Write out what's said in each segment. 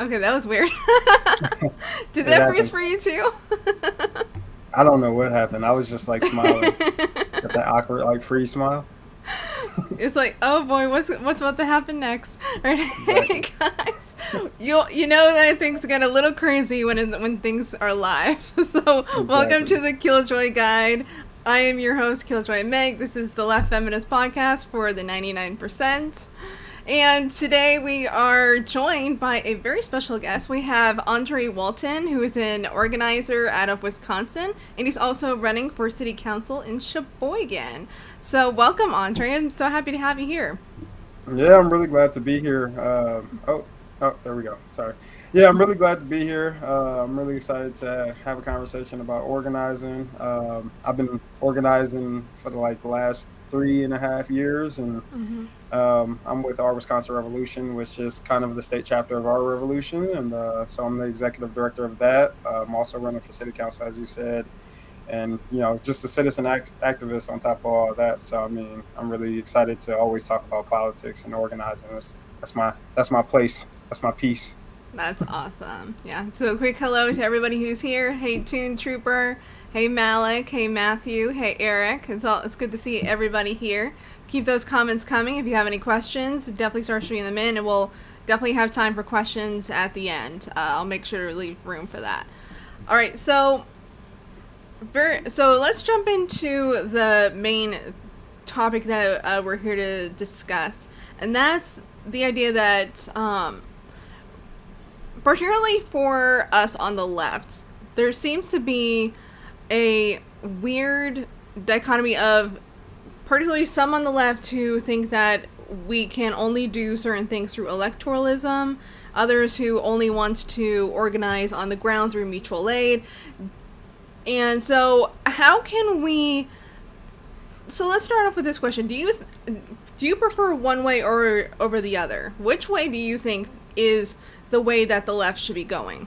Okay, that was weird. Did It that freeze happens. for you too? I don't know what happened. I was just like smiling with that awkward like freeze smile. It's like, oh boy, what's about to happen next? All right, hey Exactly. guys, you know that things get a little crazy when things are live. So welcome Exactly. to the Killjoy Guide. I am your host, Killjoy Meg. This is the Left Feminist podcast for the 99%. And today we are joined by a very special guest. We have Andre Walton, who is an organizer out of Wisconsin, and he's also running for city council in Sheboygan. So, welcome, Andre. I'm so happy to have you here. Yeah, I'm really glad to be here. Oh, there we go. Sorry. Yeah, I'm really glad to be here. I'm really excited to have a conversation about organizing. I've been organizing for the last 3.5 years, and I'm with our Wisconsin Revolution, which is kind of the state chapter of our revolution, and so I'm the executive director of that. I'm also running for city council, as you said, and just a citizen activist on top of all of that. So I mean, I'm really excited to always talk about politics and organizing. That's my place. That's my piece. That's awesome. Yeah. So, a quick hello to everybody who's here. Hey, Toon Trooper. Hey, Malik. Hey, Matthew. Hey, Eric. It's good to see everybody here. Keep those comments coming. If you have any questions, definitely start shooting them in, and we'll definitely have time for questions at the end. I'll make sure to leave room for that. All right. So let's jump into the main topic that we're here to discuss, and that's the idea that particularly for us on the left, there seems to be a weird dichotomy of particularly some on the left who think that we can only do certain things through electoralism, others who only want to organize on the ground through mutual aid. And so, how can we? So let's start off with this question: do you prefer one way or over the other? Which way do you think is the way that the left should be going?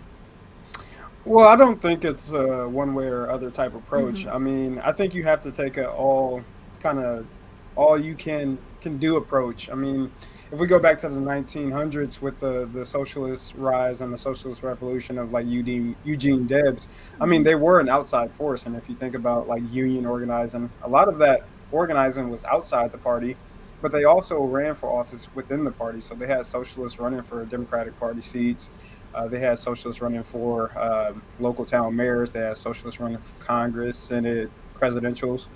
Well, I don't think it's a one way or other type approach. Mm-hmm. I mean, I think you have to take a all kind of all you can do approach. I mean, if we go back to the 1900s with the socialist rise and the socialist revolution of like Eugene Debs, I mean, Mm-hmm. they were an outside force. And if you think about like union organizing, a lot of that organizing was outside the party, but they also ran for office within the party. So they had socialists running for Democratic Party seats. They had socialists running for local town mayors. They had socialists running for Congress, Senate, presidentials.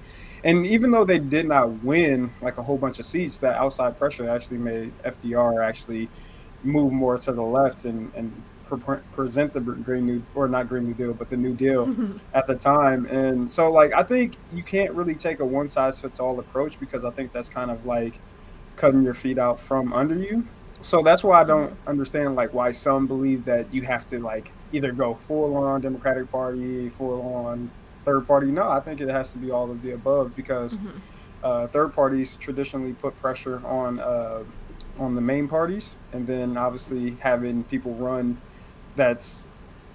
And even though they did not win like a whole bunch of seats, that outside pressure actually made FDR actually move more to the left and present the Green New, or not Green New Deal, but the New Deal at the time. And so, like, I think you can't really take a one size fits all approach, because I think that's kind of like cutting your feet out from under you. So that's why I don't understand like why some believe that you have to like either go full on Democratic Party, full on third party. No, I think it has to be all of the above, because Mm-hmm. third parties traditionally put pressure on the main parties, and then obviously having people run that's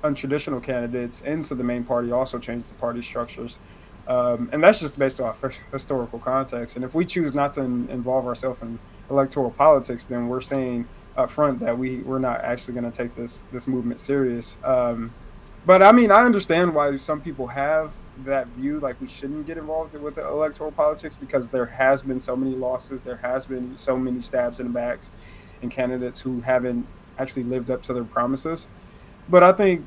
untraditional candidates into the main party also changes the party structures. And that's just based off historical context. And if we choose not to involve ourselves in electoral politics, then we're saying up front that we're not actually going to take this movement serious. But I mean, I understand why some people have that view, like we shouldn't get involved with the electoral politics, because there has been so many losses, there has been so many stabs in the backs, and candidates who haven't actually lived up to their promises. But I think,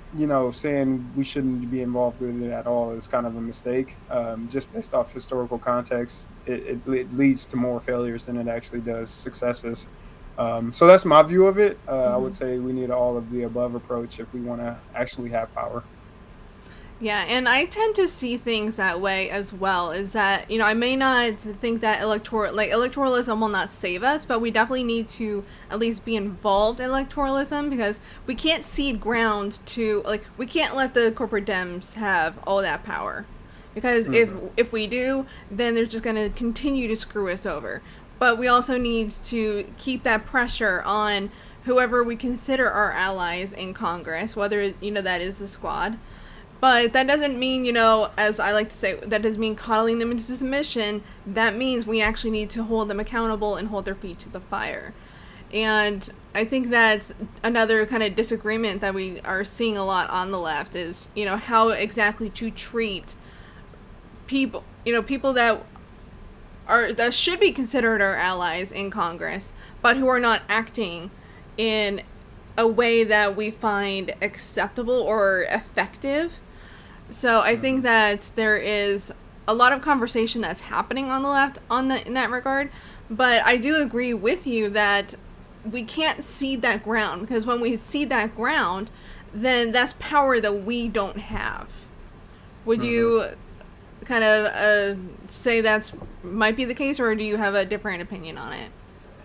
saying we shouldn't be involved in it at all is kind of a mistake. Just based off historical context, it leads to more failures than it actually does successes. So that's my view of it. I Mm-hmm. would say we need all of the above approach if we want to actually have power. Yeah, and I tend to see things that way as well. Is that I may not think that electoralism will not save us, but we definitely need to at least be involved in electoralism, because we can't cede ground to we can't let the corporate Dems have all that power, because Hmm. if we do, then they're just going to continue to screw us over. But we also need to keep that pressure on whoever we consider our allies in Congress, whether that is the squad. But that doesn't mean, as I like to say, that doesn't mean coddling them into submission. That means we actually need to hold them accountable and hold their feet to the fire. And I think that's another kind of disagreement that we are seeing a lot on the left is, how exactly to treat people, people that should be considered our allies in Congress, but who are not acting in a way that we find acceptable or effective. So I think that there is a lot of conversation that's happening on the left in that regard, but I do agree with you that we can't cede that ground, because when we cede that ground, then that's power that we don't have. Would you kind of say that's might be the case, or do you have a different opinion on it?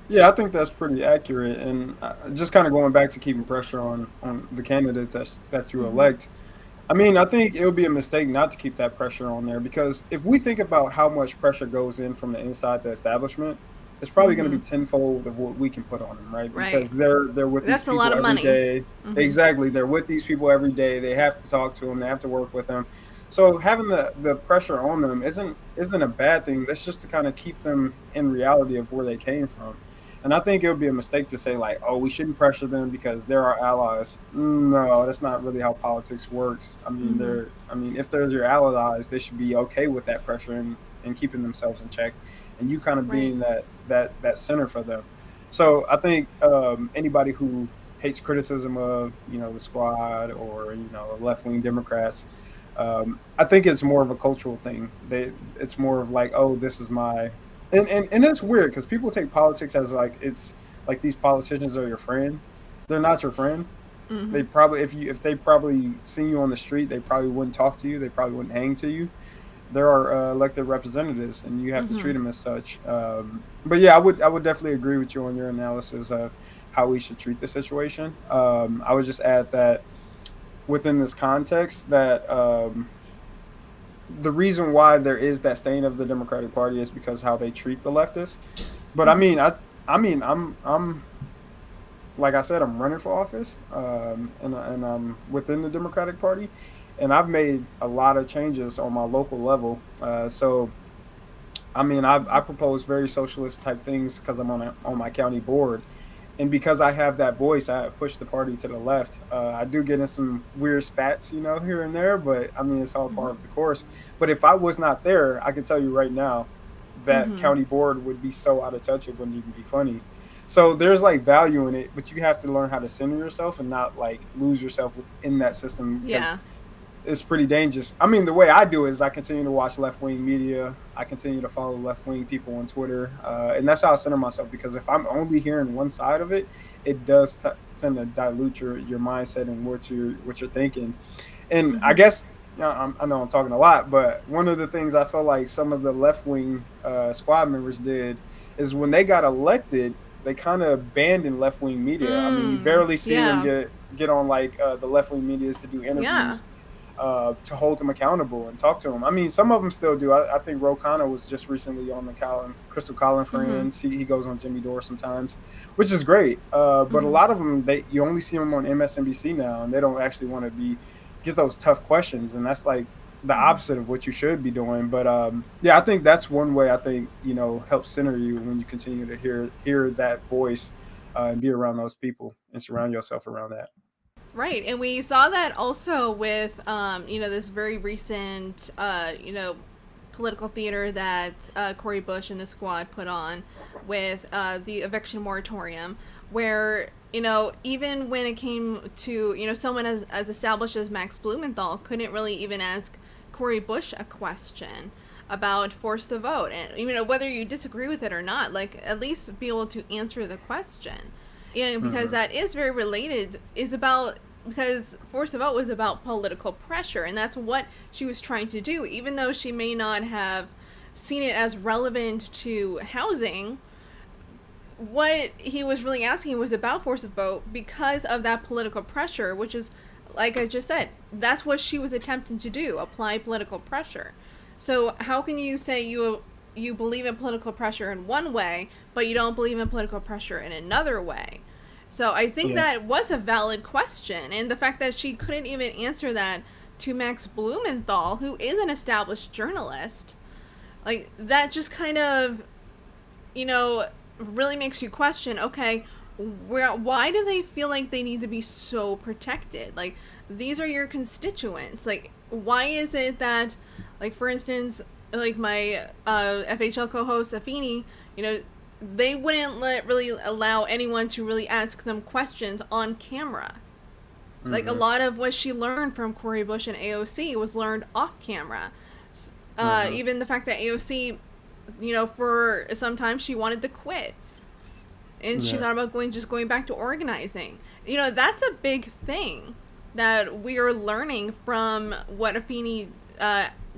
Yeah, I think that's pretty accurate. And just kind of going back to keeping pressure on the candidate that you elect. I mean, I think it would be a mistake not to keep that pressure on there, because if we think about how much pressure goes in from the inside the establishment, it's probably going to be tenfold of what we can put on them, right? Right. Because they're with That's these a people lot of every money. day. Exactly, they're with these people every day. They have to talk to them. They have to work with them. So having the pressure on them isn't a bad thing. That's just to kind of keep them in reality of where they came from. And I think it would be a mistake to say like, oh, we shouldn't pressure them because they're our allies. No, that's not really how politics works. I mean, if they're your allies, they should be okay with that pressure and keeping themselves in check, and you kind of being that center for them. So I think anybody who hates criticism of the squad or left wing Democrats, I think it's more of a cultural thing. It's more of like, oh, this is my and it's weird because people take politics as like it's like these politicians are your friend. They're not your friend. They probably if they probably seen you on the street, they probably wouldn't talk to you. They probably wouldn't hang to you. There are elected representatives, and you have to treat them as such. But yeah, I would definitely agree with you on your analysis of how we should treat the situation. I would just add that within this context, that the reason why there is that stain of the Democratic Party is because how they treat the leftists. But I'm like I said, I'm running for office, and I'm within the Democratic Party, and I've made a lot of changes on my local level. So, I propose very socialist type things because I'm on my county board, and because I have that voice, I push the party to the left. I do get in some weird spats, here and there, but it's all part of the course. But if I was not there, I can tell you right now that county board would be so out of touch it wouldn't even be funny. So there's like value in it, but you have to learn how to center yourself and not like lose yourself in that system. Yeah. It's pretty dangerous. The way I do it is I continue to watch left-wing media. I continue to follow left-wing people on Twitter. And that's how I center myself, because if I'm only hearing one side of it, it does tend to dilute your mindset and what you're thinking. And I guess, I know I'm talking a lot, but one of the things I felt like some of the left-wing squad members did is when they got elected, they kind of abandoned left-wing media. You barely see them get on like the left-wing medias to do interviews. To hold them accountable and talk to them. Some of them still do. I think Ro Khanna was just recently on the Crystal Collin Friends. He goes on Jimmy Dore sometimes, which is great. But a lot of them, you only see them on MSNBC now, and they don't actually want to get those tough questions. And that's like the opposite of what you should be doing. But I think that's one way I think helps center you when you continue to hear that voice and be around those people and surround yourself around that. Right, and we saw that also with, this very recent, political theater that Cori Bush and the squad put on with the eviction moratorium, where, even when it came to, someone as established as Max Blumenthal couldn't really even ask Cori Bush a question about force to vote, and, whether you disagree with it or not, like, at least be able to answer the question. And because that is very related, because force to vote was about political pressure, and that's what she was trying to do. Even though she may not have seen it as relevant to housing, what he was really asking was about force to vote because of that political pressure, which is, like I just said, that's what she was attempting to do, apply political pressure. So how can you say you believe in political pressure in one way, but you don't believe in political pressure in another way? So I think that was a valid question. And the fact that she couldn't even answer that to Max Blumenthal, who is an established journalist, like, that just kind of, really makes you question, okay, why do they feel like they need to be so protected? Like, these are your constituents. Like, why is it that, like, for instance, like my FHL co-host Afeni, you know, they wouldn't really allow anyone to really ask them questions on camera. Like, a lot of what she learned from Cori Bush and AOC was learned off camera. Even the fact that AOC, you know, for some time she wanted to quit. And she thought about going back to organizing. You know, that's a big thing that we are learning from what Afeni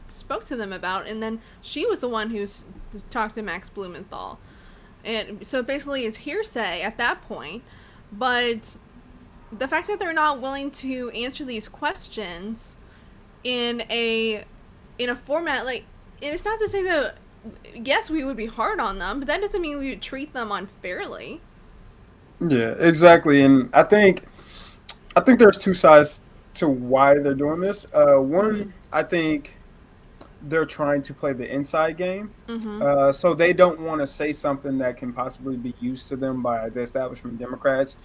spoke to them about. And then she was the one who's talked to Max Blumenthal. And so basically it's hearsay at that point. But the fact that they're not willing to answer these questions in a format, like, it's not to say that, yes, we would be hard on them, but that doesn't mean we would treat them unfairly. Yeah, exactly. And I think there's two sides to why they're doing this. One, I think they're trying to play the inside game. So they don't want to say something that can possibly be used to them by the establishment Democrats.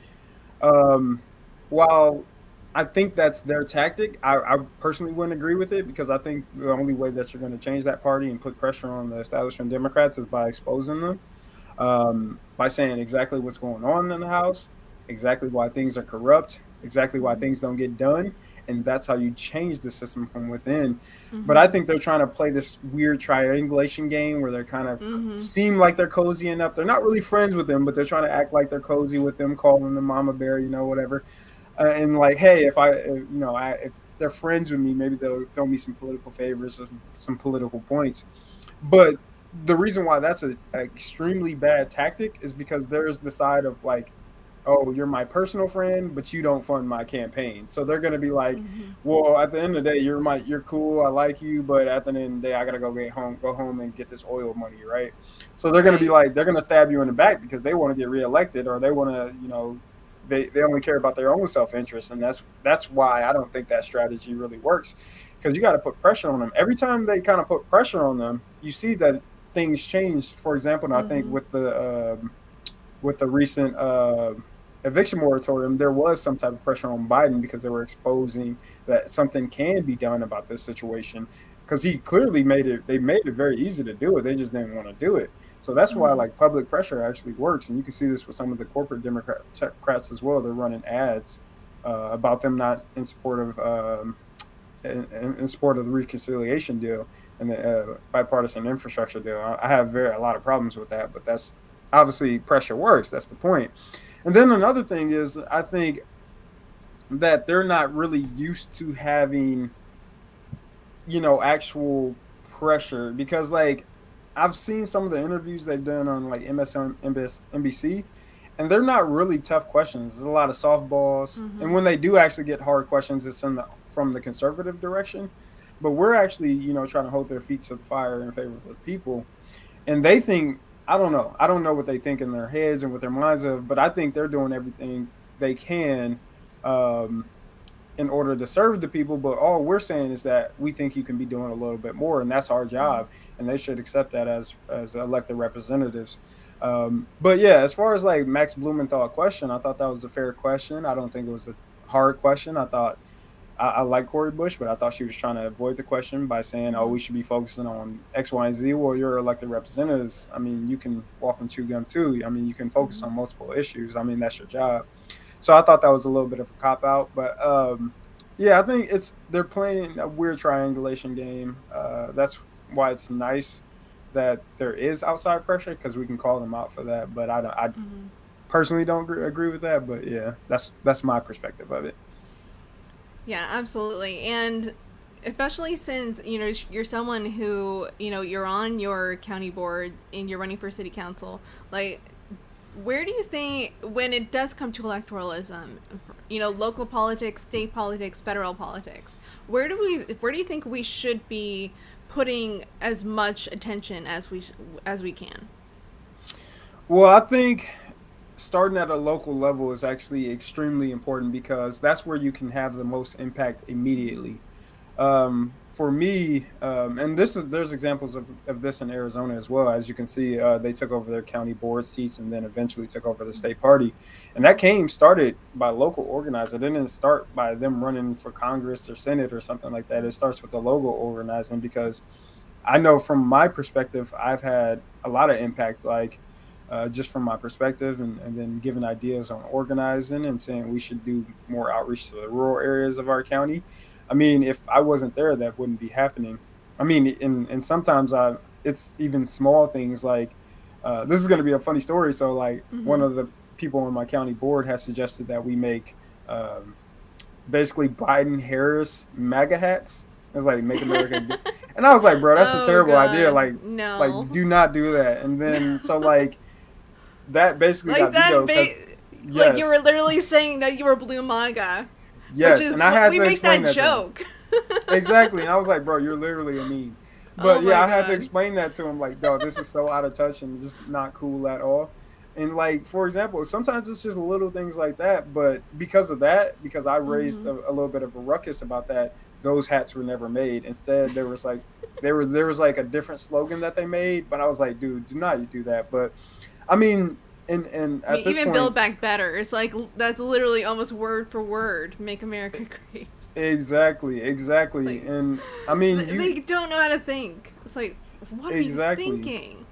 While I think that's their tactic, I personally wouldn't agree with it, because I think the only way that you're going to change that party and put pressure on the establishment Democrats is by exposing them, by saying exactly what's going on in the House, exactly why things are corrupt, exactly why things don't get done. And that's how you change the system from within. But I think they're trying to play this weird triangulation game where they're kind of seem like they're cozying up. They're not really friends with them, but they're trying to act like they're cozy with them, calling them mama bear, you know, whatever. And like, hey, if they're friends with me, maybe they'll throw me some political favors or some political points. But the reason why that's an extremely bad tactic is because there's the side of like, oh, you're my personal friend, but you don't fund my campaign. So they're going to be like, well, at the end of the day, you're cool, I like you, but at the end of the day, I got to go home and get this oil money, right? So they're going to be like, they're going to stab you in the back because they want to get reelected, or they want to, you know, they only care about their own self-interest. And that's why I don't think that strategy really works, because you got to put pressure on them. Every time they kind of put pressure on them, you see that things change. For example, I think with the recent eviction moratorium, there was some type of pressure on Biden because they were exposing that something can be done about this situation, because he clearly made it very easy to do it. They just didn't want to do it. So that's why like public pressure actually works. And you can see this with some of the corporate Democrats as well. They're running ads about them not in support of in support of the reconciliation deal and the bipartisan infrastructure deal. I have a lot of problems with that, but that's obviously pressure works. That's the point. And then another thing is, I think that they're not really used to having, you know, actual pressure, because like I've seen some of the interviews they've done on like MSNBC, and they're not really tough questions. There's a lot of softballs, and when they do actually get hard questions, it's from the conservative direction. But we're actually, you know, trying to hold their feet to the fire in favor of the people, and they think. I don't know what they think in their heads and what their minds are, but I think they're doing everything they can in order to serve the people. But all we're saying is that we think you can be doing a little bit more, and that's our job, and they should accept that as elected representatives. But yeah, as far as like Max Blumenthal question, I thought that was a fair question. I don't think it was a hard question. I like Cori Bush, but I thought she was trying to avoid the question by saying, oh, we should be focusing on X, Y, and Z. Well, you're elected representatives. I mean, you can walk and chew gum too. I mean, you can focus on multiple issues. I mean, that's your job. So I thought that was a little bit of a cop-out. But, yeah, I think they're playing a weird triangulation game. That's why it's nice that there is outside pressure, because we can call them out for that. But I personally don't agree with that. But, yeah, that's my perspective of it. Yeah, absolutely. And especially since, you know, you're someone who, you know, you're on your county board and you're running for city council, like, where do you think, when it does come to electoralism, you know, local politics, state politics, federal politics, where do you think we should be putting as much attention as we can? Well, I think starting at a local level is actually extremely important, because that's where you can have the most impact immediately. For me, and there's examples of this in Arizona as well. As you can see, they took over their county board seats and then eventually took over the state party, and that started by local organizing. It didn't start by them running for Congress or Senate or something like that. It starts with the local organizing because I know from my perspective, I've had a lot of impact, like just from my perspective, and then giving ideas on organizing and saying we should do more outreach to the rural areas of our county. I mean, if I wasn't there, that wouldn't be happening. I mean, and sometimes it's even small things like this is going to be a funny story. So, like, one Mm-hmm. of the people on my county board has suggested that we make um, basically Biden Harris MAGA hats. It's like make America great. And I was like, bro, that's a Oh terrible idea. God, Like no. do not do that. And then so like that basically Like got that, vetoed because like you were yes, literally saying that you were blue MAGA, which yes. is And I had we to make explain that that to him. joke. Exactly. And I was like, bro, you're literally a meme. Oh But yeah, my I had to God. explain that to him, like, no, this is so out of touch and just not cool at all. And like, for example, sometimes it's just little things like that. But because of that, because I raised Mm-hmm. a little bit of a ruckus about that, those hats were never made. Instead, there was like a different slogan that they made, but I was like, dude, do not do that. But I mean, and I at mean, this even Build point, Back Better. It's like that's literally almost word for word. Make America great. exactly, exactly. Like And I mean, they don't know how to think. It's like, what are you exactly. thinking?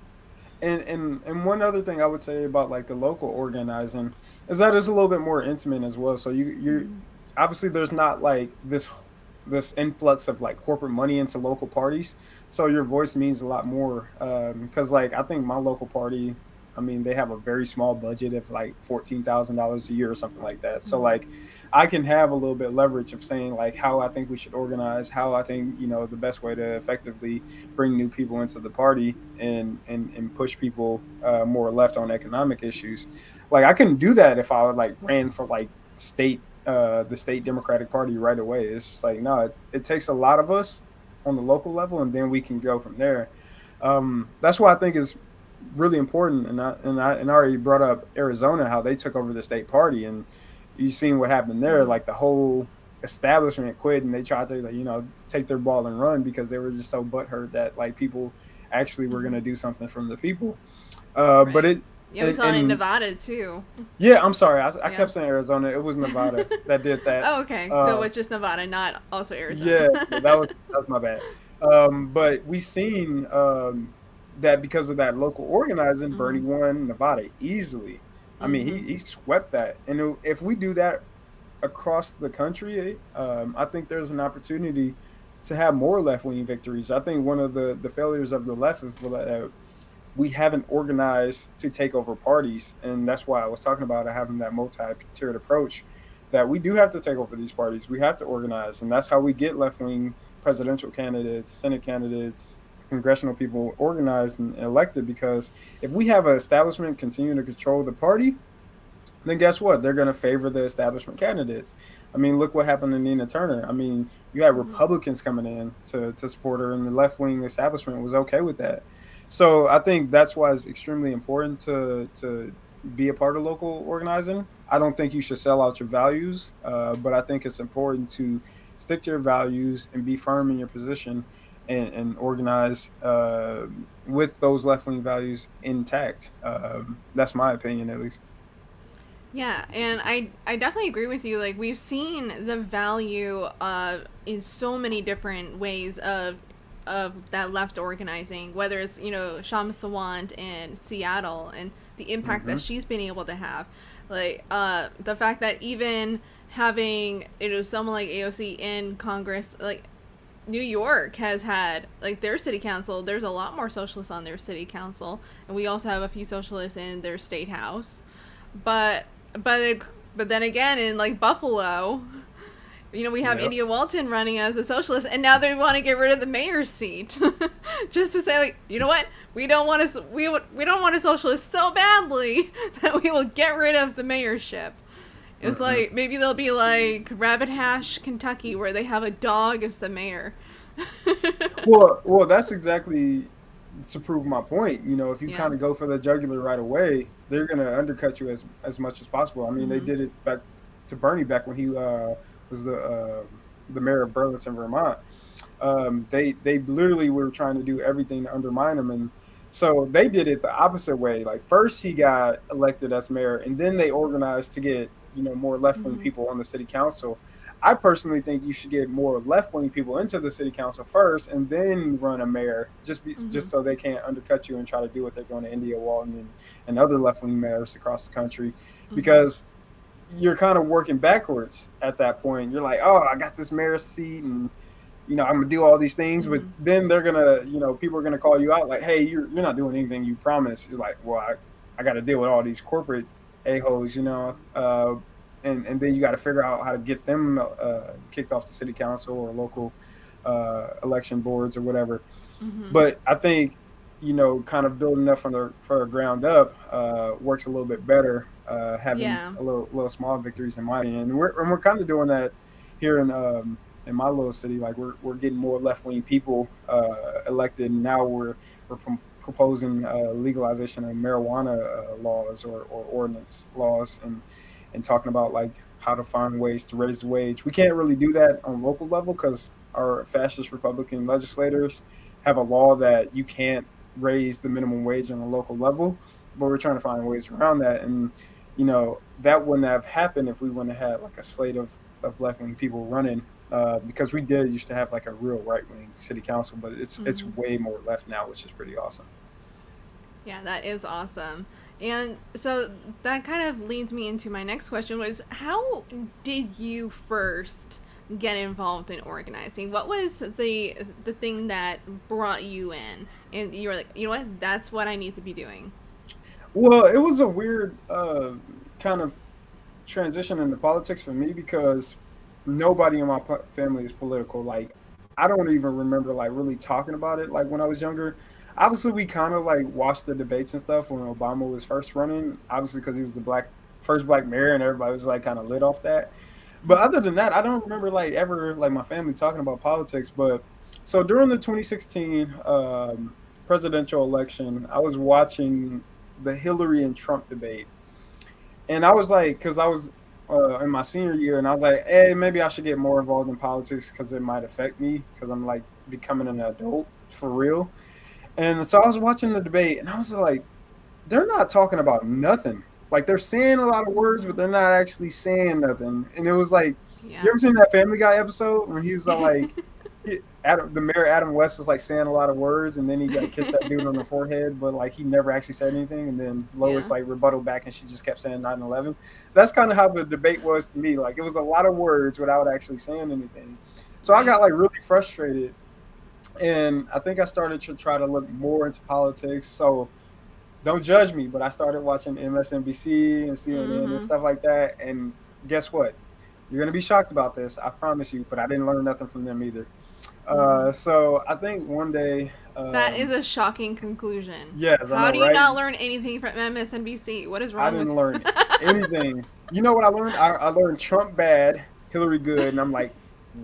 And one other thing I would say about like the local organizing is that it's a little bit more intimate as well. So you Mm-hmm. obviously there's not like this influx of like corporate money into local parties. So your voice means a lot more. Because like I think my local party, I mean they have a very small budget of like $14,000 a year or something like that. So like I can have a little bit leverage of saying like how I think we should organize, how I think the best way to effectively bring new people into the party and push people more left on economic issues. Like I couldn't do that if I like ran for like the state Democratic Party right away. It's just like no, it takes a lot of us on the local level, and then we can go from there. That's why I think is really important. And I already brought up Arizona, how they took over the state party, and you seen what happened there. Mm-hmm. Like the whole establishment quit, and they tried to like, take their ball and run because they were just so butthurt that like people actually were going Mm-hmm. to do something from the people. But Right. it Yeah, we saw it in and Nevada too. yeah, I'm sorry, I Yeah. kept saying Arizona. It was Nevada that did that. Oh, okay. So Uh, it's just Nevada, not also Arizona. yeah, that was my bad. But we seen that because of that local organizing, Bernie Mm-hmm. won Nevada easily. I mean, Mm-hmm. he swept that, and if we do that across the country, I think there's an opportunity to have more left wing victories. I think one of the failures of the left is that we haven't organized to take over parties, and that's why I was talking about having that multi-tiered approach. That we do have to take over these parties. We have to organize, and that's how we get left-wing presidential candidates, Senate candidates, congressional people organized and elected. Because if we have an establishment continue to control the party, then guess what? They're going to favor the establishment candidates. I mean, look what happened to Nina Turner. I mean, you had Mm-hmm. Republicans coming in to support her, and the left wing establishment was okay with that. So I think that's why it's extremely important to be a part of local organizing. I don't think you should sell out your values, but I think it's important to stick to your values and be firm in your position and organize with those left wing values intact. That's my opinion, at least. Yeah, and I definitely agree with you. Like we've seen the value in so many different ways of that left organizing, whether it's Sham Sawant in Seattle and the impact Hmm. that she's been able to have, like the fact that even having someone like AOC in Congress, like New York has had like their city council. There's a lot more socialists on their city council, and we also have a few socialists in their state house. But but but then again, in like Buffalo, we have Yep. India Walton running as a socialist, and now they want to get rid of the mayor's seat, just to say like, you know what, we don't want a socialist so badly that we will get rid of the mayorship. It's Hmm. like maybe they'll be like Rabbit Hash, Kentucky, where they have a dog as the mayor. Well, that's exactly to prove my point. If you Yeah. kind of go for the jugular right away, they're going to undercut you as much as possible. I mean, they Mm-hmm. did it back to Bernie back when he was the the mayor of Burlington, Vermont. They literally were trying to do everything to undermine him, and so they did it the opposite way. Like first he got elected as mayor, and then they organized to get more left wing Mm-hmm. people on the city council. I personally think you should get more left wing people into the city council first, and then run a mayor, Mm-hmm. just so they can't undercut you and try to do what they're doing to India Walton and other left wing mayors across the country, Mm-hmm. because you're kind of working backwards at that point. You're like, oh, I got this mayor's seat, and I'm gonna do all these things, but Mm-hmm. then they're gonna, people are gonna call you out like, hey, you're not doing anything you promised. It's like, well, I got to deal with all these corporate a-holes, and then you got to figure out how to get them kicked off the city council or local election boards or whatever. Mm-hmm. But I think, kind of building up from the ground up works a little bit better. Having Yeah. a little small victories, in my opinion, and we're kind of doing that here in my little city. Like we're getting more left wing people elected. And now we're proposing legalization of marijuana laws or ordinance laws, and talking about like how to find ways to raise the wage. We can't really do that on local level because our fascist Republican legislators have a law that you can't raise the minimum wage on a local level. But we're trying to find ways around that, and that wouldn't have happened if we wouldn't have had like a slate of left wing people running. Because we did used to have like a real right wing city council, but it's Mm-hmm. way more left now, which is pretty awesome. Yeah, that is awesome. And so that kind of leads me into my next question was how did you first get involved in organizing? What was the thing that brought you in? And you were like, you know what? That's what I need to be doing. Well, it was a weird kind of transition into politics for me because nobody in my family is political. Like, I don't even remember like really talking about it like when I was younger. Obviously, we kind of like watched the debates and stuff when Obama was first running. Obviously, because he was the first black mayor, and everybody was like kind of lit off that. But other than that, I don't remember like ever like my family talking about politics. But so during the 2016 presidential election, I was watching the Hillary and Trump debate, and I was like, because I was in my senior year, and I was like, hey, maybe I should get more involved in politics because it might affect me because I'm like becoming an adult for real. And so I was watching the debate, and I was like, they're not talking about nothing. Like they're saying a lot of words, but they're not actually saying nothing. And it was like, you Yeah. ever seen that Family Guy episode when he was like, the mayor Adam West was like saying a lot of words, and then he like kissed that dude on the forehead, but like he never actually said anything. And then Lois Yeah. like rebutted back, and she just kept saying 9/11. That's kind of how the debate was to me. Like it was a lot of words without actually saying anything. So I Right. got like really frustrated, and I think I started to try to look more into politics. So don't judge me, but I started watching MSNBC and CNN and Mm-hmm. stuff like that. And guess what? You're gonna be shocked about this, I promise you. But I didn't learn nothing from them either. Mm-hmm. So I think one day, That is a shocking conclusion. yes, I How know, do you right? not learn anything from MSNBC? What is I wrong with didn't learn anything. You know what I learned? I learned Trump bad, Hillary good, and I'm like,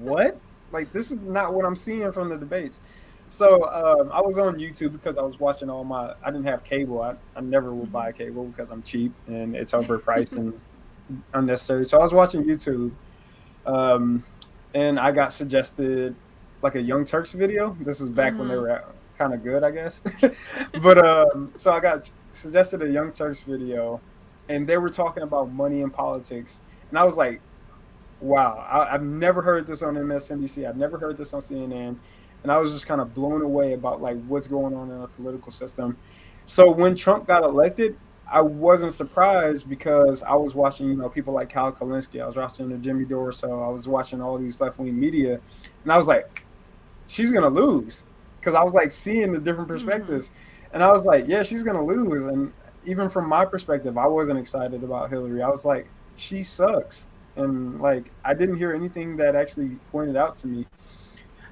what? Like this is not what I'm seeing from the debates. So I was on YouTube because I was watching all my. I didn't have cable. I never will Mm-hmm. buy cable because I'm cheap and it's overpriced and unnecessary. So I was watching YouTube, um, and I got suggested like a Young Turks video. This was back when they Mm-hmm. were kind of good, I guess. But so I got suggested a Young Turks video, and they were talking about money and politics, and I was like, wow, I've never heard this on MSNBC. I've never heard this on CNN, and I was just kind of blown away about like what's going on in our political system. So when Trump got elected, I wasn't surprised because I was watching, people like Kyle Kalinske. I was watching the Jimmy Dore, so I was watching all these left wing media, and I was like, she's gonna lose because I was like seeing the different Mm-hmm. perspectives, and I was like, yeah, she's gonna lose. And even from my perspective, I wasn't excited about Hillary. I was like, she sucks, and like I didn't hear anything that actually pointed out to me.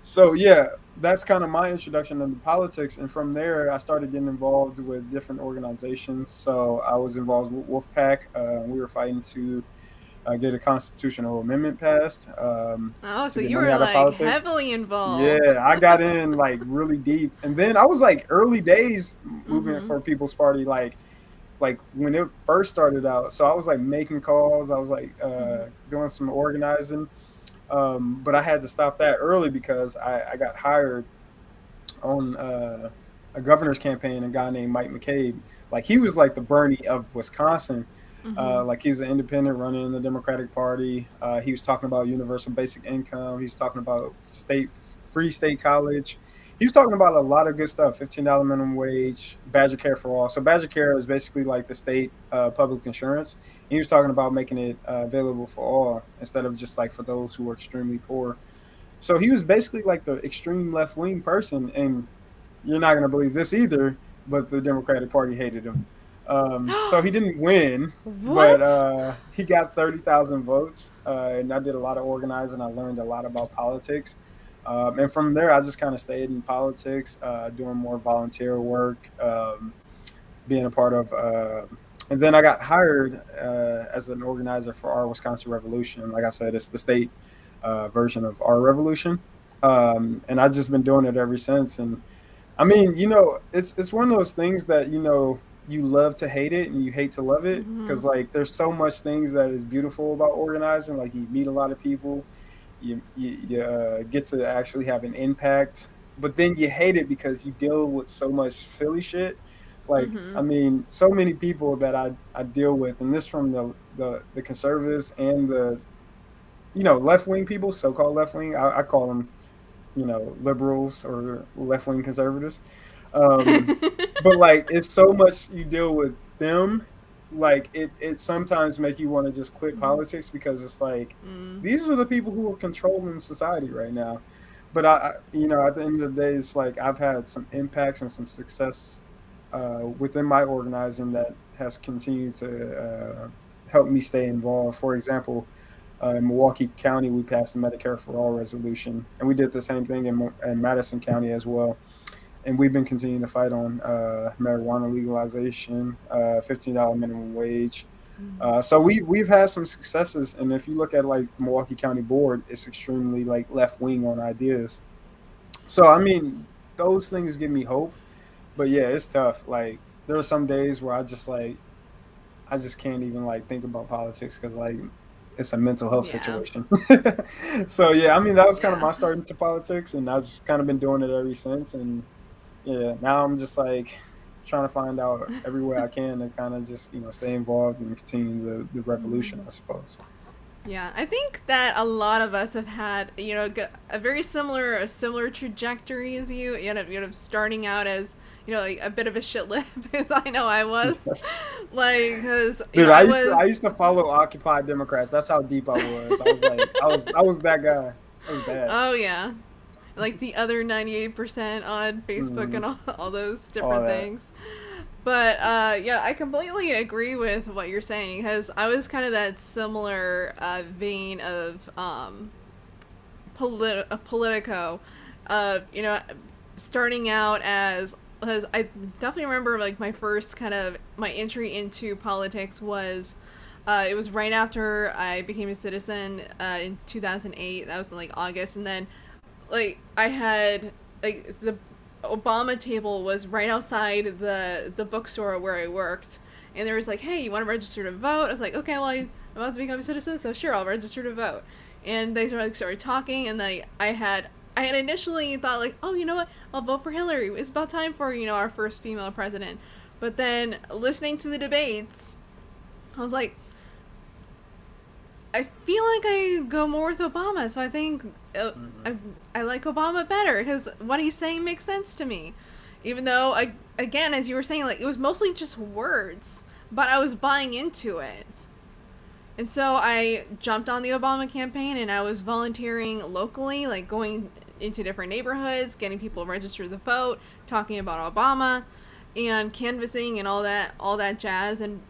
So yeah, that's kind of my introduction into politics, and from there I started getting involved with different organizations. So I was involved with Wolfpack. We were fighting to get a constitutional amendment passed Oh, to so get you money were out of like politics. heavily involved. Yeah, I got in like really deep, and then I was like early days moving Mm-hmm. for People's Party, like when it first started out. So I was like making calls. I was like Mm-hmm. doing some organizing. But I had to stop that early because I got hired on a governor's campaign, a guy named Mike McCabe. Like he was like the Bernie of Wisconsin. Mm-hmm. Like he was an independent running in the Democratic Party. He was talking about universal basic income. He was talking about free state college. He was talking about a lot of good stuff: $15 minimum wage, Badger Care for all. So Badger Care is basically like the state public insurance. And he was talking about making it available for all instead of just like for those who are extremely poor. So he was basically like the extreme left wing person, and you're not going to believe this either, but the Democratic Party hated him. So he didn't win, but What? he got 30,000 votes, and I did a lot of organizing. I learned a lot about politics. And from there, I just kind of stayed in politics, doing more volunteer work, being a part of. And then I got hired as an organizer for our Wisconsin Revolution. Like I said, it's the state version of our revolution, and I've just been doing it ever since. And I mean, it's one of those things that you love to hate it and you hate to love it Mm-hmm. because like there's so much things that is beautiful about organizing. Like you meet a lot of people, you get to actually have an impact, but then you hate it because you deal with so much silly shit. Like Mm-hmm. I mean, so many people that I deal with, and this from the conservatives and the left wing people, so called left wing. I call them liberals or left wing conservatives. Um, but like it's so much you deal with them, like it sometimes make you want to just quit politics because it's like Mm. these are the people who are controlling society right now. But at the end of the day, it's like I've had some impacts and some success within my organizing that has continued to help me stay involved. For example, in Milwaukee County, we passed the Medicare for All resolution, and we did the same thing in Madison County as well. And we've been continuing to fight on marijuana legalization, $15 minimum wage. So we've had some successes, and if you look at like the Milwaukee County Board, it's extremely like left wing on ideas. So I mean, those things give me hope. But yeah, it's tough. Like there are some days where I just can't even like think about politics because like it's a mental health Yeah. situation. So yeah, I mean that was kind of Yeah. my start into politics, and I've just kind of been doing it ever since. And yeah, now I'm just like trying to find out every way I can to kind of just stay involved and continue the revolution, I suppose. Yeah, I think that a lot of us have had, a very similar trajectory as you. Starting out as, like a bit of a shit lip, as I know I was, like, because Dude, I I was. used to follow Occupy Democrats. That's how deep I was. I was like, I was that guy. It was bad. Oh yeah, like the other 98% on Facebook Hmm. and all those All different that. things. But yeah, I completely agree with what you're saying because I was kind of that similar vein of a Politico, starting out as because I definitely remember like my first kind of my entry into politics was it was right after I became a citizen in 2008. That was in like August, and then like I had like the Obama table was right outside the bookstore where I worked, and there was like, hey, you want to register to vote? I was like, okay, well I'm about to become a citizen, so sure, I'll register to vote. And they started talking, and I had initially thought like, oh, you know what, I'll vote for Hillary. It's about time for our first female president. But then listening to the debates, I was like, I feel like I go more with Obama, so I think Hmm. I like Obama better because what he's saying makes sense to me. Even though, again, as you were saying, like it was mostly just words, but I was buying into it. And so I jumped on the Obama campaign and I was volunteering locally, like going into different neighborhoods, getting people registered to vote, talking about Obama, and canvassing and all that jazz, and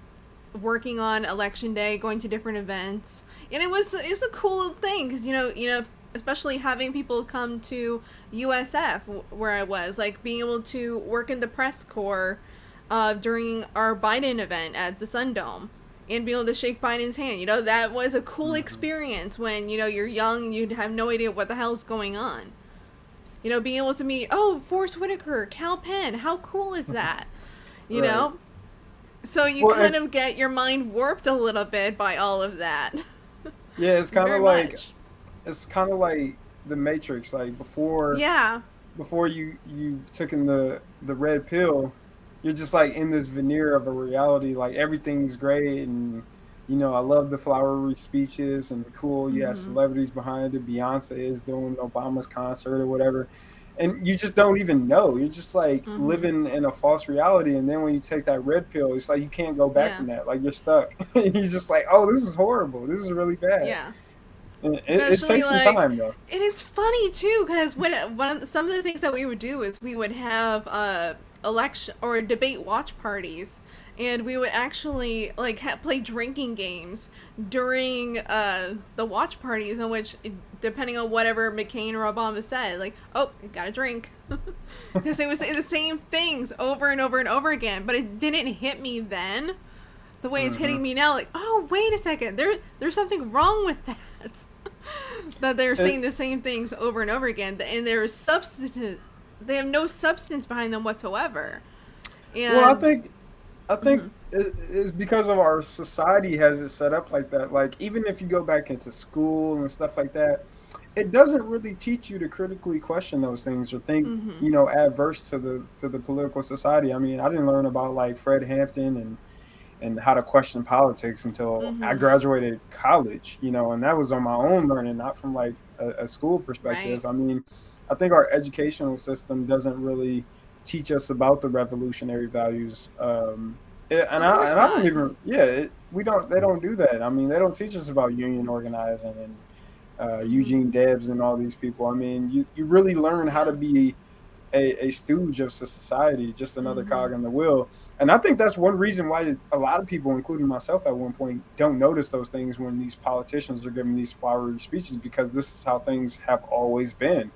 working on election day, going to different events, and it was a cool thing because especially having people come to USF where I was, like being able to work in the press corps during our Biden event at the Sun Dome. And being able to shake Biden's hand, that was a cool Hmm. experience when you're young and you have no idea what the hell's going on. Being able to meet, oh, Forrest Whitaker, Cal Penn, how cool is that? You Right. know, so you Well, kind of get your mind warped a little bit by all of that. yeah, it's kind Very of like much. it's kind of like the Matrix. Like Yeah. before you've taken the red pill, you're just like in this veneer of a reality. Like everything's great, and I love the flowery speeches and cool. You have Mm-hmm. celebrities behind it. Beyonce is doing Obama's concert or whatever, and you just don't even know. You're just like Mm-hmm. living in a false reality. And then when you take that red pill, it's like you can't go back Yeah. from that. Like you're stuck. You're just like, oh, this is horrible. This is really bad. Yeah. And it Especially takes some like, time though. and it's funny too because some of the things that we would do is we would have election or debate watch parties, and we would actually like play drinking games during the watch parties, in which depending on whatever McCain or Obama said, like, oh, you got to drink, because it was the same things over and over and over again, but it didn't hit me then the way it's Hmm. hitting me now. Like, oh, wait a second, there's something wrong with that. That they're saying the same things over and over again, and there's substance. They have no substance behind them whatsoever. Well, And I think it's because of our society has it set up like that. Like even if you go back into school and stuff like that, it doesn't really teach you to critically question those things or think, mm-hmm, adverse to the political society. I mean, I didn't learn about like Fred Hampton and how to question politics until I mm-hmm, graduated college, and that was on my own learning, not from like a school right, perspective. I mean, I think our educational system doesn't really teach us about the revolutionary values. And of course I don't not. even, yeah, we don't, they don't do that. I mean, they don't teach us about union organizing and Mm-hmm, Eugene Debs and all these people. I mean, you really learn how yeah, to be a stooge of society, just another mm-hmm, cog in the wheel. And I think that's one reason why a lot of people, including myself at one point, don't notice those things when these politicians are giving these flowery speeches, because this is how things have always been.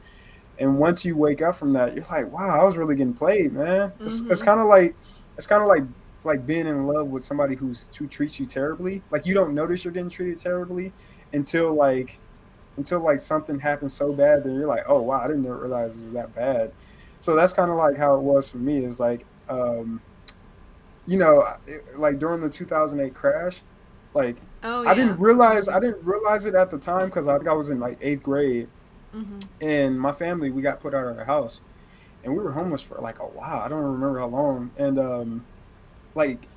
And once you wake up from that, you're like, wow, I was really getting played, man. It's mm-hmm, kind of like it's kind of like being in love with somebody who treats you terribly. Like you don't notice you're getting treated terribly until like something happens so bad that you're like, oh wow, I didn't realize it was that bad. So that's kind of like how it was for me. Is like, like during the 2008 crash, like oh yeah, I didn't realize it at the time because I think I was in like eighth grade, mm-hmm, and my family we got put out of our house, and we were homeless for like a while. I don't remember how long, and like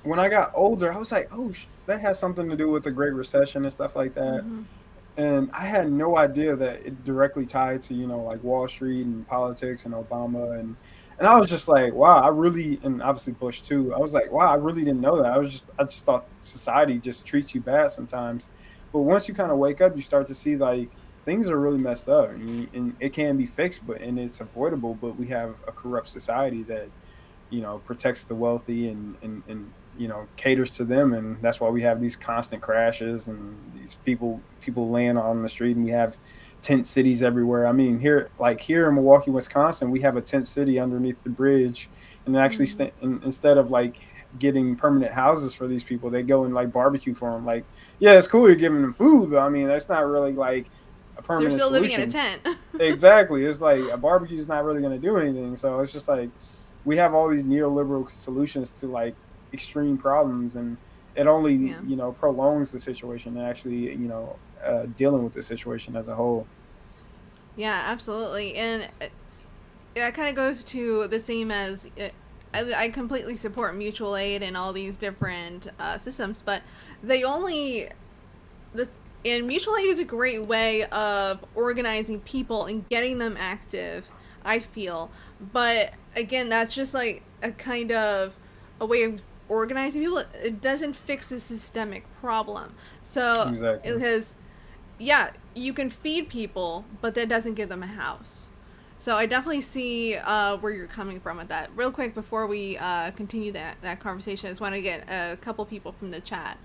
when I got older, I was like, oh, that has something to do with the Great Recession and stuff like that. mm-hmm, And I had no idea that it directly tied to like Wall Street and politics and Obama and I was just like, wow, I really, and obviously Bush too. I was like, wow, I really didn't know that. I just thought society just treats you bad sometimes. But once you kind of wake up, you start to see like things are really messed up, and it can be fixed, and it's avoidable. But we have a corrupt society that protects the wealthy and caters to them, and that's why we have these constant crashes and these people laying on the street, and we have tent cities everywhere. I mean, here in Milwaukee, Wisconsin, we have a tent city underneath the bridge, and actually mm-hmm. instead of like getting permanent houses for these people, they go and like barbecue for them. Like, yeah, it's cool you're giving them food, but I mean that's not really like a They're permanent still living in a solution. tent. Exactly. It's like a barbecue is not really going to do anything. So it's just like we have all these neoliberal solutions to like extreme problems, and it only Yeah, prolongs the situation and actually dealing with the situation as a whole. yeah, absolutely, and that kind of goes to the same as I completely support mutual aid and all these different systems, but they only the and mutual aid is a great way of organizing people and getting them active, I feel. But again, that's just like a kind of a way of organizing people. It doesn't fix a systemic problem. So Exactly. because yeah, you can feed people, but that doesn't give them a house. So I definitely see where you're coming from with that. Real quick before we continue that conversation, I just want to get a couple people from the chat.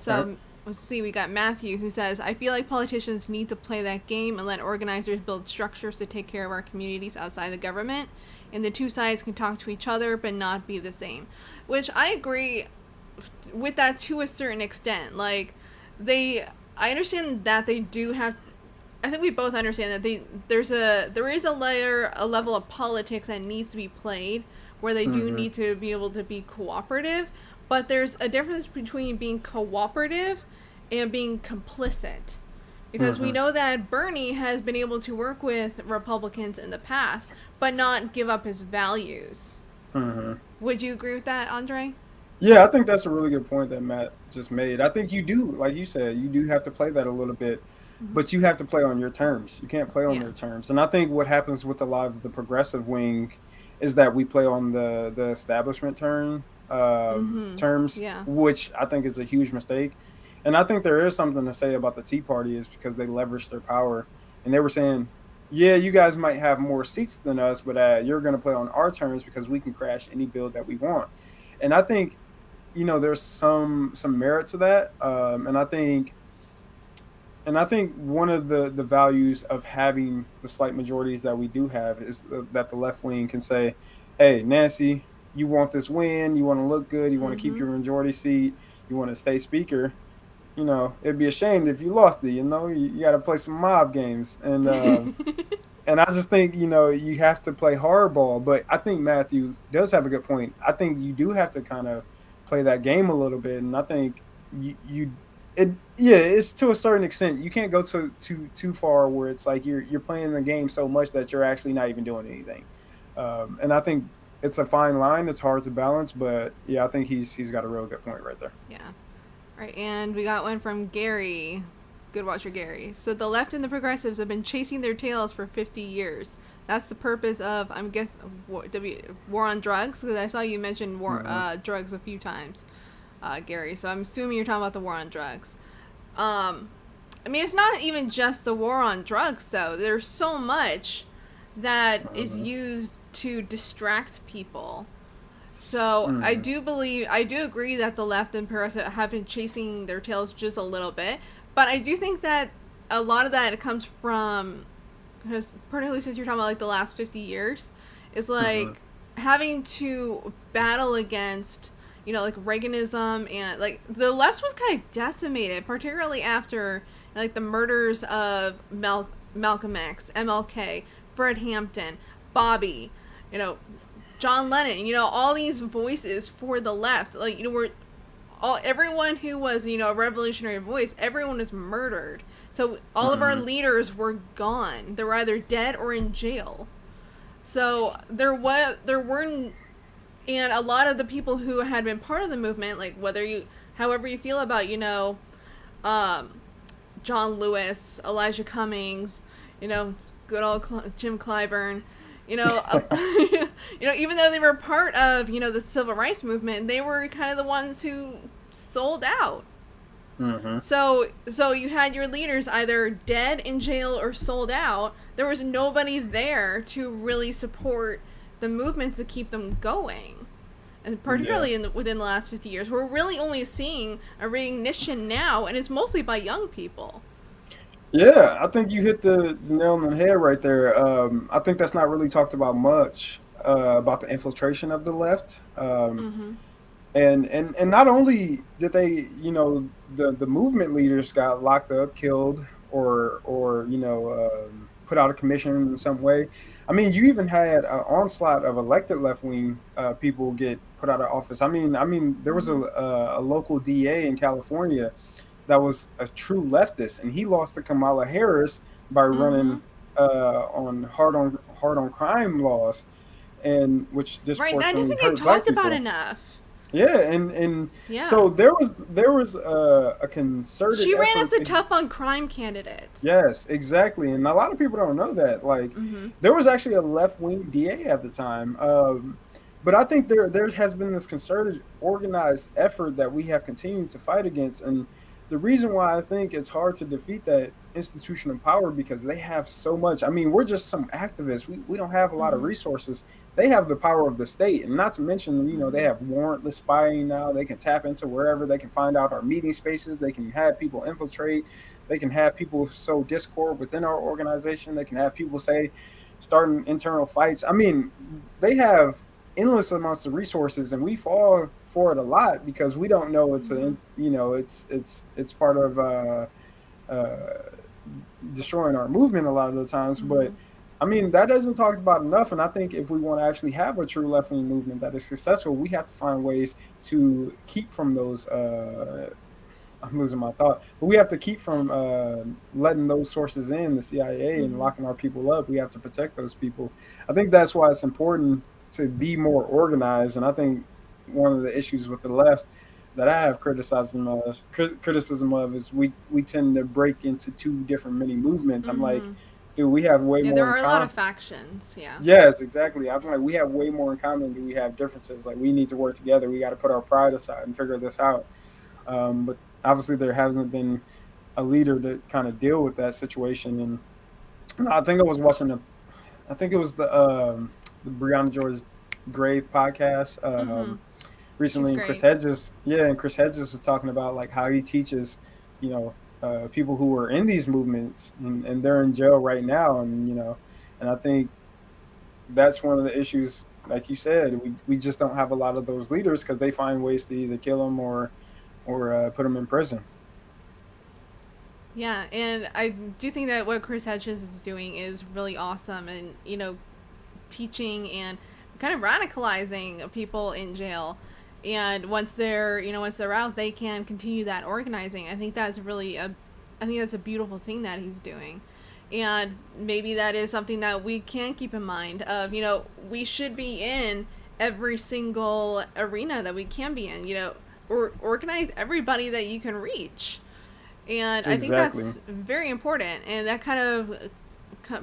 All right. So let's see, we got Matthew who says, I feel like politicians need to play that game and let organizers build structures to take care of our communities outside the government. And the two sides can talk to each other but not be the same. Which I agree with that to a certain extent. Like, I understand that they do have. I think we both understand that there is a level of politics that needs to be played where they do Mm-hmm. need to be able to be cooperative, but there's a difference between being cooperative and being complicit, Because we Hmm. know that Bernie has been able to work with Republicans in the past, but not give up his values. Hmm. Would you agree with that, Andre? Yeah, I think that's a really good point that Matt just made. I think you do, like you said, you do have to play that a little bit, Mm-hmm. but you have to play on your terms. You can't play on Yeah. their terms. And I think what happens with a lot of the progressive wing is that we play on the establishment Mm-hmm. terms, Yeah. which I think is a huge mistake. And I think there is something to say about the Tea Party is because they leveraged their power and they were saying, yeah, you guys might have more seats than us, but you're going to play on our terms because we can crash any bill that we want. And I think there's some merit to that, and I think one of the values of having the slight majorities that we do have is that the left wing can say, hey, Nancy, you want this win, you want to look good, you want to keep Mm-hmm. your majority seat, you want to stay speaker. It'd be a shame if you lost it. You got to play some mob games, and I just think you have to play hardball. But I think Matthew does have a good point. I think you do have to kind of play that game a little bit, and I think you it yeah, it's to a certain extent. You can't go too far where it's like you're playing the game so much that you're actually not even doing anything. And I think it's a fine line. It's hard to balance, but yeah, I think he's got a real good point right there. Yeah. Right, and we got one from Gary. Good watcher Gary. So the left and the progressives have been chasing their tails for 50 years. That's the purpose of, I'm guessing, war on drugs, because I saw you mention Hmm. drugs a few times, Gary. So I'm assuming you're talking about the war on drugs. I mean, it's not even just the war on drugs, though. There's so much that is Hmm. used to distract people. So Hmm. I do agree that the left and progressive have been chasing their tails just a little bit, but I do think that a lot of that comes from, because particularly since you're talking about like the last 50 years, is Hmm. like having to battle against, like Reaganism, and like the left was kind of decimated, particularly after like the murders of Malcolm X, MLK, Fred Hampton, Bobby, you know, John Lennon, all these voices for the left, like, we're everyone who was, a revolutionary voice, everyone was murdered. So all of our Hmm. leaders were gone. They were either dead or in jail. So there weren't, and a lot of the people who had been part of the movement, like however you feel about, um, John Lewis, Elijah Cummings, good old Jim Clyburn, even though they were part of, the civil rights movement, they were kind of the ones who sold out. Hmm. So you had your leaders either dead, in jail, or sold out. There was nobody there to really support the movements to keep them going. And Yeah. particularly within the last 50 years, we're really only seeing a reignition now, and it's mostly by young people. Yeah, I think you hit the nail on the head right there. I think that's not really talked about much about the infiltration of the left. Mm-hmm. And not only did they, the movement leaders got locked up, killed, or put out of commission in some way. I mean, you even had an onslaught of elected left wing people get put out of office. I mean, there was Mm-hmm. a local DA in California that was a true leftist, and he lost to Kamala Harris by Mm-hmm. running on crime laws, and which Right, that disproportionately doesn't get hurt black talked about people. enough. Yeah, and Yeah. so there was a concerted She ran as effort. a tough on crime candidate. Yes, exactly, and a lot of people don't know that. Like, Mm-hmm. there was actually a left wing DA at the time, but I think there has been this concerted, organized effort that we have continued to fight against, and the reason why I think it's hard to defeat that institution of power because they have so much. I mean, we're just some activists. We don't have a lot of Mm-hmm. resources. They have the power of the state, and not to mention, they Mm-hmm. have warrantless spying now. They can tap into wherever they can find out our meeting spaces. They can have people infiltrate. They can have people sow discord within our organization. They can have people say starting internal fights. I mean, they have endless amounts of resources, and we fall for it a lot because we don't know Mm-hmm. it's part of uh, destroying our movement a lot of the times. Mm-hmm. But I mean, that isn't talked about enough. And I think if we want to actually have a true left wing movement that is successful, we have to find ways to keep from those I'm losing my thought. But we have to keep from letting those sources in, the CIA, and Mm-hmm. locking our people up. We have to protect those people. I think that's why it's important to be more organized. And I think one of the issues with the left that I have criticism of is we tend to break into two different mini movements. I'm like, Mm-hmm. dude, we have way Yeah, there more in are a lot of common. factions. Yeah. Yes, exactly. I'm like, we have way more in common than we have differences. Like, we need to work together. We got to put our pride aside and figure this out. But obviously, there hasn't been a leader to kind of deal with that situation. And I think I was watching I think it was the Breonna George Gray podcast Mm-hmm. She's recently, and great. Chris Hedges was talking about like how he teaches, you know, people who are in these movements and they're in jail right now, and and I think that's one of the issues. Like you said, we just don't have a lot of those leaders because they find ways to either kill them or put them in prison. Yeah, and I do think that what Chris Hedges is doing is really awesome, and teaching and kind of radicalizing people in jail. And once they're out, they can continue that organizing. I think that's a beautiful thing that he's doing. And maybe that is something that we can keep in mind of, we should be in every single arena that we can be in, or organize everybody that you can reach. And I think Exactly. that's very important. And that kind of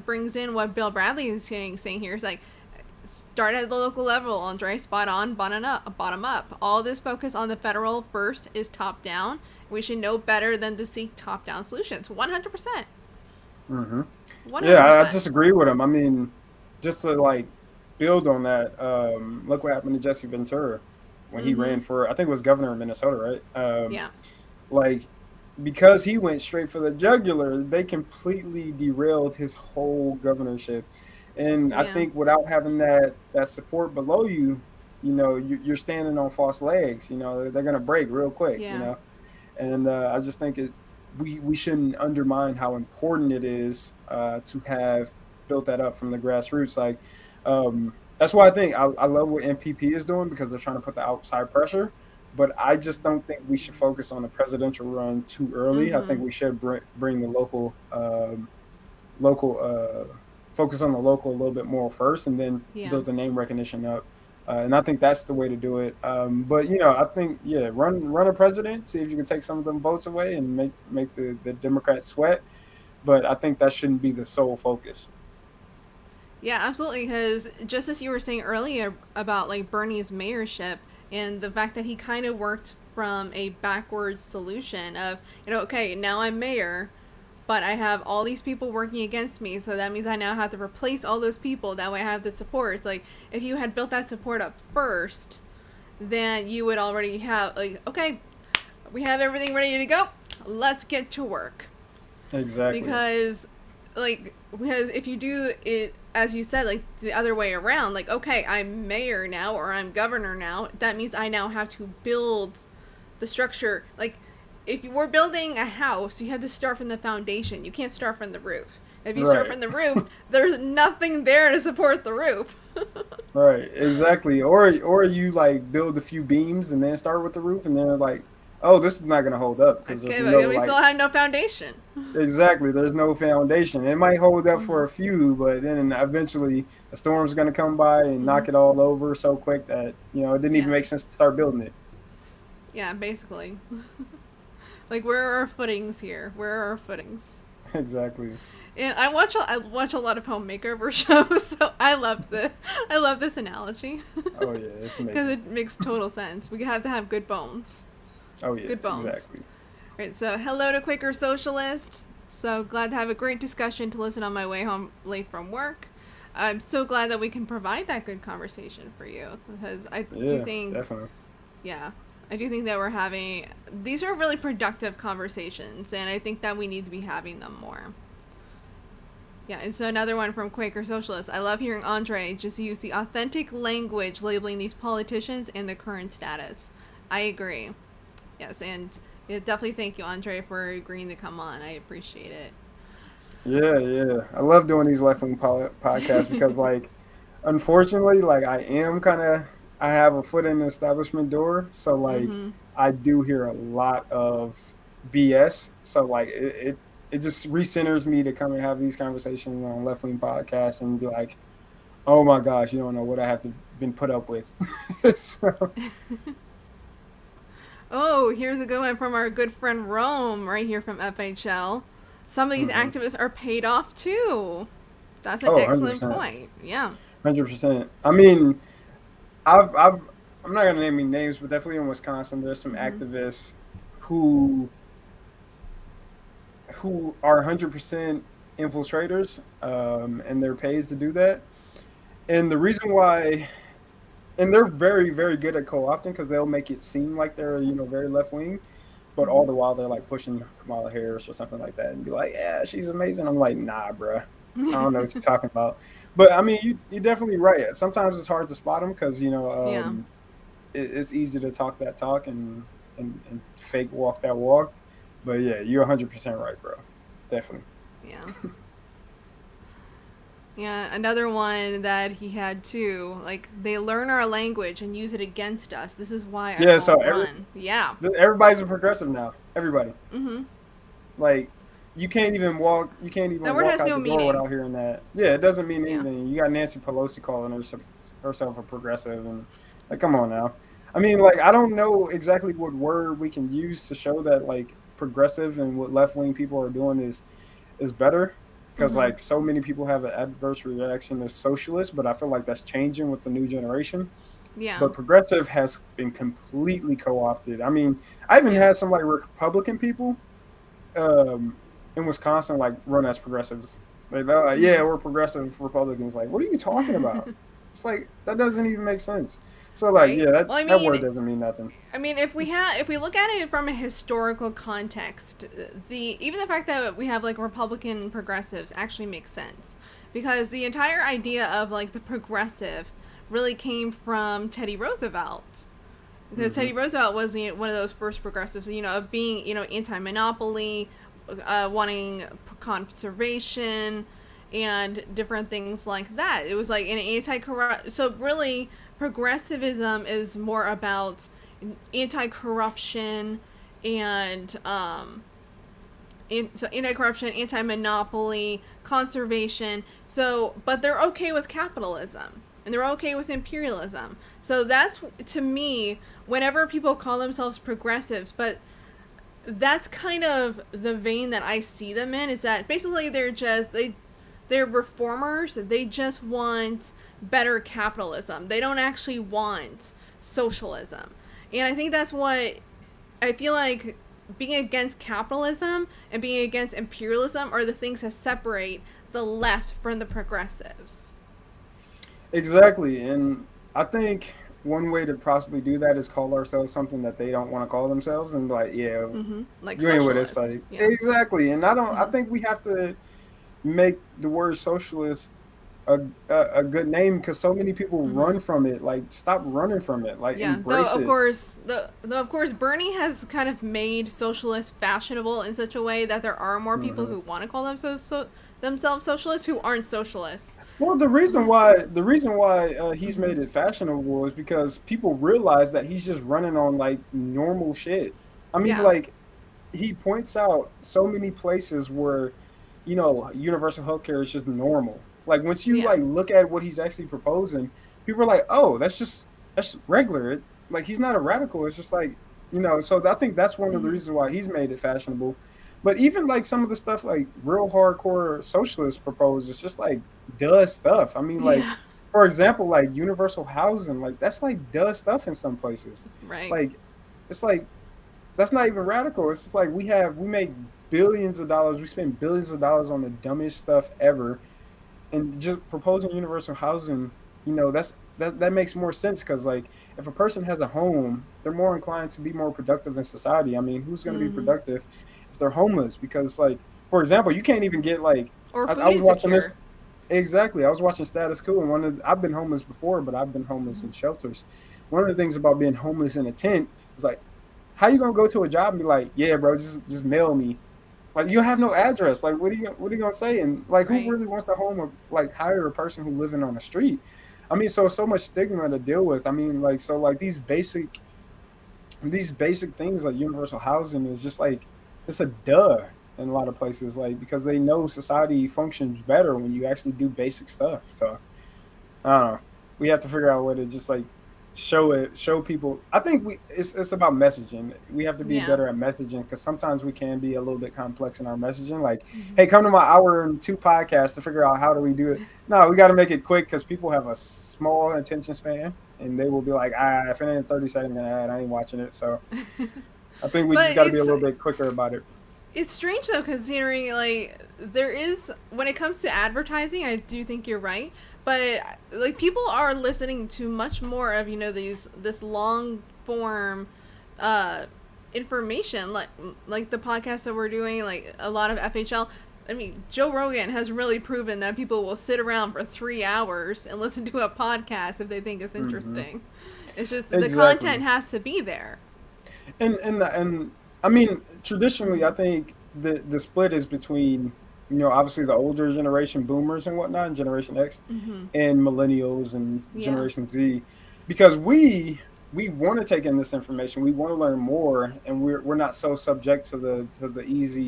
brings in what Bill Bradley is saying here. It's like, start at the local level, Andre. Spot on, bottom up. All this focus on the federal first is top down. We should know better than to seek top down solutions. 100%. hmm Yeah, I 100%. disagree with him. I mean, just to like build on that, look what happened to Jesse Ventura when he Mm-hmm. ran for, I think it was governor of Minnesota, right? Yeah. Like, because he went straight for the jugular, they completely derailed his whole governorship. And I Yeah. think without having that support below you, you're standing on false legs. They're gonna break real quick. Yeah. And I just think we shouldn't undermine how important it is to have built that up from the grassroots. Like, that's why I think I love what MPP is doing because they're trying to put the outside pressure. But I just don't think we should focus on the presidential run too early. I think Mm-hmm. we should bring the local focus on the local a little bit more first, and then Yeah. build the name recognition up. And I think that's the way to do it. But I think run a president, see if you can take some of them votes away and make the Democrats sweat. But I think that shouldn't be the sole focus. Yeah, absolutely. Because just as you were saying earlier about like Bernie's mayorship and the fact that he kind of worked from a backwards solution of, okay, now I'm mayor, but I have all these people working against me, so that means I now have to replace all those people. That way I have the support. It's like if you had built that support up first, then you would already have, like, okay, we have everything ready to go. Let's get to work. Exactly. Because if you do it as you said, like the other way around, like, okay, I'm mayor now or I'm governor now, that means I now have to build the structure. Like, if you were building a house, you had to start from the foundation. You can't start from the roof. If you start Right. from the roof, there's nothing there to support the roof. Right, exactly. Or you like build a few beams and then start with the roof, and then they're like, oh, this is not gonna hold up because there's Okay, no but we like still have no foundation. exactly there's no foundation. It might hold up for a few, but then eventually a storm's gonna come by and Mm-hmm. knock it all over so quick that it didn't even Yeah. make sense to start building it. Yeah, basically. Like, where are our footings here? Where are our footings? Exactly. And I watch a lot of home makeover shows, so I love this analogy Oh yeah, it's because amazing. it makes total sense. We have to have good bones, Oh yeah, good bones. exactly. Right. So hello to Quaker Socialist. So glad to have a great discussion to listen on my way home late from work. I'm so glad that we can provide that good conversation for you because I do Yeah, think, definitely. yeah, I do think that we're having these are really productive conversations, and I think that we need to be having them more. Yeah, and so another one from Quaker Socialist. I love hearing Andre just use the authentic language labeling these politicians and the current status. I agree. Yes, and yeah, definitely thank you, Andre, for agreeing to come on. I appreciate Yeah, yeah. I love doing these left wing podcasts because, it. like, unfortunately, like, I have a foot in the establishment door. So, like, Mm-hmm. I do hear a lot of BS. So like it just recenters me to come and have these conversations on left wing podcasts and be like, oh my gosh, you don't know what I have to been put up with. So, Oh, here's a good one from our good friend Rome, right here from FHL. Some of these mhm. activists are paid off too. That's an Oh, excellent 100%. point. Yeah. 100%. I mean, I've I'm not gonna name any names, but definitely in Wisconsin, there's some Mm-hmm. activists who are 100% infiltrators, and they're paid to do that. And the reason why, and they're very very good at co-opting because they'll make it seem like they're very left wing, but Mm-hmm. all the while they're like pushing Kamala Harris or something like that, and be like, yeah, she's amazing. I'm like, nah, bruh. I don't know what you're talking about. But I mean, you're definitely right. Sometimes it's hard to spot them because Yeah. it's easy to talk that talk and fake walk that walk. But yeah, you're 100% right, bro. Definitely. Yeah. Yeah, another one that he had too. Like, they learn our language and use it against us. This is why I Yeah. So won't run. Yeah. everybody's a progressive now. Everybody. Mm-hmm. Like you can't even walk. You can't That even word walk has out no the door meaning. without hearing that. Yeah, it doesn't mean Yeah. anything. You got Nancy Pelosi calling herself a progressive, and like, come on now. I mean, like, I don't know exactly what word we can use to show that like progressive and what left wing people are doing is better. Because Mm-hmm. like so many people have an adverse reaction to socialist, but I feel like that's changing with the new generation. Yeah. But progressive has been completely co-opted. I mean, I even Yeah. had some like Republican people um, in Wisconsin like run as progressives. They're like, yeah, we're progressive Republicans. Like, what are you talking about? It's like that doesn't even make sense. So like, Right. yeah, Well, that word doesn't mean nothing. if we look at it from a historical context, the even the fact that we have like Republican progressives actually makes sense because the entire idea of like the progressive really came from Teddy Roosevelt. Because Hmm. Teddy Roosevelt was one of those first progressives, of being anti-monopoly, wanting conservation, and different things like that. It was like an anti-corrupt. So really, progressivism is more about anti-corruption and so anti-corruption, anti-monopoly, conservation. So, but they're okay with capitalism and they're okay with imperialism. So that's to me whenever people call themselves progressives, but that's kind of the vein that I see them in is that basically they're reformers. They just want better capitalism. They don't actually want socialism. And I think that's what I feel like being against capitalism and being against imperialism are the things that separate the left from the progressives. Exactly, and I think one way to possibly do that is call ourselves something that they don't want to call themselves, and like, yeah, Mm-hmm. Like you ain't with us, socialists. like Yeah. exactly. And I don't. I Mm-hmm. think we have to make the word socialist a good name because so many people Mm-hmm. run from it. Like, stop running from it. Like, Yeah, though embrace of it. course, though of course, Bernie has kind of made socialists fashionable in such a way that there are more people Hmm. who want to call themselves socialists who aren't socialists. Well, the reason why he's made it fashionable is because people realize that he's just running on like normal shit. I mean, Yeah. like he points out so many places where universal healthcare is just normal. Like once you Yeah. like look at what he's actually proposing, people are like, "Oh, that's regular." Like he's not a radical. It's just like So I think that's one of the Mm-hmm. reasons why he's made it fashionable. But even like some of the stuff like real hardcore socialists propose, it's just like duh stuff. I mean, like Yeah. for example, like universal housing, like that's like duh stuff in some places. Right. Like it's like that's not even radical. It's just like we make billions of dollars. We spend billions of dollars on the dumbest stuff ever, and just proposing universal housing. That makes more sense because like if a person has a home, they're more inclined to be more productive in society. I mean, who's going to be Mm-hmm. productive if they're homeless? Because like for example, you can't even get like Or I food was watching insecure. this. Exactly. I was watching Status Quo, and I've been homeless before, but I've been homeless Mm-hmm. in shelters. One of the things about being homeless in a tent is like, how you gonna go to a job and be like, yeah, bro, just mail me? Like you have no address. Like what are you gonna say? And like who Right. really wants to like hire a person who living on the street? I mean, so much stigma to deal with. I mean, like so like these basic things like universal housing is just like it's a duh in a lot of places, like because they know society functions better when you actually do basic stuff. So I don't know. We have to figure out a way to just like show people. I think it's about messaging. We have to be Yeah. better at messaging because sometimes we can be a little bit complex in our messaging. Like, Hmm. hey, come to my hour and two podcasts to figure out how do we do it. No, we got to make it quick because people have a small attention span and they will be like, if it ain't 30 seconds an ad, I ain't watching it. So I think we just But got to be a little bit quicker about it. it's strange though, considering like there is when it comes to advertising, I do think you're right. But like people are listening to much more of this long form uh, information, like the podcast that we're doing, like a lot of FHL. I mean, Joe Rogan has really proven that people will sit around for 3 hours and listen to a podcast if they think it's Hmm. interesting. It's just the Exactly. content has to be there. And I mean, traditionally, I think the split is between obviously the older generation, boomers and whatnot, and Generation X, Hmm. and millennials and Yeah. Generation Z, because we want to take in this information, we want to learn more, and we're not so subject to the easy,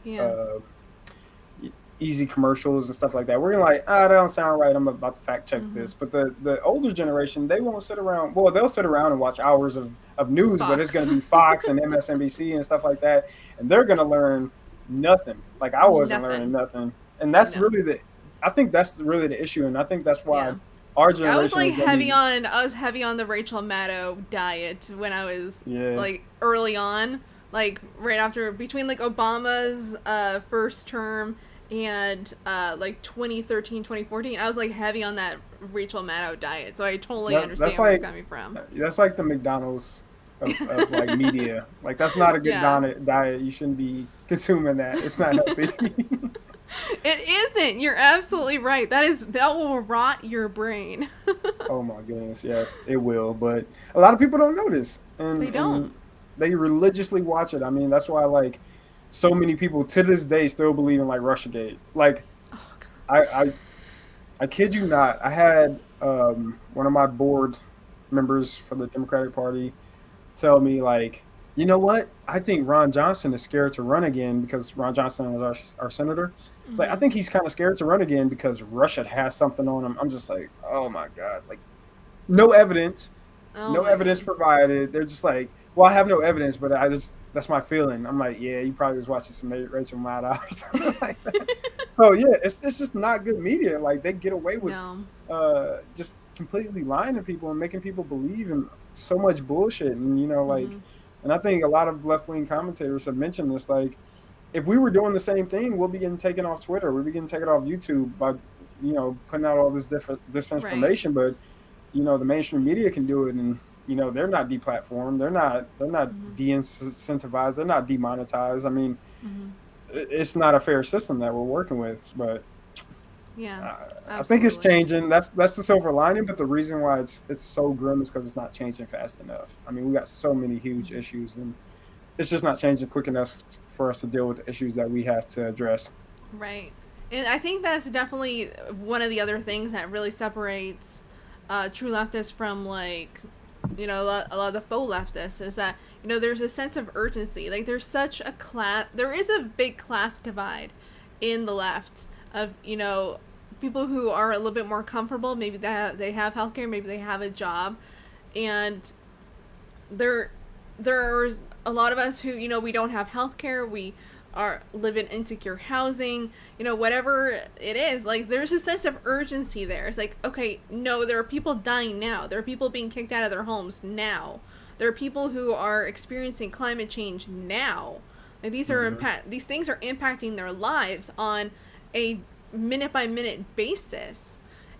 Yeah. easy commercials and stuff like that. We're gonna like, that don't sound right. I'm about to fact check Hmm. this. But the older generation, they won't sit around. Well, they'll sit around and watch hours of news, but it's Fox. gonna be Fox and MSNBC and stuff like that, and they're gonna learn nothing. Like I wasn't learning Nothing. nothing, and that's No. really the. I think that's really the issue, and I think that's why Yeah. our I was generation like is gonna heavy be. on I was heavy on the Rachel Maddow diet when I was Yeah, like early on, like right after between like Obama's first term and like 2013, 2014. I was like heavy on that Rachel Maddow diet. So I totally that's understand where you're like coming from. the McDonald's of like media. Like that's not a good Yeah. diet. You shouldn't be consuming that. It's not healthy. It isn't. You're absolutely right. That will rot your brain. Oh my goodness, yes, it will. But a lot of people don't know this, They and don't. they religiously watch it. I mean, that's why like so many people to this day still believe in like RussiaGate. Like Oh god. I I, I kid you not. I had one of my board members for the Democratic Party tell me like, you know what? I think Ron Johnson is scared to run again because Ron Johnson is our senator. It's like I Mhm. think he's kind of scared to run again because Russia has something on him. I'm just like, oh my god, like no evidence, Oh no my evidence god. provided. They're just like, well, I have no evidence, but I just that's my feeling. I'm like, yeah, you probably was watching some Rachel Maddow or something like that. So yeah, it's just not good media. Like they get away with No. just completely lying to people and making people believe in so much bullshit. And like, Mhm. and I think a lot of left wing commentators have mentioned this. Like, if we were doing the same thing, we'll be getting taken off Twitter. We'll be getting taken off YouTube by putting out all this different Right. disinformation. But the mainstream media can do it, and they're not deplatformed. They're not Mhm. de-incentivized. They're not demonetized. I mean, Mhm. it's not a fair system that we're working with, but Yeah. uh, I think it's Absolutely. changing. That's the silver lining. But the reason why it's so grim is because it's not changing fast enough. I mean, we got so many huge Mhm. issues, and it's just not changing quick enough for us to deal with the issues that we have to address. Right. And I think that's definitely one of the other things that really separates true leftists from like a lot of the faux leftists is that there's a sense of urgency. Like there is a big class divide in the left of people who are a little bit more comfortable. Maybe they have healthcare, maybe they have a job, and there there's a lot of us who we don't have healthcare. We are live in insecure housing, whatever it is. Like there's a sense of urgency there. It's like, okay, no, there are people dying now. There are people being kicked out of their homes now. There are people who are experiencing climate change now. And Hmm. these things are impacting their lives on a minute by minute basis.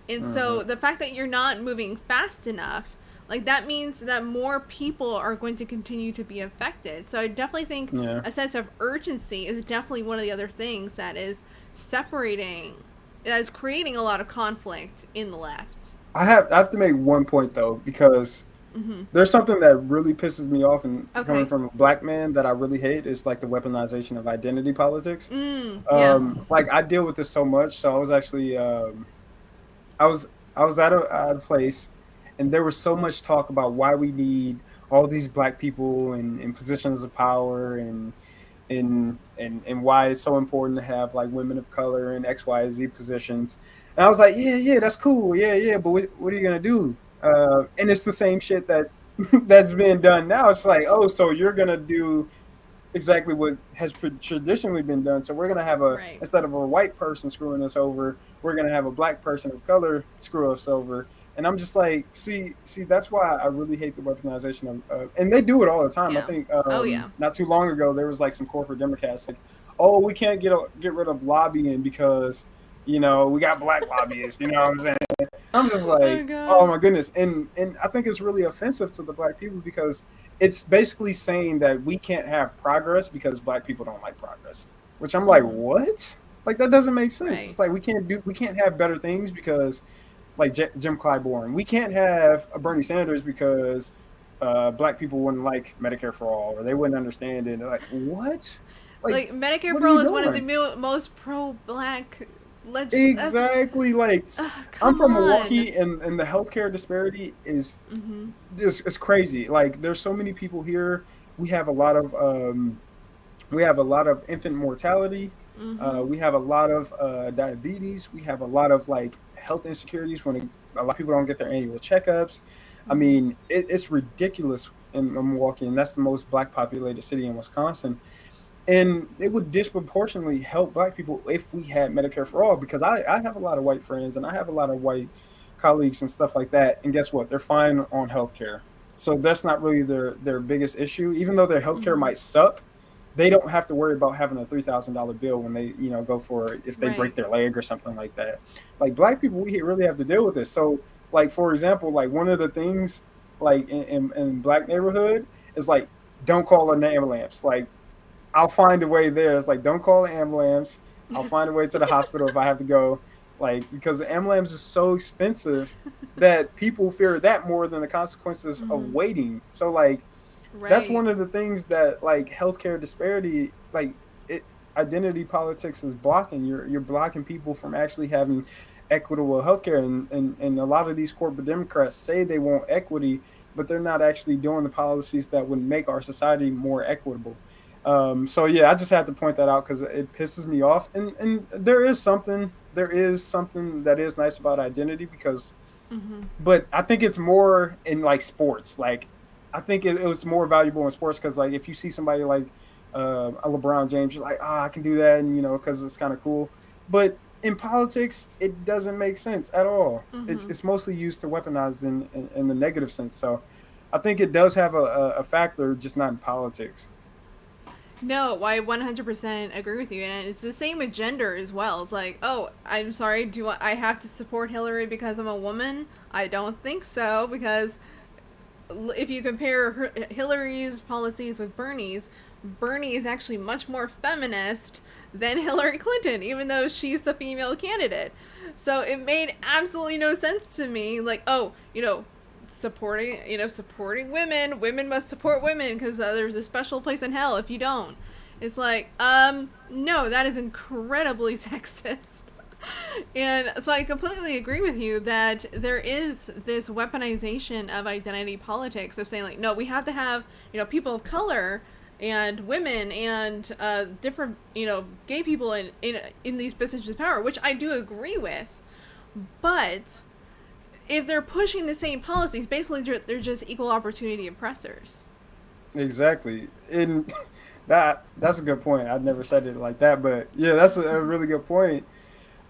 And Hmm. so the fact that you're not moving fast enough, like that means that more people are going to continue to be affected. So I definitely think Yeah, a sense of urgency is definitely one of the other things that is separating, that is creating a lot of conflict in the left. I have to make one point though because Mm-hmm. there's something that really pisses me off, and coming Okay. from a black man that I really hate is like the weaponization of identity politics. Yeah. Like I deal with this so much. So I was actually I was at a place, and there was so much talk about why we need all these black people in positions of power, and why it's so important to have like women of color in X, Y, Z positions. And I was like, yeah, that's cool, yeah, but what are you gonna do? And it's the same shit that that's being done now. It's like, oh, so you're gonna do exactly what has traditionally been done. So we're gonna have a, Right. instead of a white person screwing us over, we're gonna have a black person of color screw us over. And I'm just like, see, that's why I really hate the weaponization of, and they do it all the time. I Yeah. think Oh yeah. not too long ago there was like some corporate Democrats like, oh, we can't get rid of lobbying because we got black lobbyists. You know what I'm saying? I'm just Oh like, oh god. my goodness, and I think it's really offensive to the black people because it's basically saying that we can't have progress because black people don't like progress. Which I'm like, Mm-hmm. what? Like that doesn't make sense. Right. It's like we can't have better things because like Jim Clyburn. We can't have a Bernie Sanders because black people wouldn't like Medicare for all or they wouldn't understand it. Like what? Like Like Medicare what for are all you is one of the doing? most pro-black That's just, Exactly. Like I'm come from on. Milwaukee, and the healthcare disparity is Mm-hmm. just it's crazy. Like there's so many people here. We have a lot of infant mortality. Mm-hmm. We have a lot of diabetes. We have a lot of like health insecurities when a lot of people don't get their annual checkups. I Mm-hmm. mean, it's ridiculous in Milwaukee, and that's the most black populated city in Wisconsin. And it would disproportionately help black people if we had Medicare for all, because I have a lot of white friends and I have a lot of white colleagues and stuff like that. And guess what? They're fine on healthcare. So that's not really their biggest issue. Even though their healthcare Mm-hmm. might suck, they don't have to worry about having a $3,000 bill when they, go for if they Right. break their leg or something like that. Like black people, we really have to deal with this. So like for example, like one of the things like in black neighborhood is like don't call an ambulance. Like I'll find a way there. It's like don't call an ambulance. I'll find a way to the hospital if I have to go. Like because the ambulance is so expensive that people fear that more than the consequences of Mm-hmm. waiting. So like that's Right. one of the things that like healthcare disparity, like it identity politics is blocking. You're blocking people from actually having equitable healthcare, and a lot of these corporate Democrats say they want equity, but they're not actually doing the policies that would make our society more equitable. So yeah, I just had to point that out because it pisses me off. And there is something that is nice about identity because, Mm-hmm. but I think it's more in like sports. Like I think it was more valuable in sports because like if you see somebody like a LeBron James, you're like, I can do that, and because it's kind of cool. But in politics, it doesn't make sense at all. It's Mm-hmm. it's mostly used to weaponize in the negative sense. So I think it does have a factor, just not in politics. No, I 100% agree with you, and it's the same with gender as well. It's like, oh, I'm sorry, do I have to support Hillary because I'm a woman? I don't think so, because if you compare Hillary's policies with Bernie's, Bernie is actually much more feminist than Hillary Clinton, even though she's the female candidate. So it made absolutely no sense to me. Like, oh, supporting women. Women must support women because there's a special place in hell if you don't. It's like, no, that is incredibly sexist. And so I completely agree with you that there is this weaponization of identity politics of saying like, no, we have to have people of color and women and different gay people in these positions of power, which I do agree with, but if they're pushing the same policies, basically they're just equal opportunity oppressors. Exactly, and that's a good point. I've never said it like that, but yeah, that's a really good point.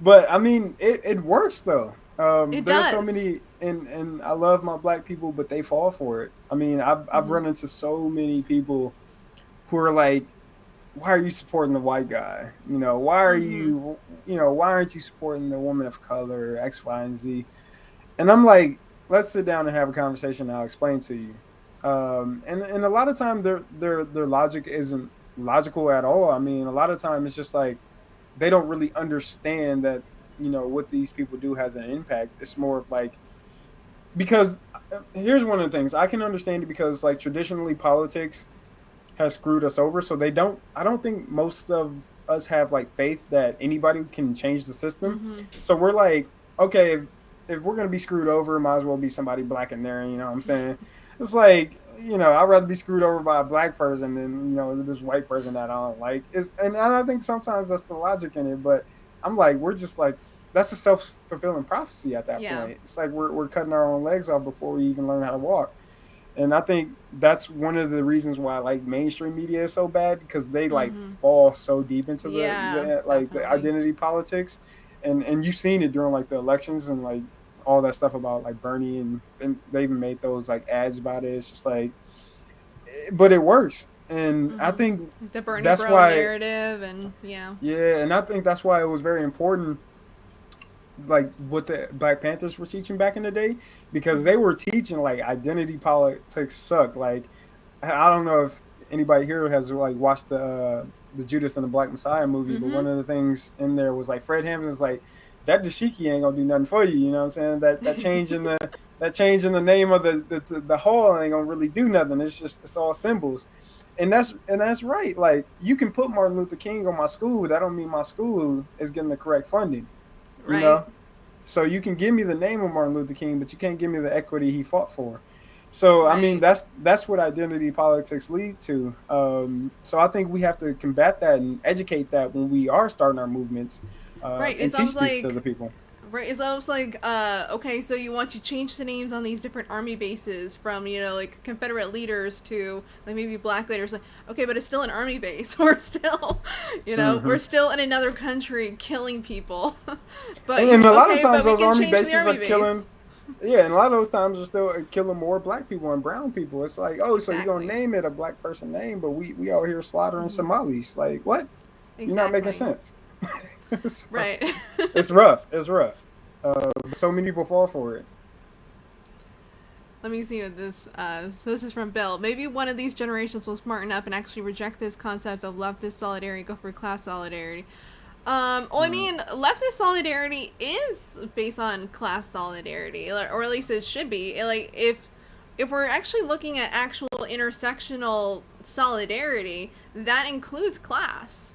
But I mean, it works though. It There are so does. many, and I love my black people, but they fall for it. I mean, I've Mm-hmm. run into so many people who are like, "Why are you supporting the white guy? Mm-hmm. Why aren't you supporting the woman of color, X, Y, and Z?" And I'm like, let's sit down and have a conversation. And I'll explain to you. And a lot of time their logic isn't logical at all. I mean, a lot of time it's just like they don't really understand that what these people do has an impact. It's more of like because here's one of the things I can understand it because like traditionally politics has screwed us over, so they don't. I don't think most of us have like faith that anybody can change the system. Mm-hmm. So we're like, okay, if we're gonna be screwed over, might as well be somebody black in there. You know what I'm saying? It's like I'd rather be screwed over by a black person than this white person that I don't like. And I think sometimes that's the logic in it, but I'm like, we're just like, that's a self-fulfilling prophecy at that Yeah. point. It's like we're cutting our own legs off before we even learn how to walk. And I think that's one of the reasons why like mainstream media is so bad, because they like Mm-hmm. fall so deep into Yeah, the definitely. identity politics, and you've seen it during like the elections and like all that stuff about like Bernie, and they even made those like ads about it. It's just like, but it works, and I Mm-hmm. think The Bernie that's Bro why, narrative, and yeah. yeah, and I think that's why it was very important, like what the Black Panthers were teaching back in the day, because Mm-hmm. they were teaching like identity politics suck. Like, I don't know if anybody here has like watched the Judas and the Black Messiah movie, but Mm-hmm. one of the things in there was like Fred Hampton's like, that dashiki ain't gonna do nothing for you. You know what I'm saying? That change in the name of the whole ain't gonna really do nothing. It's all symbols. And that's right. Like, you can put Martin Luther King on my school, but that don't mean my school is getting the correct funding. You Right. know, so you can give me the name of Martin Luther King, but you can't give me the equity he fought for. So I mean, Right. that's what identity politics lead to. So I think we have to combat that and educate that when we are starting our movements, Right. and It's teach almost this to like the people. Right, it's almost like, okay, so you want to change the names on these different army bases from, like Confederate leaders to like maybe black leaders. Like, okay, but it's still an army base. We're still, Hmm. we're still in another country killing people. but And a lot of okay, but times we those can army change the bases are army killing. base. Yeah, and a lot of those times are still killing more black people and brown people. It's like, oh, so you're gonna Exactly. name it a black person name, but we out here slaughtering Hmm. Somalis. Like, what? You're not making Exactly. sense. So, Right. it's rough. It's rough. So many people fall for it. Let me see what this. So this is from Bill. Maybe one of these generations will smarten up and actually reject this concept of leftist solidarity, go for class solidarity. Well, I Mm. mean, leftist solidarity is based on class solidarity, or at least it should be. Like, if we're actually looking at actual intersectional solidarity, that includes class,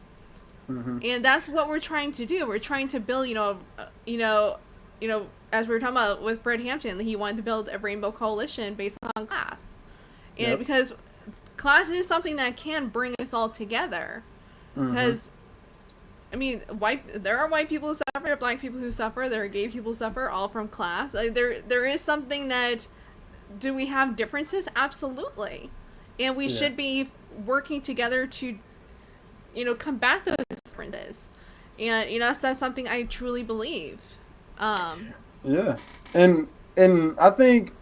Mm-hmm. and that's what we're trying to do. We're trying to build, as we were talking about with Fred Hampton, he wanted to build a rainbow coalition based on class, and Yep. because class is something that can bring us all together, Mm-hmm. because I mean, there are white people who suffer, there are black people who suffer, there are gay people who suffer, all from class. Like, there is something that, do we have differences? Absolutely, and we Yeah. should be working together to, combat those differences, and that's something I truly believe. Um, Yeah. And I think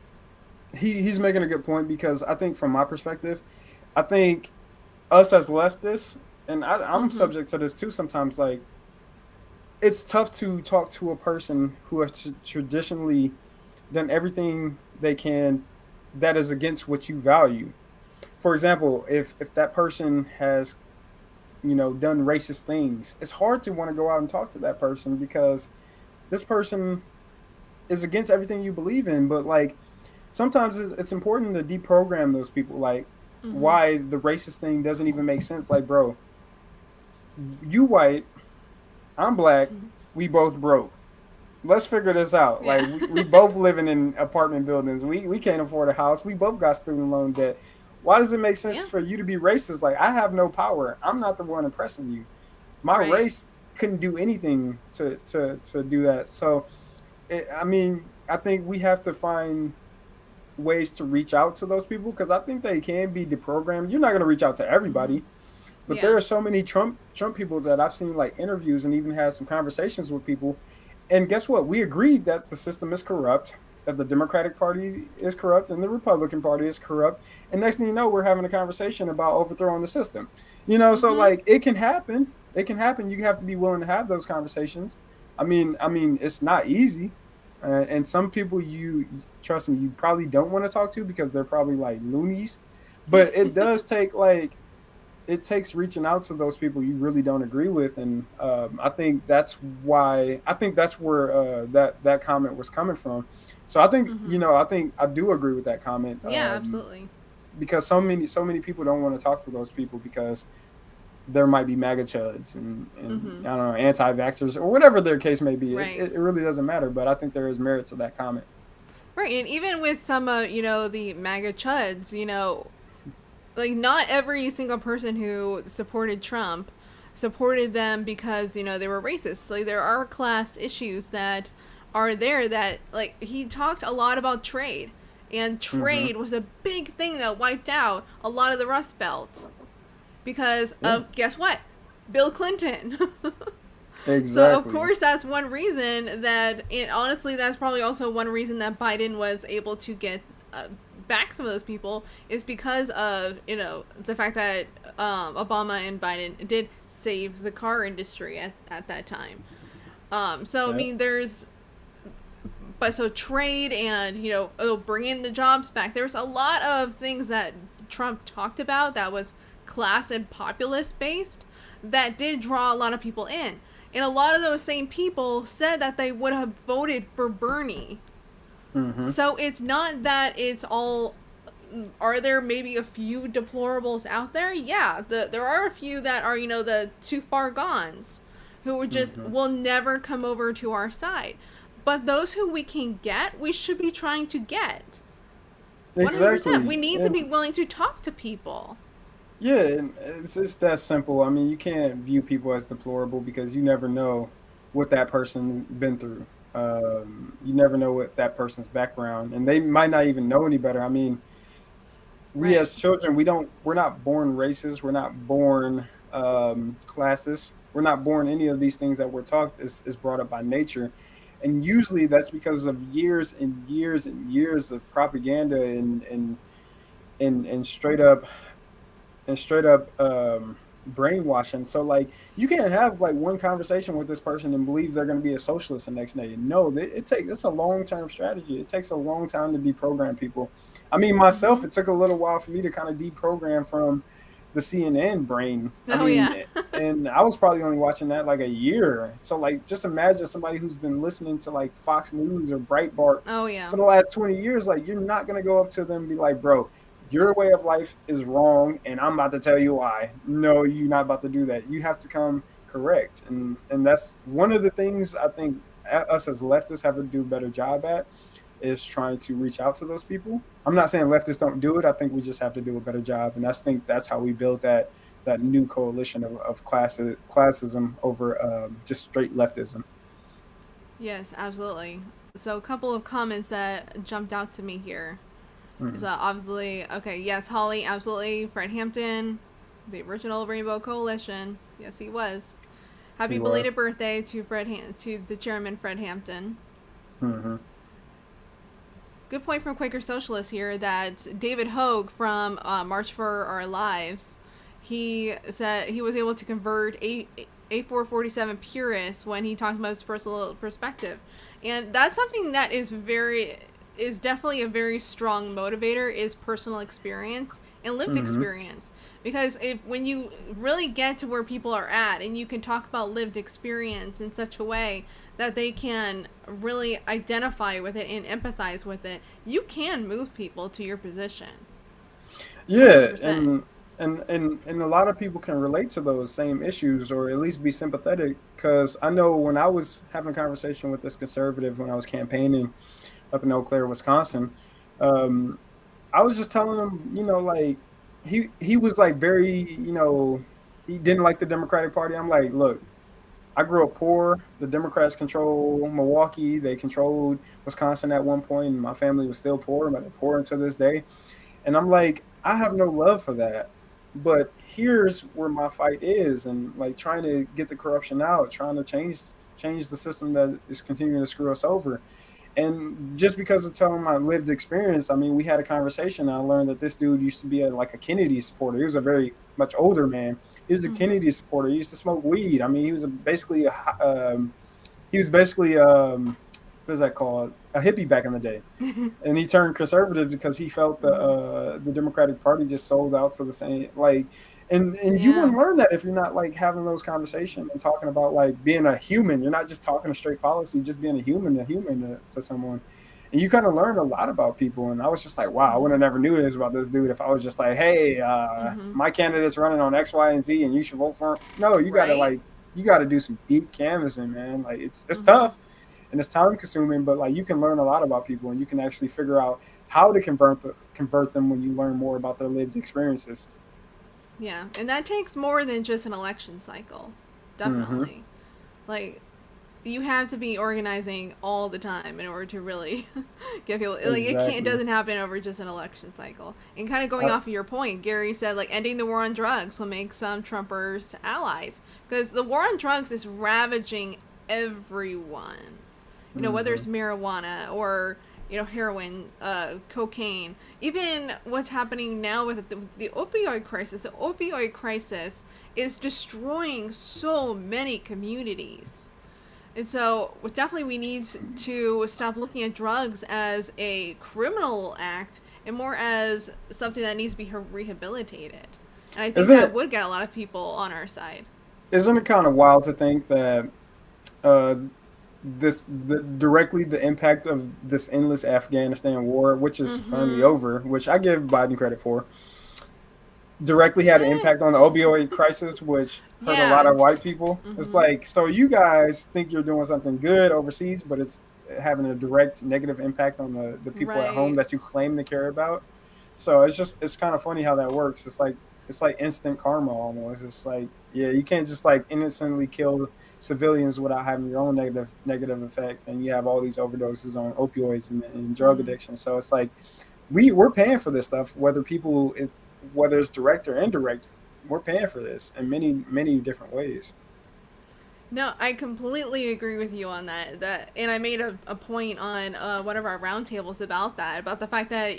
he's making a good point, because I think from my perspective, I think us as leftists, and I'm mm-hmm, subject to this too sometimes, like, it's tough to talk to a person who has traditionally done everything they can that is against what you value. For example, if that person has done racist things, it's hard to want to go out and talk to that person, because this person is against everything you believe in. But like, sometimes it's important to deprogram those people, like mm-hmm, why the racist thing doesn't even make sense. Like, bro, you white, I'm black, we both broke. Let's figure this out. yeah, Like, we both living in apartment buildings. We can't afford a house. We both got student loan debt. Why does it make sense yeah, for you to be racist? Like, I have no power. I'm not the one oppressing you. My right, race couldn't do anything to do that. So, I mean, I think we have to find ways to reach out to those people, because I think they can be deprogrammed. You're not going to reach out to mm-hmm, everybody, but there yeah, are so many Trump people that I've seen like interviews and even had some conversations with people. And guess what? We agreed that the system is corrupt, that the Democratic Party is corrupt, and the Republican Party is corrupt. And next thing you know, we're having a conversation about overthrowing the system. So mm-hmm, like, it can happen. It can happen. You have to be willing to have those conversations. I mean, it's not easy, and some people, you trust me, you probably don't want to talk to, because they're probably like loonies. But it does take like, it takes reaching out to those people you really don't agree with, and I think that's where that comment was coming from. So I think mm-hmm, I do agree with that comment, yeah, absolutely, because so many people don't want to talk to those people, because there might be MAGA chuds, and mm-hmm, I don't know, anti-vaxxers, or whatever their case may be. It, right. it really doesn't matter, but I think there is merit to that comment. Right, and even with some, the MAGA chuds, like not every single person who supported Trump supported them because, they were racist. Like there are class issues that are there that, like, he talked a lot about trade. And Mm-hmm. trade was a big thing that wiped out a lot of the Rust Belt because Yeah, of, guess what? Bill Clinton. So of exactly. course that's one reason that honestly that's probably also one reason that Biden was able to get back some of those people is because of the fact that Obama and Biden did save the car industry at that time. So I Yeah. mean there's but so trade and bringing the jobs back. There's a lot of things that Trump talked about that was class and populist based that did draw a lot of people in. And a lot of those same people said that they would have voted for Bernie. Mm-hmm. So it's not that it's all. Are there maybe a few deplorables out there? Yeah, there are a few that are the too far gones, who would just Mm-hmm. will never come over to our side. But those who we can get, we should be trying to get. 100%. We Exactly. need to be willing to talk to people. Yeah, and it's just that simple. I mean, you can't view people as deplorable because you never know what that person's been through. You never know what that person's background, and they might not even know any better. I mean, we Right. as children, we're not born racist. We're not born classist. We're not born any of these things that we're taught is brought up by nature, and usually that's because of years and years and years of propaganda and straight up brainwashing. So like you can't have like one conversation with this person and believe they're going to be a socialist the next day. No, it's a long term strategy. It takes a long time to deprogram people. I mean, myself, Mm-hmm. it took a little while for me to kind of deprogram from the CNN brain. I Oh mean, yeah. and I was probably only watching that like a year. So like, just imagine somebody who's been listening to like Fox News or Breitbart Oh yeah. for the last 20 years. Like, you're not gonna go up to them and be like, "Bro, your way of life is wrong, and I'm about to tell you why." No, you're not about to do that. You have to come correct, and that's one of the things I think us as leftists have to do a better job at is trying to reach out to those people. I'm not saying leftists don't do it. I think we just have to do a better job, and that's how we build that new coalition of classism over just straight leftism. Yes, absolutely. So a couple of comments that jumped out to me here. Mm-hmm. So obviously, okay, yes, Holly, absolutely. Fred Hampton, the original Rainbow Coalition. Yes, he was. He Happy belated was. birthday to to the chairman Fred Hampton. Mm-hmm. Good point from Quaker Socialists here that David Hogue from March for Our Lives, he said he was able to convert A447 purists when he talked about his personal perspective, and that's something that is definitely a very strong motivator is personal experience and lived Mm-hmm. experience, because if when you really get to where people are at and you can talk about lived experience in such a way that they can really identify with it and empathize with it, you can move people to your position. Yeah, 100%. and a lot of people can relate to those same issues or at least be sympathetic because I know when I was having a conversation with this conservative when I was campaigning up in Eau Claire, Wisconsin, um, I was just telling him, like he was like very, he didn't like the Democratic Party. I'm like, look, I grew up poor. The Democrats control Milwaukee. They controlled Wisconsin at one point, and my family was still poor, but they're poor until this day. And I'm like, I have no love for that. But here's where my fight is, and like trying to get the corruption out, trying to change the system that is continuing to screw us over. And just because of telling my lived experience, I mean, we had a conversation. And I learned that this dude used to be like a Kennedy supporter. He was a very much older man. He was a Mm-hmm. Kennedy supporter. He used to smoke weed. I mean, he was basically what is that called? A hippie back in the day, and he turned conservative because he felt Mm-hmm. the Democratic Party just sold out to the same like, and you Yeah. wouldn't learn that if you're not like having those conversations and talking about like being a human. You're not just talking a straight policy, just being a human to someone. And you kind of learn a lot about people. And I was just like, wow, I would Mm-hmm. have never knew this about this dude if I was just like, hey, Mm-hmm. my candidate's running on X, Y, and Z, and you should vote for him. No, Right. you got to do some deep canvassing, man. Like it's Mm-hmm. tough. and it's time consuming, but like you can learn a lot about people and you can actually figure out how to convert them when you learn more about their lived experiences. Yeah, and that takes more than just an election cycle. Mm-hmm. Definitely. Like, you have to be organizing all the time in order to really get people, like, it Exactly. doesn't happen over just an election cycle. And kind of going I, off of your point, Gary said, like, ending the war on drugs will make some Trumpers allies, because the war on drugs is ravaging everyone, whether mm-hmm. it's marijuana or heroin, cocaine, even what's happening now with the opioid crisis. The opioid crisis is destroying so many communities. And so, definitely, we need to stop looking at drugs as a criminal act and more as something that needs to be rehabilitated. And I think Isn't that it would get a lot of people on our side. isn't it kind of wild to think that uh, directly the impact of this endless Afghanistan war, which is finally Mm-hmm. over, which I give Biden credit for, directly had an Eh. impact on the opioid crisis, which hurt a lot Yeah. of white people. It's Mm-hmm. like, so you guys think you're doing something good overseas, but it's having a direct negative impact on the people at home Right. that you claim to care about. So it's kind of funny how that works. It's like instant karma almost. It's like, yeah, you can't just like innocently kill civilians without having your own negative effect, and you have all these overdoses on opioids and drug Mm-hmm. addiction. So it's like we're paying for this stuff, whether it's direct or indirect. We're paying for this in many different ways. No, I completely agree with you on that. And I made a point on one of our roundtables about that, about the fact that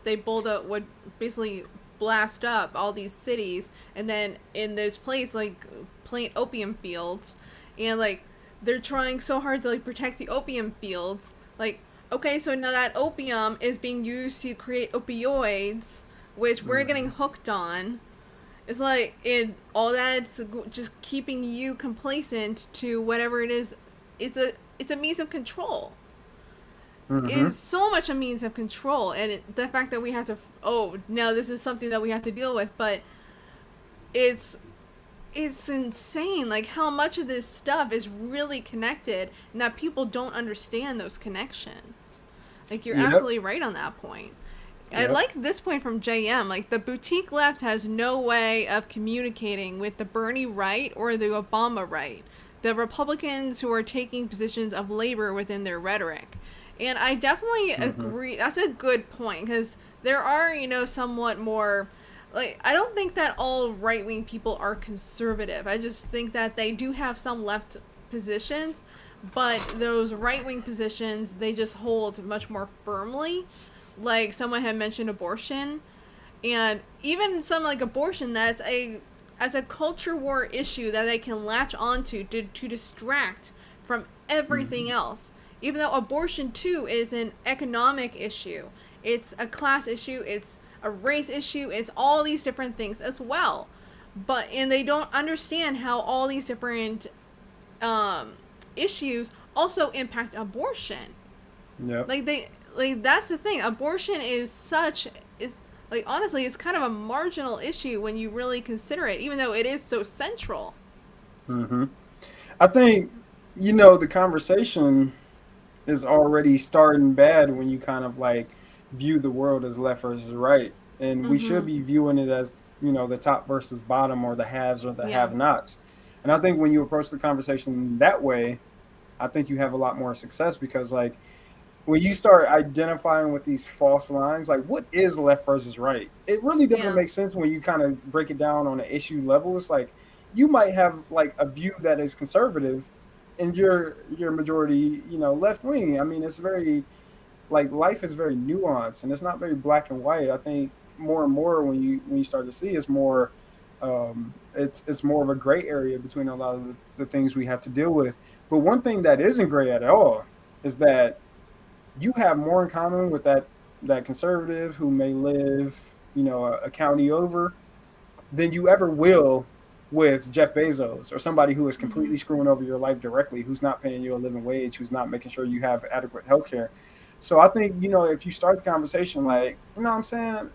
they would basically blast up all these cities, and then in this place like plant opium fields, and like they're trying so hard to like protect the opium fields. Like, okay, so now that opium is being used to create opioids, which we're getting Mm-hmm. hooked on. It's like all that's just keeping you complacent to whatever it is. It's a means of control. It Mm-hmm. is so much a means of control, and the fact that we have to, oh no, this is something that we have to deal with. But it's it's insane, like how much of this stuff is really connected, and that people don't understand those connections. Like, you're Yep. absolutely right on that point. I Yep. like this point from JM. Like, the boutique left has no way of communicating with the Bernie right or the Obama right, the Republicans who are taking positions of labor within their rhetoric. And I definitely Mm-hmm. agree. That's a good point, because there are, somewhat more. Like, I don't think that all right wing people are conservative. I just think that they do have some left positions, but those right wing positions they just hold much more firmly. Like, someone had mentioned abortion, and even some like abortion, that's a as a culture war issue that they can latch onto to distract from everything Mm-hmm. else. Even though abortion too is an economic issue, it's a class issue, it's a race issue, it's all these different things as well. And they don't understand how all these different um, issues also impact abortion. Yep. That's the thing. Abortion is like, honestly, it's kind of a marginal issue when you really consider it, even though it is so central. Mm-hmm. I think the conversation is already starting bad when you kind of like view the world as left versus right, and we should Mm-hmm. be viewing it as the top versus bottom, or the haves or the Yeah. have-nots. And I think when you approach the conversation that way, I think you have a lot more success, because like when you start identifying with these false lines, like what is left versus right, it really doesn't Yeah. make sense when you kind of break it down on an issue level. It's like you might have like a view that is conservative and your majority left wing. I mean, it's very like life is very nuanced and it's not very black and white. I think more and more when you start to see it's more it's more of a gray area between a lot of the things we have to deal with. But one thing that isn't gray at all is that you have more in common with that conservative who may live a county over than you ever will with Jeff Bezos, or somebody who is Mm-hmm. completely screwing over your life directly, who's not paying you a living wage, who's not making sure you have adequate health care. So I think if you start the conversation like what I'm saying,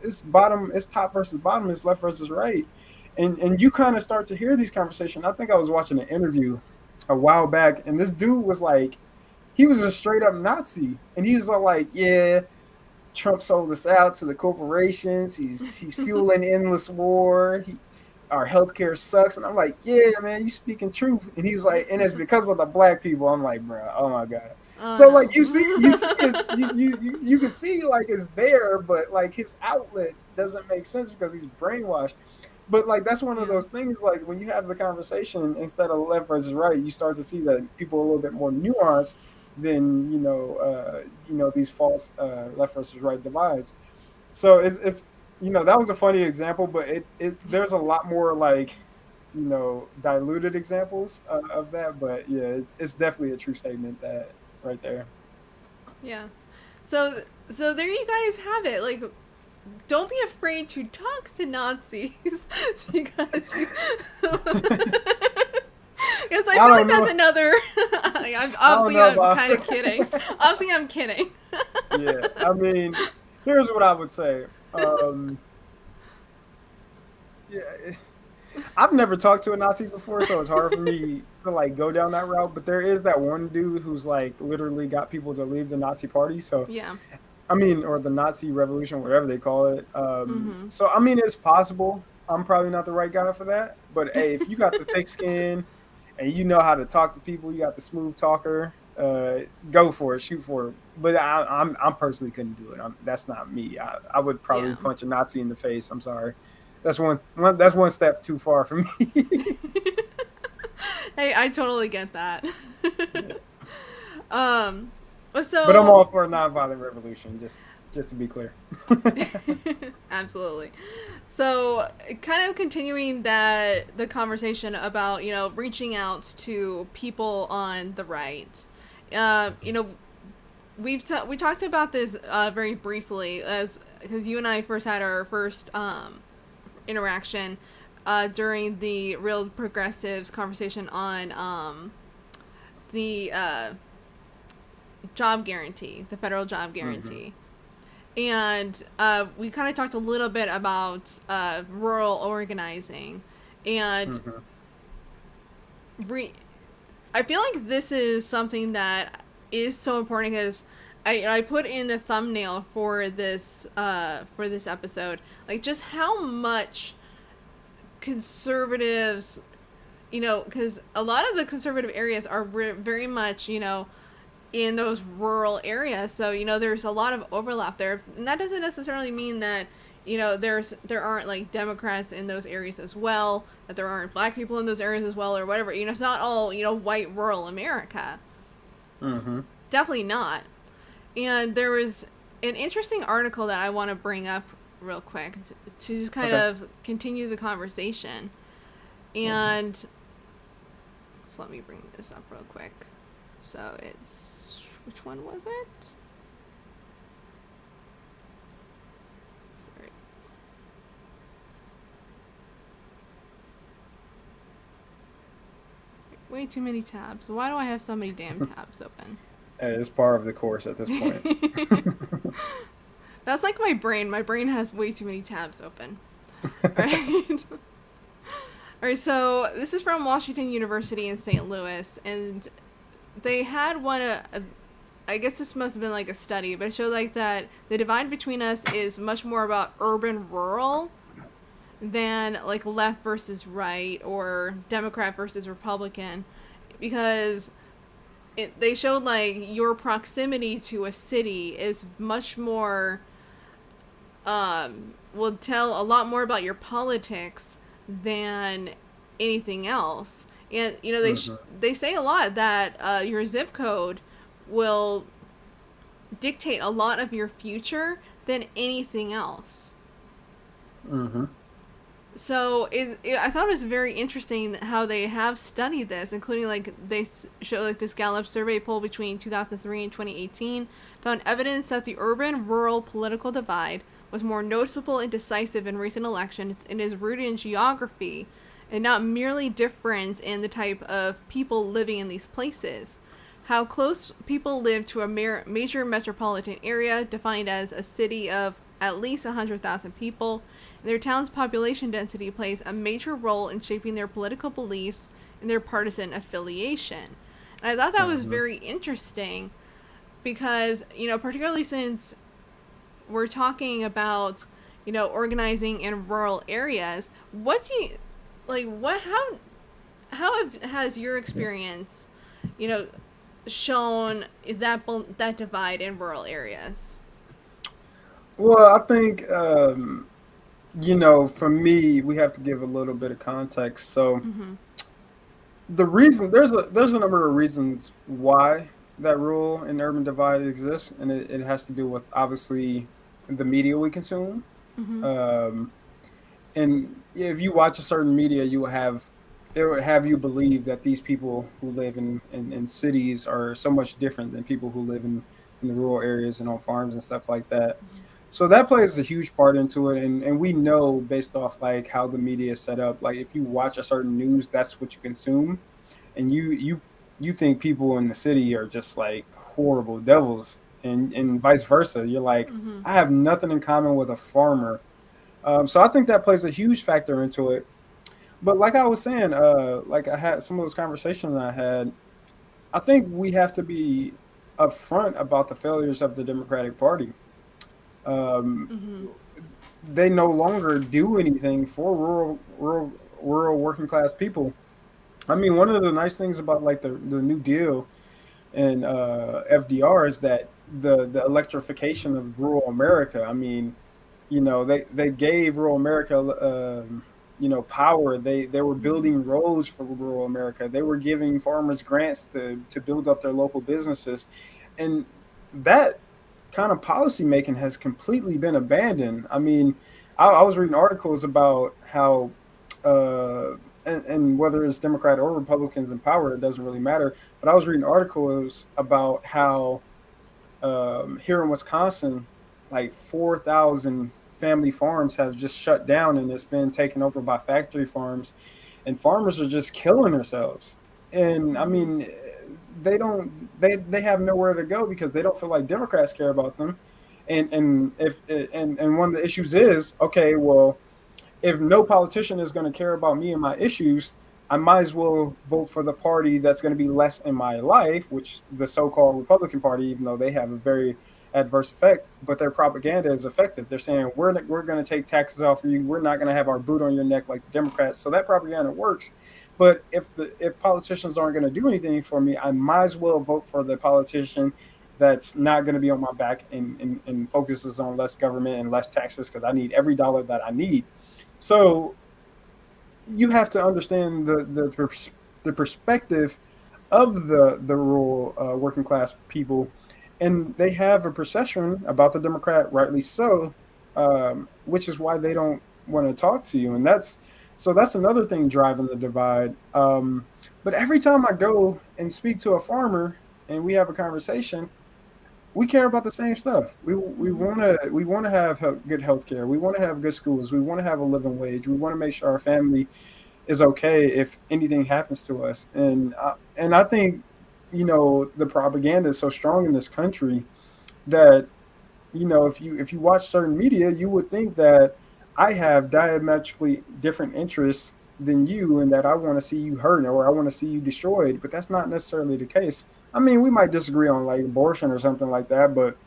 it's top versus bottom, it's left versus right, and you kind of start to hear these conversations. I think I was watching an interview a while back, and this dude was like, he was a straight up Nazi, and he was all like, "Yeah, Trump sold us out to the corporations. He's fueling endless war. Our healthcare sucks." And I'm like, "Yeah, man, you speaking truth." And he was like, "And it's because of the black people." I'm like, "Bro, oh my god." So no. like you can see like it's there, but like his outlet doesn't make sense because he's brainwashed. But like that's one of those things. Like when you have the conversation instead of left versus right, you start to see that people are a little bit more nuanced than these false left versus right divides. So it's that was a funny example, but it there's a lot more like diluted examples of that. But yeah, it's definitely a true statement that right there. Yeah. So there you guys have it. Like, don't be afraid to talk to Nazis because you. Because I feel like that's another. I'm kind of kidding. Obviously, I'm kidding. Yeah, I mean, here's what I would say. Yeah, I've never talked to a Nazi before, so it's hard for me to like go down that route. But there is that one dude who's like literally got people to leave the Nazi party. So yeah. I mean, or the Nazi revolution, whatever they call it. So I mean, it's possible. I'm probably not the right guy for that. But hey, if you got the thick skin and you know how to talk to people, you got the smooth talker, go for it, shoot for it. But I'm personally couldn't do it. That's not me. I would probably punch a Nazi in the face. I'm sorry. That's one step too far for me. Hey, I totally get that. So, but I'm all for a nonviolent revolution, just to be clear. Absolutely. So, kind of continuing the conversation about, reaching out to people on the right. We talked about this very briefly because you and I first had our first interaction during the Real Progressives conversation on the job guarantee, the federal job guarantee. And we kind of talked a little bit about rural organizing. And I feel like this is something that is so important because I put in the thumbnail for this episode, like just how much conservatives, because a lot of the conservative areas are very much, in those rural areas. So, there's a lot of overlap there. And that doesn't necessarily mean that, there aren't like Democrats in those areas as well, that there aren't black people in those areas as well, or whatever. It's not all, white rural America. Definitely not. And there was an interesting article that I want to bring up real quick to just kind of continue the conversation. And so let me bring this up real quick. So it's, which one was it? Sorry. Way too many tabs. Why do I have so many damn tabs open? It's part of the course at this point. That's like my brain. My brain has way too many tabs open. Alright. Alright, so this is from Washington University in St. Louis, and they had I guess this must have been like a study, but it showed like that the divide between us is much more about urban rural than like left versus right or Democrat versus Republican, because they showed like your proximity to a city is much more will tell a lot more about your politics than anything else. And they say a lot that your zip code will dictate a lot of your future than anything else. So I thought it was very interesting how they have studied this, including like they show like this Gallup survey poll between 2003 and 2018 found evidence that the urban-rural political divide was more noticeable and decisive in recent elections and is rooted in geography and not merely difference in the type of people living in these places. How close people live to a major metropolitan area defined as a city of at least 100,000 people. Their town's population density plays a major role in shaping their political beliefs and their partisan affiliation. And I thought that was Hmm. very interesting because, particularly since we're talking about, organizing in rural areas, what do you, like, has your experience, you know, shown that divide in rural areas? Well, I think for me, we have to give a little bit of context. So Mm-hmm. the reason there's a number of reasons why that rural and urban divide exists, and it has to do with obviously the media we consume. Mm-hmm. Um, and if you watch a certain media, it will have you believe that these people who live in cities are so much different than people who live in the rural areas and on farms and stuff like that. So that plays a huge part into it, and we know based off like how the media is set up. Like if you watch a certain news, that's what you consume, and you think people in the city are just like horrible devils, and vice versa. You're like, Mm-hmm. I have nothing in common with a farmer. So I think that plays a huge factor into it. But like I was saying, like I had some of those conversations I had. I think we have to be upfront about the failures of the Democratic Party. Um, Mm-hmm. they no longer do anything for rural working class people. I mean, one of the nice things about like the New Deal and FDR is that the electrification of rural America. I mean, they gave rural America power. They were Mm-hmm. building roads for rural America. They were giving farmers grants to build up their local businesses, and that kind of policy making has completely been abandoned. I mean, I was reading articles about how uh, and whether it's Democrat or Republicans in power, it doesn't really matter. But I was reading articles about how here in Wisconsin, like 4,000 family farms have just shut down and it's been taken over by factory farms, and farmers are just killing themselves. And I Mm-hmm. mean, they have nowhere to go because they don't feel like Democrats care about them. And one of the issues is, okay, well, if no politician is going to care about me and my issues, I might as well vote for the party that's going to be less in my life, which the so-called Republican Party, even though they have a very adverse effect, but their propaganda is effective. They're saying we're going to take taxes off of you. We're not going to have our boot on your neck like the Democrats. So that propaganda works. But if politicians aren't going to do anything for me, I might as well vote for the politician that's not going to be on my back and focuses on less government and less taxes because I need every dollar that I need. So you have to understand the perspective of the rural working class people, and they have a perception about the Democrat, rightly so, which is why they don't want to talk to you, and that's another thing driving the divide. But every time I go and speak to a farmer and we have a conversation, we care about the same stuff. Mm-hmm. We want to have good health care. We want to have good schools. We want to have a living wage. We want to make sure our family is okay if anything happens to us. And I think the propaganda is so strong in this country that if you watch certain media, you would think that I have diametrically different interests than you, and that I want to see you hurt or I want to see you destroyed. But that's not necessarily the case. I mean, we might disagree on like abortion or something like that, but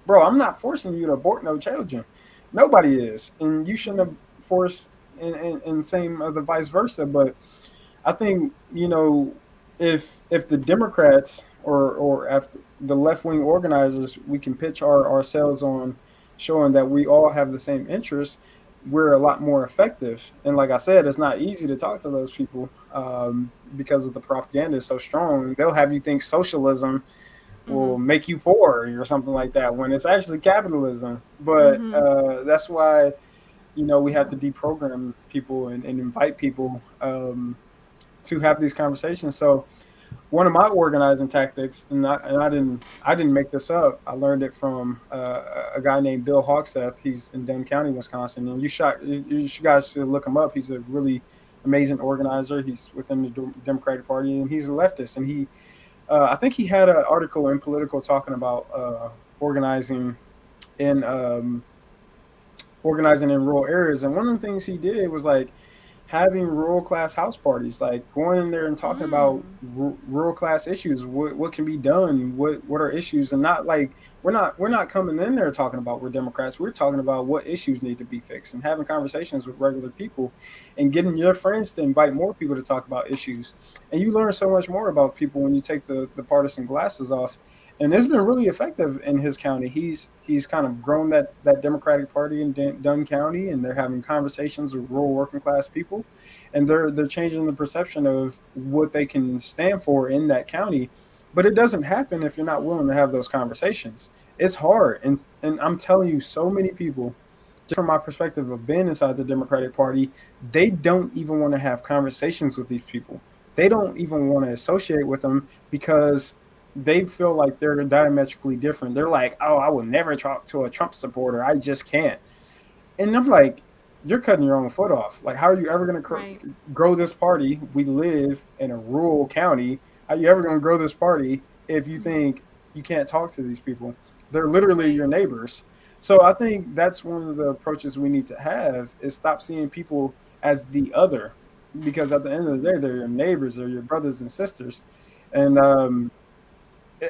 bro, I'm not forcing you to abort no children. Nobody is, and you shouldn't have forced. And same the vice versa. But I think if the Democrats or after the left wing organizers, we can pitch ourselves on showing that we all have the same interests, we're a lot more effective. And like I said, it's not easy to talk to those people because of the propaganda is so strong. They'll have you think socialism Mm-hmm. will make you poor or something like that when it's actually capitalism. But Mm-hmm. that's why we have to deprogram people and invite people to have these conversations. So one of my organizing tactics, and I didn't make this up. I learned it from a guy named Bill Hawkseth. He's in Dunn County, Wisconsin, and you guys should look him up. He's a really amazing organizer. He's within the Democratic Party, and he's a leftist. And I think he had an article in Political talking about organizing in um, organizing in rural areas. And one of the things he did was like having rural class house parties, like going in there and talking about Mm. rural class issues, what can be done, what are issues, and not like we're not coming in there talking about we're Democrats. We're talking about what issues need to be fixed and having conversations with regular people, and getting your friends to invite more people to talk about issues. And you learn so much more about people when you take the partisan glasses off. And it's been really effective in his county. He's kind of grown that Democratic Party in Dunn County, and they're having conversations with rural working class people, and they're changing the perception of what they can stand for in that county. But it doesn't happen if you're not willing to have those conversations. It's hard, and I'm telling you, so many people, just from my perspective of being inside the Democratic Party, they don't even want to have conversations with these people. They don't even want to associate with them because they feel like they're diametrically different. They're like, oh, I will never talk to a Trump supporter. I just can't. And I'm like, you're cutting your own foot off. Like, how are you ever going Right. to grow this party? We live in a rural county. How are you ever going to grow this party if you Mhm. think you can't talk to these people? They're literally Right. your neighbors. So I think that's one of the approaches we need to have is stop seeing people as the other, because at the end of the Mhm. day, they're your neighbors, they're your brothers and sisters. And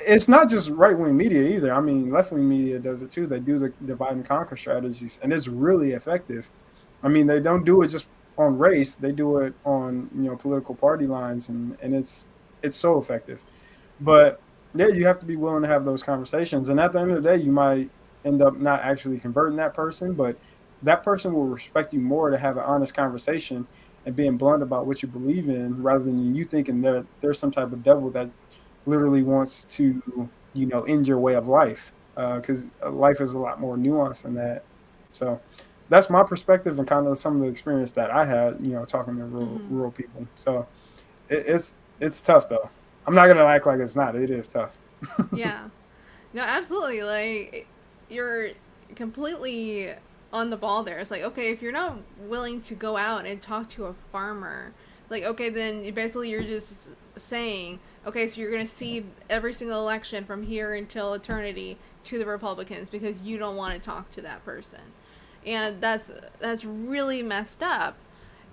it's not just right wing media either. I mean, left wing media does it too. They do the divide and conquer strategies, and it's really effective. I mean, they don't do it just on race; they do it on political party lines, and it's so effective. But yeah, you have to be willing to have those conversations, and at the end of the day, you might end up not actually converting that person, but that person will respect you more to have an honest conversation and being blunt about what you believe in, rather than you thinking that there's some type of devil that literally wants to end your way of life, because life is a lot more nuanced than that. So that's my perspective and kind of some of the experience that I had talking to Mhm. rural people. So it's tough though. I'm not gonna act like it's not. It is tough. Yeah. No, absolutely. Like, you're completely on the ball there. It's like, okay, if you're not willing to go out and talk to a farmer, like, okay, then basically you're just saying, okay, so you're going to cede every single election from here until eternity to the Republicans because you don't want to talk to that person. And that's really messed up.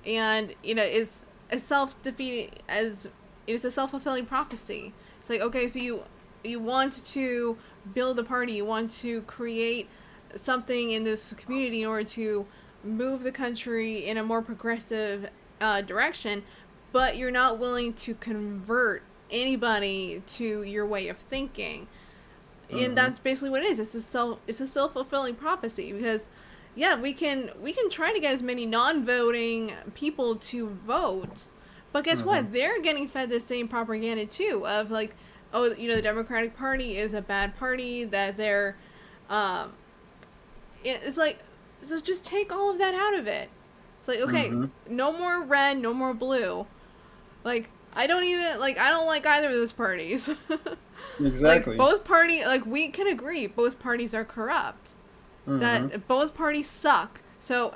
And, it's a self-defeating, as it's a self-fulfilling prophecy. It's like, okay, so you want to build a party, you want to create something in this community in order to move the country in a more progressive direction, but you're not willing to convert anybody to your way of thinking. And Hmm. that's basically what it is. It's a self-fulfilling prophecy because yeah, we can try to get as many non-voting people to vote, but guess Hmm. what? They're getting fed the same propaganda too of like, oh, the Democratic Party is a bad party, that they're um it's like, so just take all of that out of it. It's like, okay, Hmm. no more red, no more blue. Like, I don't like either of those parties. Like, Exactly. both party like we can agree both parties are corrupt, Hmm. that both parties suck. So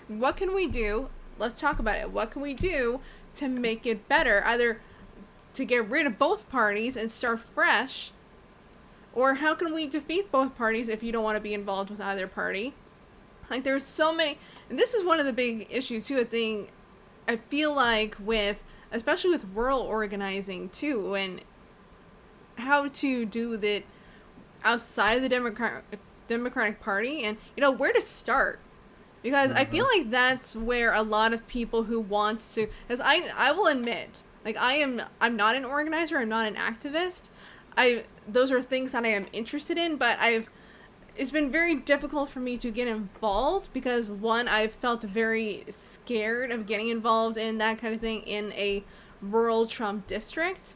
what can we do? Let's talk about it. What can we do to make it better? Either to get rid of both parties and start fresh, or how can we defeat both parties if you don't want to be involved with either party? Like, there's so many, and this is one of the big issues too. I feel like with, especially with rural organizing too, and how to do that outside of the Democratic Party, and where to start, because I feel Hmm. like that's where a lot of people who want to, because I will admit, like, I'm not an organizer, I'm not an activist. I Those are things that I am interested in, but I've it's been very difficult for me to get involved because one, I've felt very scared of getting involved in that kind of thing in a rural Trump district,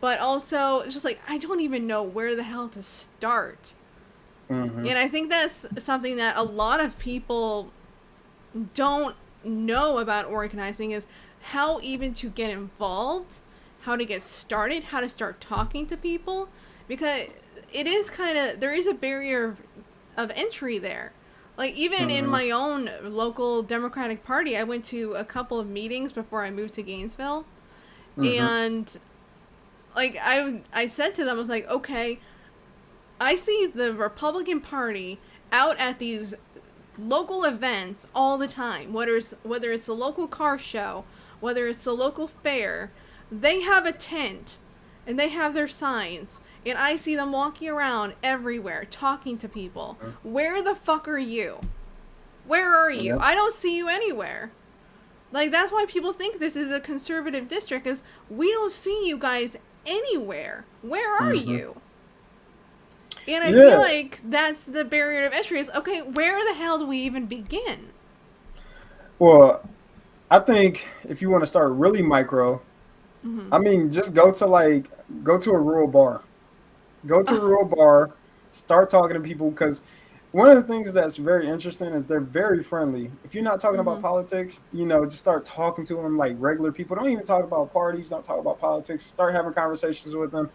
but also it's just like I don't even know where the hell to start. Hmm. And I think that's something that a lot of people don't know about organizing, is how even to get involved, how to get started, how to start talking to people, because it is kind of, there is a barrier of entry there. Like, even in Hmm. my own local Democratic Party, I went to a couple of meetings before I moved to Gainesville, Hmm. and like I said to them, I was like, okay, I see the Republican Party out at these local events all the time, whether it's a local car show, whether it's a local fair, they have a tent and they have their signs, and I see them walking around everywhere talking to people. Where the fuck are you? Where are you? I don't see you anywhere. Like, that's why people think this is a conservative district, is we don't see you guys anywhere. Where are you? And I feel like that's the barrier of entry is, okay, where the hell do we even begin? Well, I think if you want to start really micro, I mean, just go to a rural bar. Go to a rural bar, start talking to people, because one of the things that's very interesting is they're very friendly. If you're not talking about politics, just start talking to them like regular people. Don't even talk about parties. Don't talk about politics. Start having conversations with them.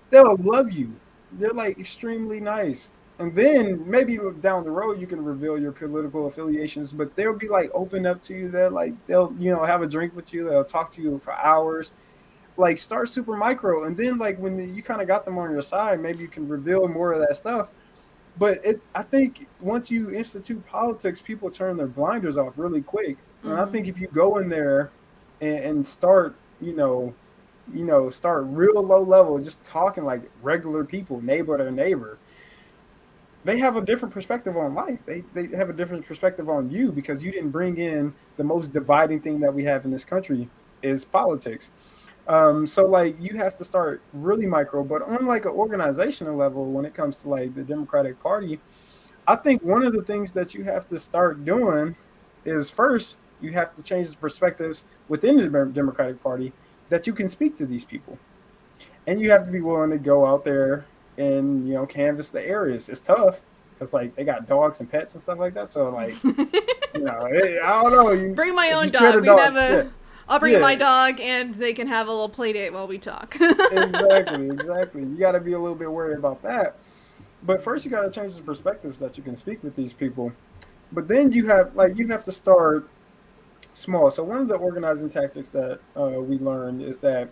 They'll love you. They're like extremely nice. And then maybe down the road you can reveal your political affiliations, but they'll be like open up to you. They'll have a drink with you. They'll talk to you for hours. Like, start super micro, and then like when you kind of got them on your side, maybe you can reveal more of that stuff. But I think once you institute politics, people turn their blinders off really quick. And I think if you go in there and start, start real low level, just talking like regular people, neighbor to neighbor, they have a different perspective on life. They have a different perspective on you, because you didn't bring in the most dividing thing that we have in this country is politics. So like you have to start really micro, but on like an organizational level, when it comes to like the Democratic Party, I think one of the things that you have to start doing is, first, you have to change the perspectives within the Democratic Party that you can speak to these people. And you have to be willing to go out there and, canvass the areas. It's tough because like they got dogs and pets and stuff like that. So like, I don't know. Bring my own dog. We have a... I'll bring my dog, and they can have a little play date while we talk. Exactly. You got to be a little bit worried about that. But first, you got to change the perspectives that you can speak with these people. But then you have to start small. So one of the organizing tactics that we learned is that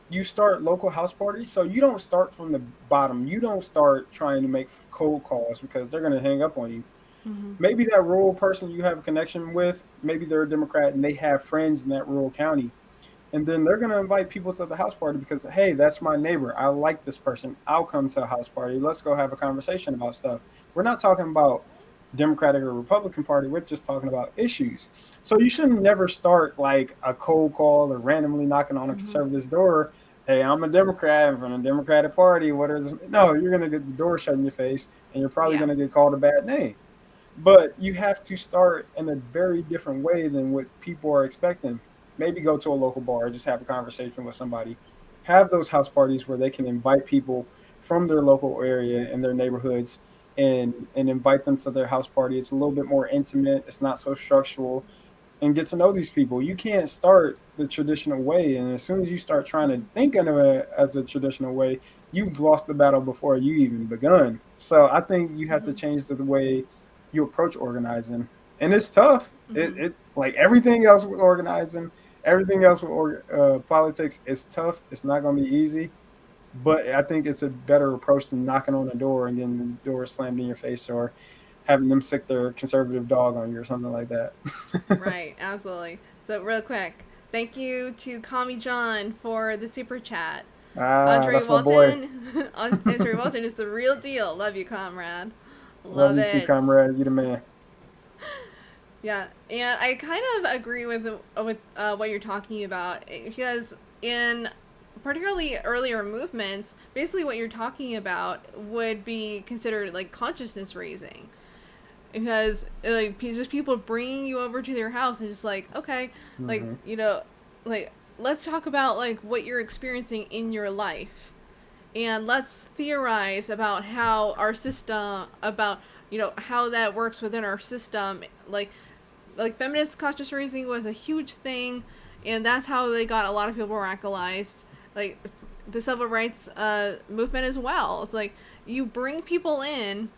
you start local house parties. So you don't start from the bottom. You don't start trying to make cold calls, because they're going to hang up on you. Maybe that rural person you have a connection with, maybe they're a Democrat and they have friends in that rural county. And then they're going to invite people to the house party because, hey, that's my neighbor. I like this person. I'll come to a house party. Let's go have a conversation about stuff. We're not talking about Democratic or Republican Party. We're just talking about issues. So you shouldn't never start like a cold call or randomly knocking on a conservative's door. Hey, I'm a Democrat. I'm from the Democratic Party. What is it? No, you're going to get the door shut in your face, and you're probably going to get called a bad name. But you have to start in a very different way than what people are expecting. Maybe go to a local bar, just have a conversation with somebody. Have those house parties where they can invite people from their local area and their neighborhoods and invite them to their house party. It's a little bit more intimate. It's not so structural. And get to know these people. You can't start the traditional way. And as soon as you start trying to think of it as a traditional way, you've lost the battle before you even begun. So I think you have to change the way you approach organizing, and it's tough. It like everything else with organizing, everything else with politics, it's tough. It's not going to be easy, but I think it's a better approach than knocking on the door and getting the door slammed in your face, or having them sick their conservative dog on you or something like that. Right, absolutely. So real quick, thank you to Kami John for the super chat. Andre Walton. Andre Walton is the real deal. Love you, comrade. Love it. You too, comrade. You the man. Yeah, and I kind of agree with what you're talking about, because in particularly earlier movements, basically what you're talking about would be considered like consciousness raising, because like just people bringing you over to their house and just like, okay, like like let's talk about like what you're experiencing in your life. And let's theorize about how our system, about, how that works within our system. Like feminist conscious raising was a huge thing, and that's how they got a lot of people radicalized. Like the civil rights movement as well. It's like you bring people in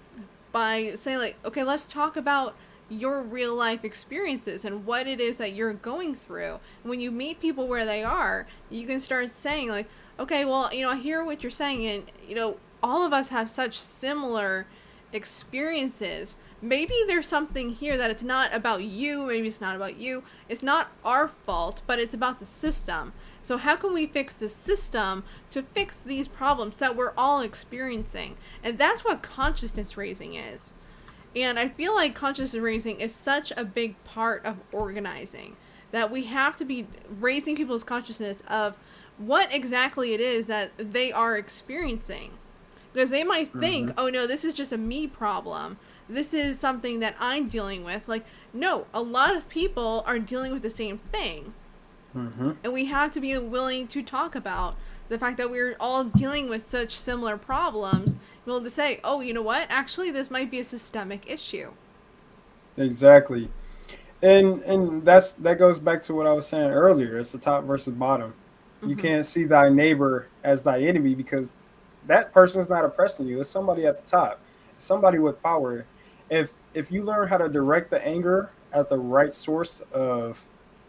by saying like, okay, let's talk about your real life experiences and what it is that you're going through. And when you meet people where they are, you can start saying like, okay, well, I hear what you're saying, and, all of us have such similar experiences, maybe there's something here that it's not about you, maybe it's not about you, it's not our fault, but it's about the system. So how can we fix the system to fix these problems that we're all experiencing? And that's what consciousness raising is. And I feel like consciousness raising is such a big part of organizing, that we have to be raising people's consciousness of what exactly it is that they are experiencing. Because they might think, oh no, this is just a me problem. This is something that I'm dealing with. Like, no, a lot of people are dealing with the same thing. And we have to be willing to talk about the fact that we're all dealing with such similar problems. Be able to say, oh, you know what? Actually, this might be a systemic issue. Exactly. And that goes back to what I was saying earlier. It's the top versus bottom. You can't see thy neighbor as thy enemy because that person's not oppressing you. It's somebody at the top. It's somebody with power. If you learn how to direct the anger at the right source of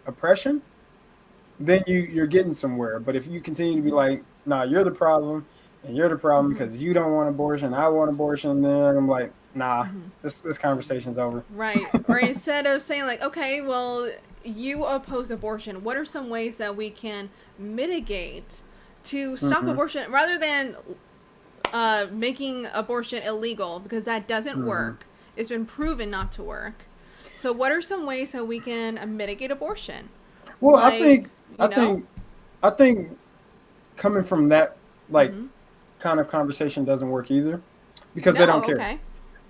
oppression, then you're getting somewhere. But if you continue to be like, nah, you're the problem, and you're the problem because you don't want abortion, I want abortion, then I'm like, nah, this conversation's over. Right. Or instead of saying like, okay, well, you oppose abortion, what are some ways that we can mitigate to stop abortion rather than making abortion illegal, because that doesn't work. It's been proven not to work. So what are some ways that we can mitigate abortion? Well, like, I think coming from that like kind of conversation doesn't work either because they don't care. Okay.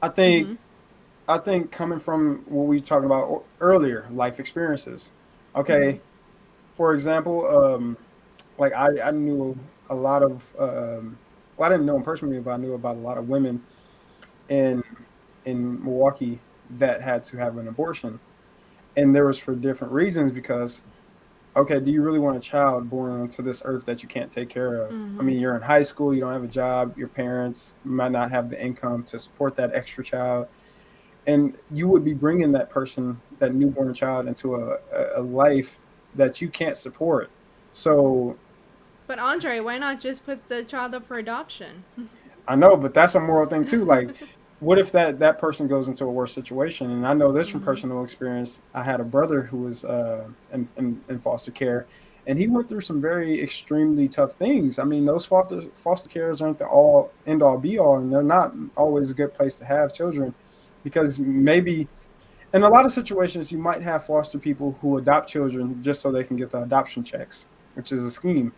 I think coming from what we talked about earlier, life experiences. Okay, for example, like I knew a lot of well, I didn't know them personally, but I knew about a lot of women in Milwaukee that had to have an abortion, and there was for different reasons because. Okay, do you really want a child born onto this earth that you can't take care of? I mean, you're in high school, you don't have a job, your parents might not have the income to support that extra child. And you would be bringing that person, that newborn child, into a life that you can't support. So. But Andre, why not just put the child up for adoption? I know, but that's a moral thing too. Like, what if that person goes into a worse situation? And I know this from personal experience. I had a brother who was in foster care, and he went through some very extremely tough things. I mean, those foster cares aren't the all end all be all, and they're not always a good place to have children, because maybe in a lot of situations you might have foster people who adopt children just so they can get the adoption checks, which is a scheme,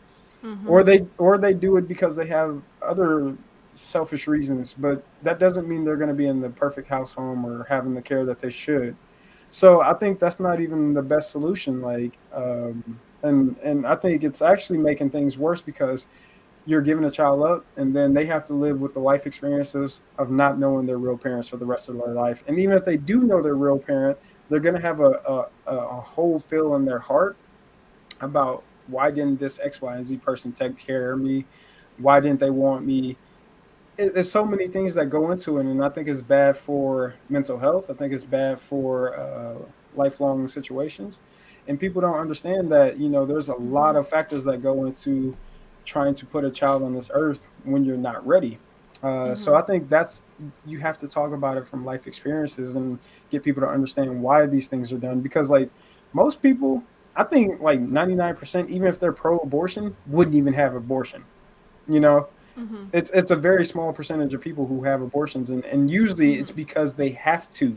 or they do it because they have other selfish reasons, but that doesn't mean they're going to be in the perfect house home or having the care that they should. So I think that's not even the best solution. Like, and I think it's actually making things worse because you're giving a child up and then they have to live with the life experiences of not knowing their real parents for the rest of their life. And even if they do know their real parent, they're going to have a whole feel in their heart about why didn't this X, Y, and Z person take care of me? Why didn't they want me? There's so many things that go into it, and I think it's bad for mental health. I think it's bad for lifelong situations, and people don't understand that there's a lot of factors that go into trying to put a child on this earth when you're not ready. So I think you have to talk about it from life experiences and get people to understand why these things are done. Because like most people, I think like 99%, even if they're pro-abortion, wouldn't even have abortion. It's a very small percentage of people who have abortions, and usually it's because they have to,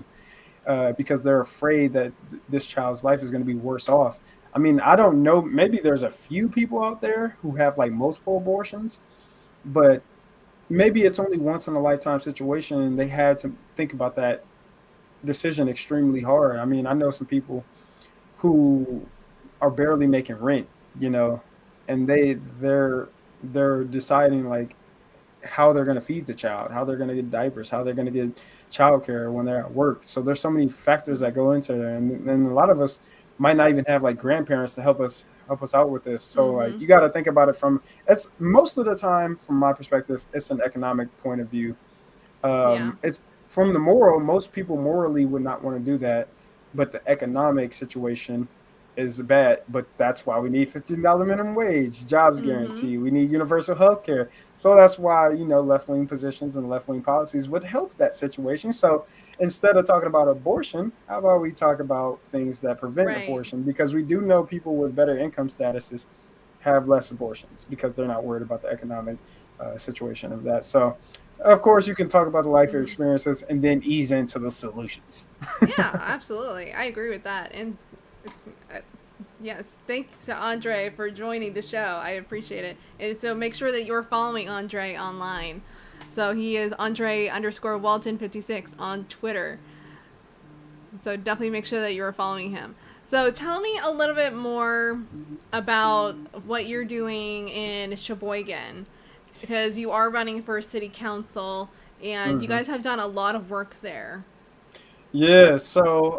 because they're afraid that this child's life is going to be worse off. I mean, I don't know. Maybe there's a few people out there who have like multiple abortions, but maybe it's only once in a lifetime situation, and they had to think about that decision extremely hard. I mean, I know some people who are barely making rent, and they're deciding like how they're going to feed the child, how they're going to get diapers, how they're going to get childcare when they're at work. So there's so many factors that go into there, and a lot of us might not even have like grandparents to help us out with this. So like you got to think about it it's most of the time from my perspective, it's an economic point of view. It's from the moral. Most people morally would not want to do that, but the economic situation is bad, but that's why we need $15 minimum wage, jobs Mm-hmm. guarantee. We need universal health care. So that's why, left wing positions and left wing policies would help that situation. So instead of talking about abortion, how about we talk about things that prevent Right. abortion? Because we do know people with better income statuses have less abortions because they're not worried about the economic situation of that. So, of course, you can talk about the life Mm-hmm. experiences and then ease into the solutions. Yeah, absolutely. I agree with that. And uh, yes, thanks to Andre for joining the show. I appreciate it. And so make sure that you're following Andre online. So he is Andre underscore Walton 56 on Twitter. So definitely make sure that you're following him. So tell me a little bit more about what you're doing in Sheboygan, because you are running for city council and you Hmm. guys have done a lot of work there. Yeah, so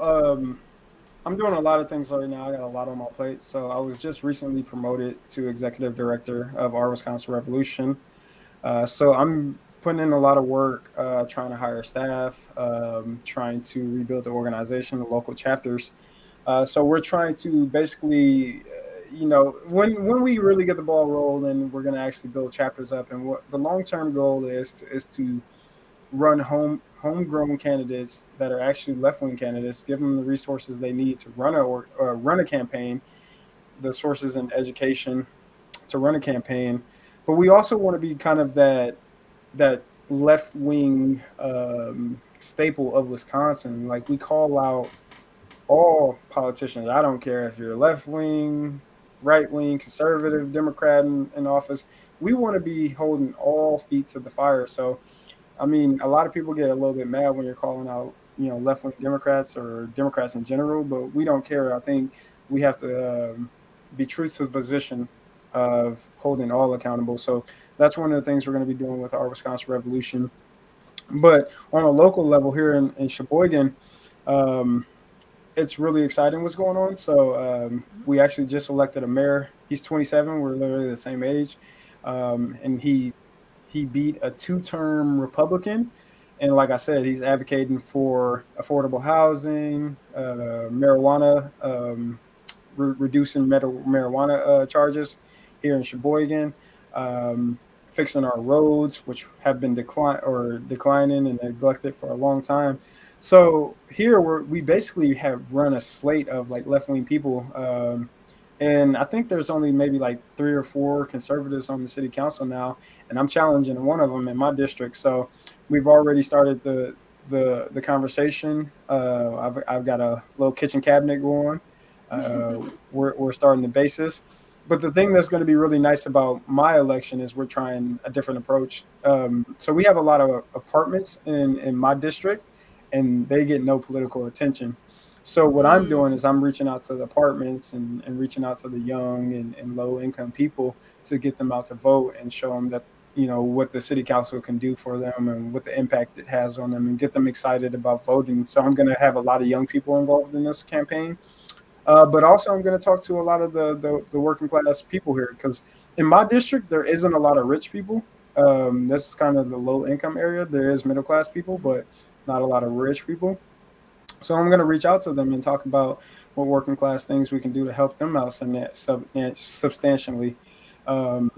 I'm doing a lot of things right now. I got a lot on my plate. So I was just recently promoted to executive director of our Wisconsin Revolution. So I'm putting in a lot of work, trying to hire staff, trying to rebuild the organization, the local chapters. So we're trying to basically, when we really get the ball rolling, we're going to actually build chapters up. And what the long term goal is to run homegrown candidates that are actually left wing candidates, give them the resources they need to run a campaign, the sources and education to run a campaign. But we also want to be kind of that left wing staple of Wisconsin. Like we call out all politicians. I don't care if you're left wing, right wing, conservative, Democrat in office. We want to be holding all feet to the fire. So I mean, a lot of people get a little bit mad when you're calling out, left wing Democrats or Democrats in general, but we don't care. I think we have to be true to the position of holding all accountable. So that's one of the things we're going to be doing with our Wisconsin Revolution. But on a local level here in Sheboygan, um, it's really exciting what's going on. So we actually just elected a mayor. He's 27. We're literally the same age, and he beat a two-term Republican. And like I said, he's advocating for affordable housing, marijuana, reducing marijuana charges here in Sheboygan, fixing our roads, which have been declining and neglected for a long time. So here we basically have run a slate of like left wing people. And I think there's only maybe like 3 or 4 conservatives on the city council now, and I'm challenging one of them in my district. So we've already started the conversation. I've got a little kitchen cabinet going. We're starting the basis. But the thing that's going to be really nice about my election is we're trying a different approach. So we have a lot of apartments in my district, and they get no political attention. So what I'm Mm. doing is I'm reaching out to the apartments and reaching out to the young and low income people to get them out to vote and show them that what the city council can do for them and what the impact it has on them and get them excited about voting. So I'm going to have a lot of young people involved in this campaign, but also I'm going to talk to a lot of the working class people here because in my district there isn't a lot of rich people. This is kind of the low income area. There is middle class people, but not a lot of rich people. So I'm going to reach out to them and talk about what working class things we can do to help them out substantially.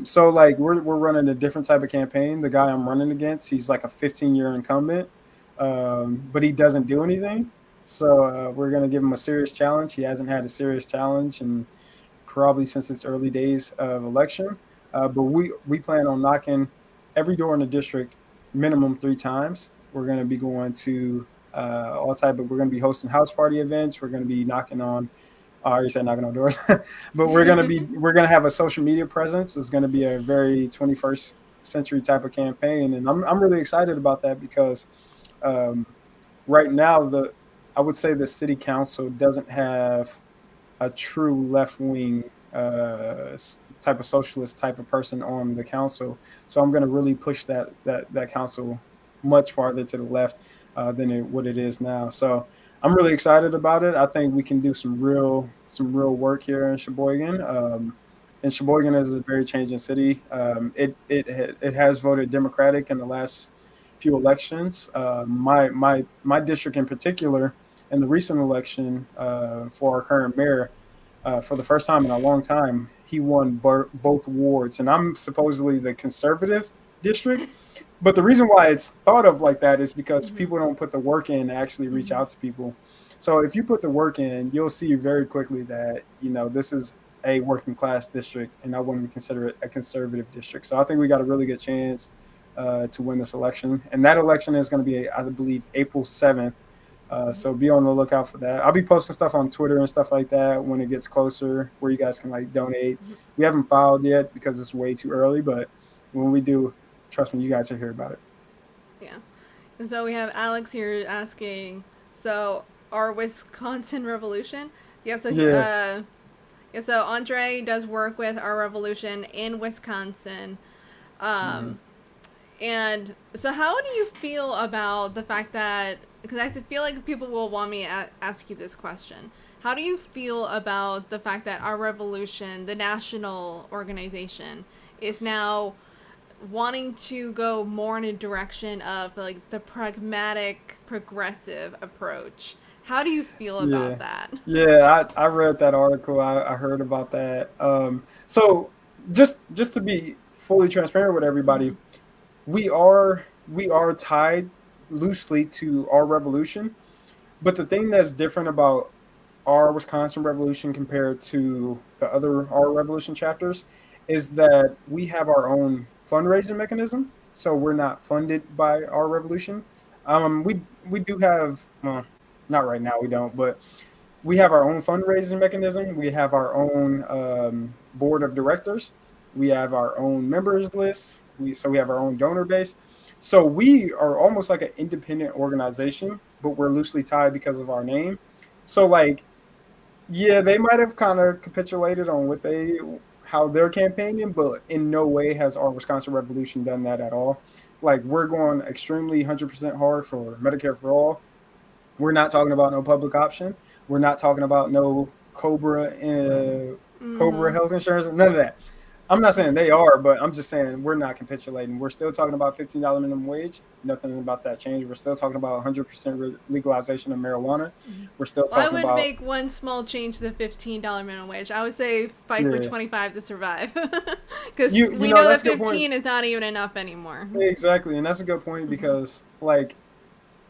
So like we're running a different type of campaign. The guy I'm running against, he's like a 15-year incumbent, but he doesn't do anything. So we're going to give him a serious challenge. He hasn't had a serious challenge and probably since its early days of election. But we plan on knocking every door in the district minimum 3 times. We're going to be going to all type of. We're going to be hosting house party events. We're going to be knocking on. I already said knocking on doors, but we're going to have a social media presence. It's going to be a very 21st century type of campaign, and I'm really excited about that because um, right now I would say the city council doesn't have a true left wing type of socialist type of person on the council. So I'm going to really push that council much farther to the left than what it is now. So I'm really excited about it. I think we can do some real work here in Sheboygan. And Sheboygan is a very changing city. It has voted Democratic in the last few elections. My district in particular, in the recent election for our current mayor, for the first time in a long time, he won both wards. And I'm supposedly the conservative district. But the reason why it's thought of like that is because people don't put the work in to actually reach out to people. So if you put the work in, you'll see very quickly that, this is a working class district, and I wouldn't consider it a conservative district. So I think we got a really good chance to win this election. And that election is going to be, I believe, April 7th. So be on the lookout for that. I'll be posting stuff on Twitter and stuff like that when it gets closer, where you guys can like donate. We haven't filed yet because it's way too early, but when we do, trust me, you guys will hear about it. Yeah. And so we have Alex here asking, so our Wisconsin Revolution? So Andre does work with our revolution in Wisconsin. And so how do you feel about the fact that, because I feel like people will want me to ask you this question. How do you feel about the fact that our revolution, the national organization, is now wanting to go more in a direction of like the pragmatic, progressive approach? How do you feel about that? Yeah, I read that article. I heard about that. So just to be fully transparent with everybody, we are tied loosely to our revolution. But the thing that's different about our Wisconsin Revolution compared to the other our revolution chapters is that we have our own fundraising mechanism. So we're not funded by our revolution. We do have, well, not right now, we don't, but we have our own fundraising mechanism. We have our own board of directors. We have our own members list. So we have our own donor base. So we are almost like an independent organization, but we're loosely tied because of our name. So like, yeah, they might have kind of capitulated on how they're campaigning, but in no way has our Wisconsin Revolution done that at all. Like, we're going extremely 100% hard for Medicare for all. We're not talking about no public option. We're not talking about no Cobra health insurance, none of that. I'm not saying they are, but I'm just saying we're not capitulating. We're still talking about $15 minimum wage. Nothing about that change. We're still talking about 100% legalization of marijuana. We're still talking about... I would make one small change to the $15 minimum wage. I would say fight for 25 to survive. Because we know that 15 is not even enough anymore. Exactly, and that's a good point because, like,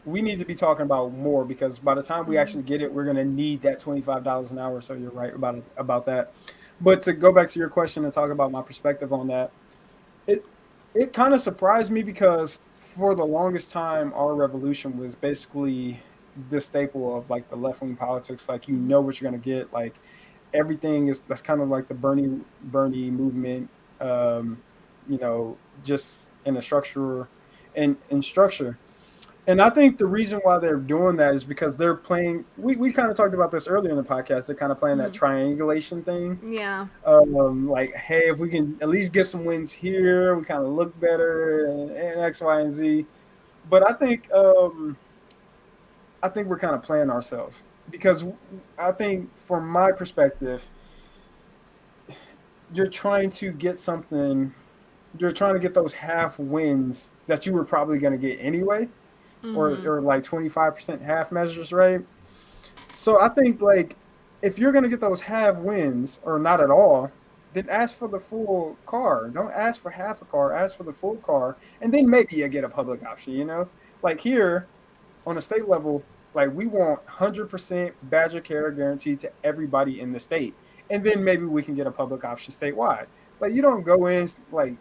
we need to be talking about more because by the time we actually get it, we're going to need that $25 an hour. So you're right about that. But to go back to your question and talk about my perspective on that, it kind of surprised me because for the longest time, our revolution was basically the staple of like the left-wing politics. Like, what you're going to get. Like, that's kind of like the Bernie movement, just in a structure in structure. And I think the reason why they're doing that is because they're playing. We kind of talked about this earlier in the podcast. They're kind of playing that triangulation thing. Yeah. Like, hey, if we can at least get some wins here, we kind of look better and X, Y, and Z. But I think we're kind of playing ourselves because I think, from my perspective, you're trying to get something. You're trying to get those half wins that you were probably going to get anyway. Or like 25% half measures, right? So I think, like, if you're going to get those half wins or not at all, then ask for the full car. Don't ask for half a car. Ask for the full car. And then maybe you get a public option, Like, here on a state level, like, we want 100% Badger care guaranteed to everybody in the state. And then maybe we can get a public option statewide. Like, you don't go in, like,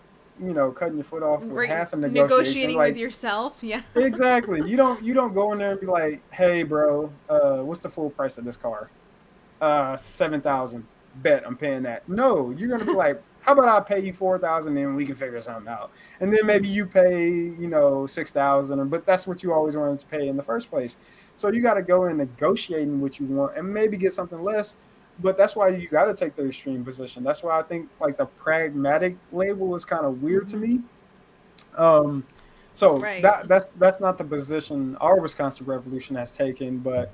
cutting your foot off with half a negotiating with yourself. Yeah. Exactly. You don't go in there and be like, hey, bro, what's the full price of this car? $7,000. Bet I'm paying that. No, you're gonna be like, how about I pay you $4,000 and we can figure something out. And then maybe you pay, $6,000, but that's what you always wanted to pay in the first place. So you got to go in negotiating what you want and maybe get something less. But that's why you got to take the extreme position. That's why I think like the pragmatic label is kind of weird to me. That's not the position our Wisconsin Revolution has taken. But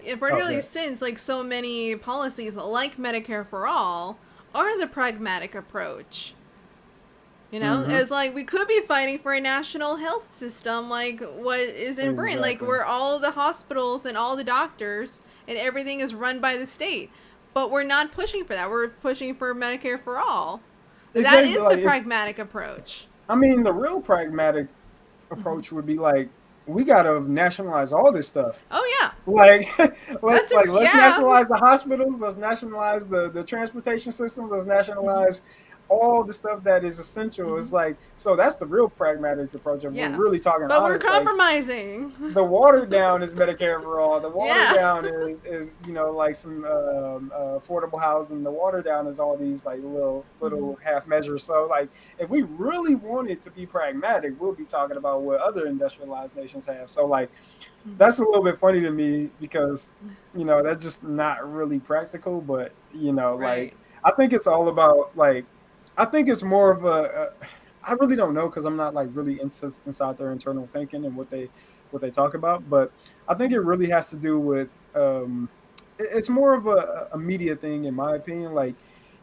particularly since like so many policies like Medicare for all are the pragmatic approach. Mm-hmm. It's like we could be fighting for a national health system like what is in Britain, like Exactly. where all the hospitals and all the doctors and everything is run by the state. But we're not pushing for that. We're pushing for Medicare for all. That Exactly. is the Like, if pragmatic approach. I mean, the real pragmatic approach would be like, we gotta nationalize all this stuff. Oh yeah, Like, that's let's yeah. nationalize the hospitals. Let's nationalize the transportation system. Let's nationalize all the stuff that is essential. It's like, so that's the real pragmatic approach. If we're Yeah, really talking but we're honest, like, compromising. the water down is Medicare for all. The water Yeah. down is like some affordable housing. The water down is all these like little half measures. So like, if we really wanted to be pragmatic, we'll be talking about what other industrialized nations have. So like, that's a little bit funny to me because that's just not really practical. But like, Right. I think it's all about like, I think it's more of I really don't know because I'm not like really inside their internal thinking and what they talk about. But I think it really has to do with it's more of a media thing in my opinion. Like,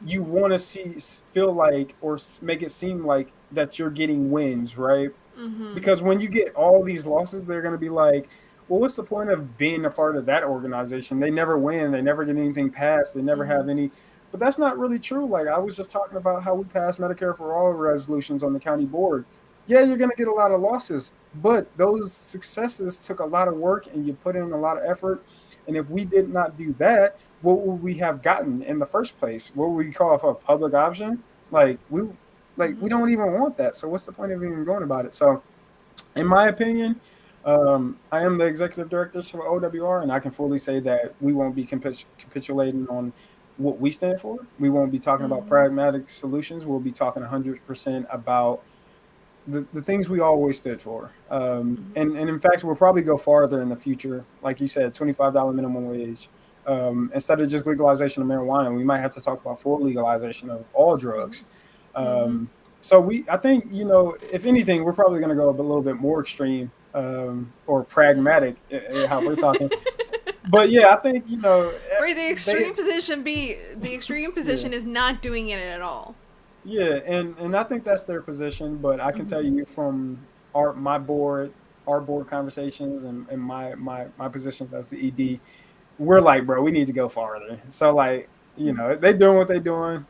you want to feel like, or make it seem like that you're getting wins, right? Mm-hmm. Because when you get all these losses, they're going to be like, well, what's the point of being a part of that organization? They never win. They never get anything passed. They never Mm-hmm. have any. But that's not really true. Like, I was just talking about how we passed Medicare for all resolutions on the county board. Yeah, you're going to get a lot of losses, but those successes took a lot of work and you put in a lot of effort. And if we did not do that, what would we have gotten in the first place? What would we call for a public option? Like, we don't even want that. So what's the point of even going about it? So in my opinion, I am the executive director for OWR, and I can fully say that we won't be capitulating on what we stand for. We won't be talking about Mm-hmm. pragmatic solutions. We'll be talking 100% about the things we always stood for. And in fact, we'll probably go farther in the future. Like you said, $25 minimum wage. Instead of just legalization of marijuana, we might have to talk about full legalization of all drugs. Mm-hmm. So I think, if anything, we're probably going to go a little bit more extreme, or pragmatic, how we're talking. But yeah, I think, Where the they, extreme position be the extreme yeah. position is not doing it at all. Yeah, and I think that's their position, but I can tell you from our board conversations and my positions as the ED, we're like, bro, we need to go farther. So like, they doing what they doing.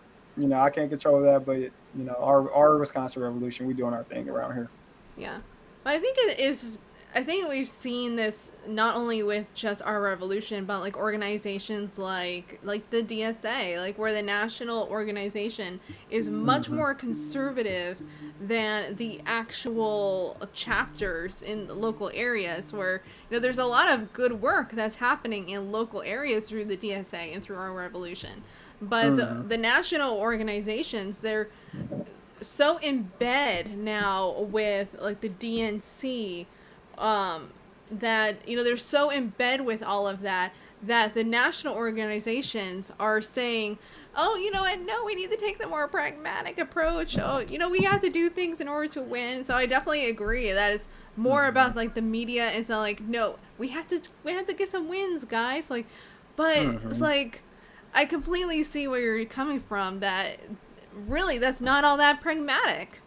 I can't control that, but our Wisconsin revolution, we doing our thing around here. Yeah. But I think it is. I think we've seen this not only with just our revolution, but like organizations like the DSA, like where the national organization is much Hmm. more conservative than the actual chapters in local areas. Where there's a lot of good work that's happening in local areas through the DSA and through our revolution, but Hmm. the national organizations, they're so in bed now with like the DNC, um, that they're so in bed with all of that that the national organizations are saying, oh, you know what, no, we need to take the more pragmatic approach. Oh, we have to do things in order to win. So I definitely agree that it's more Hmm. about like the media. It's not like, no, we have to get some wins, guys. Like, but it's Hmm. like I completely see where you're coming from, that really that's not all that pragmatic.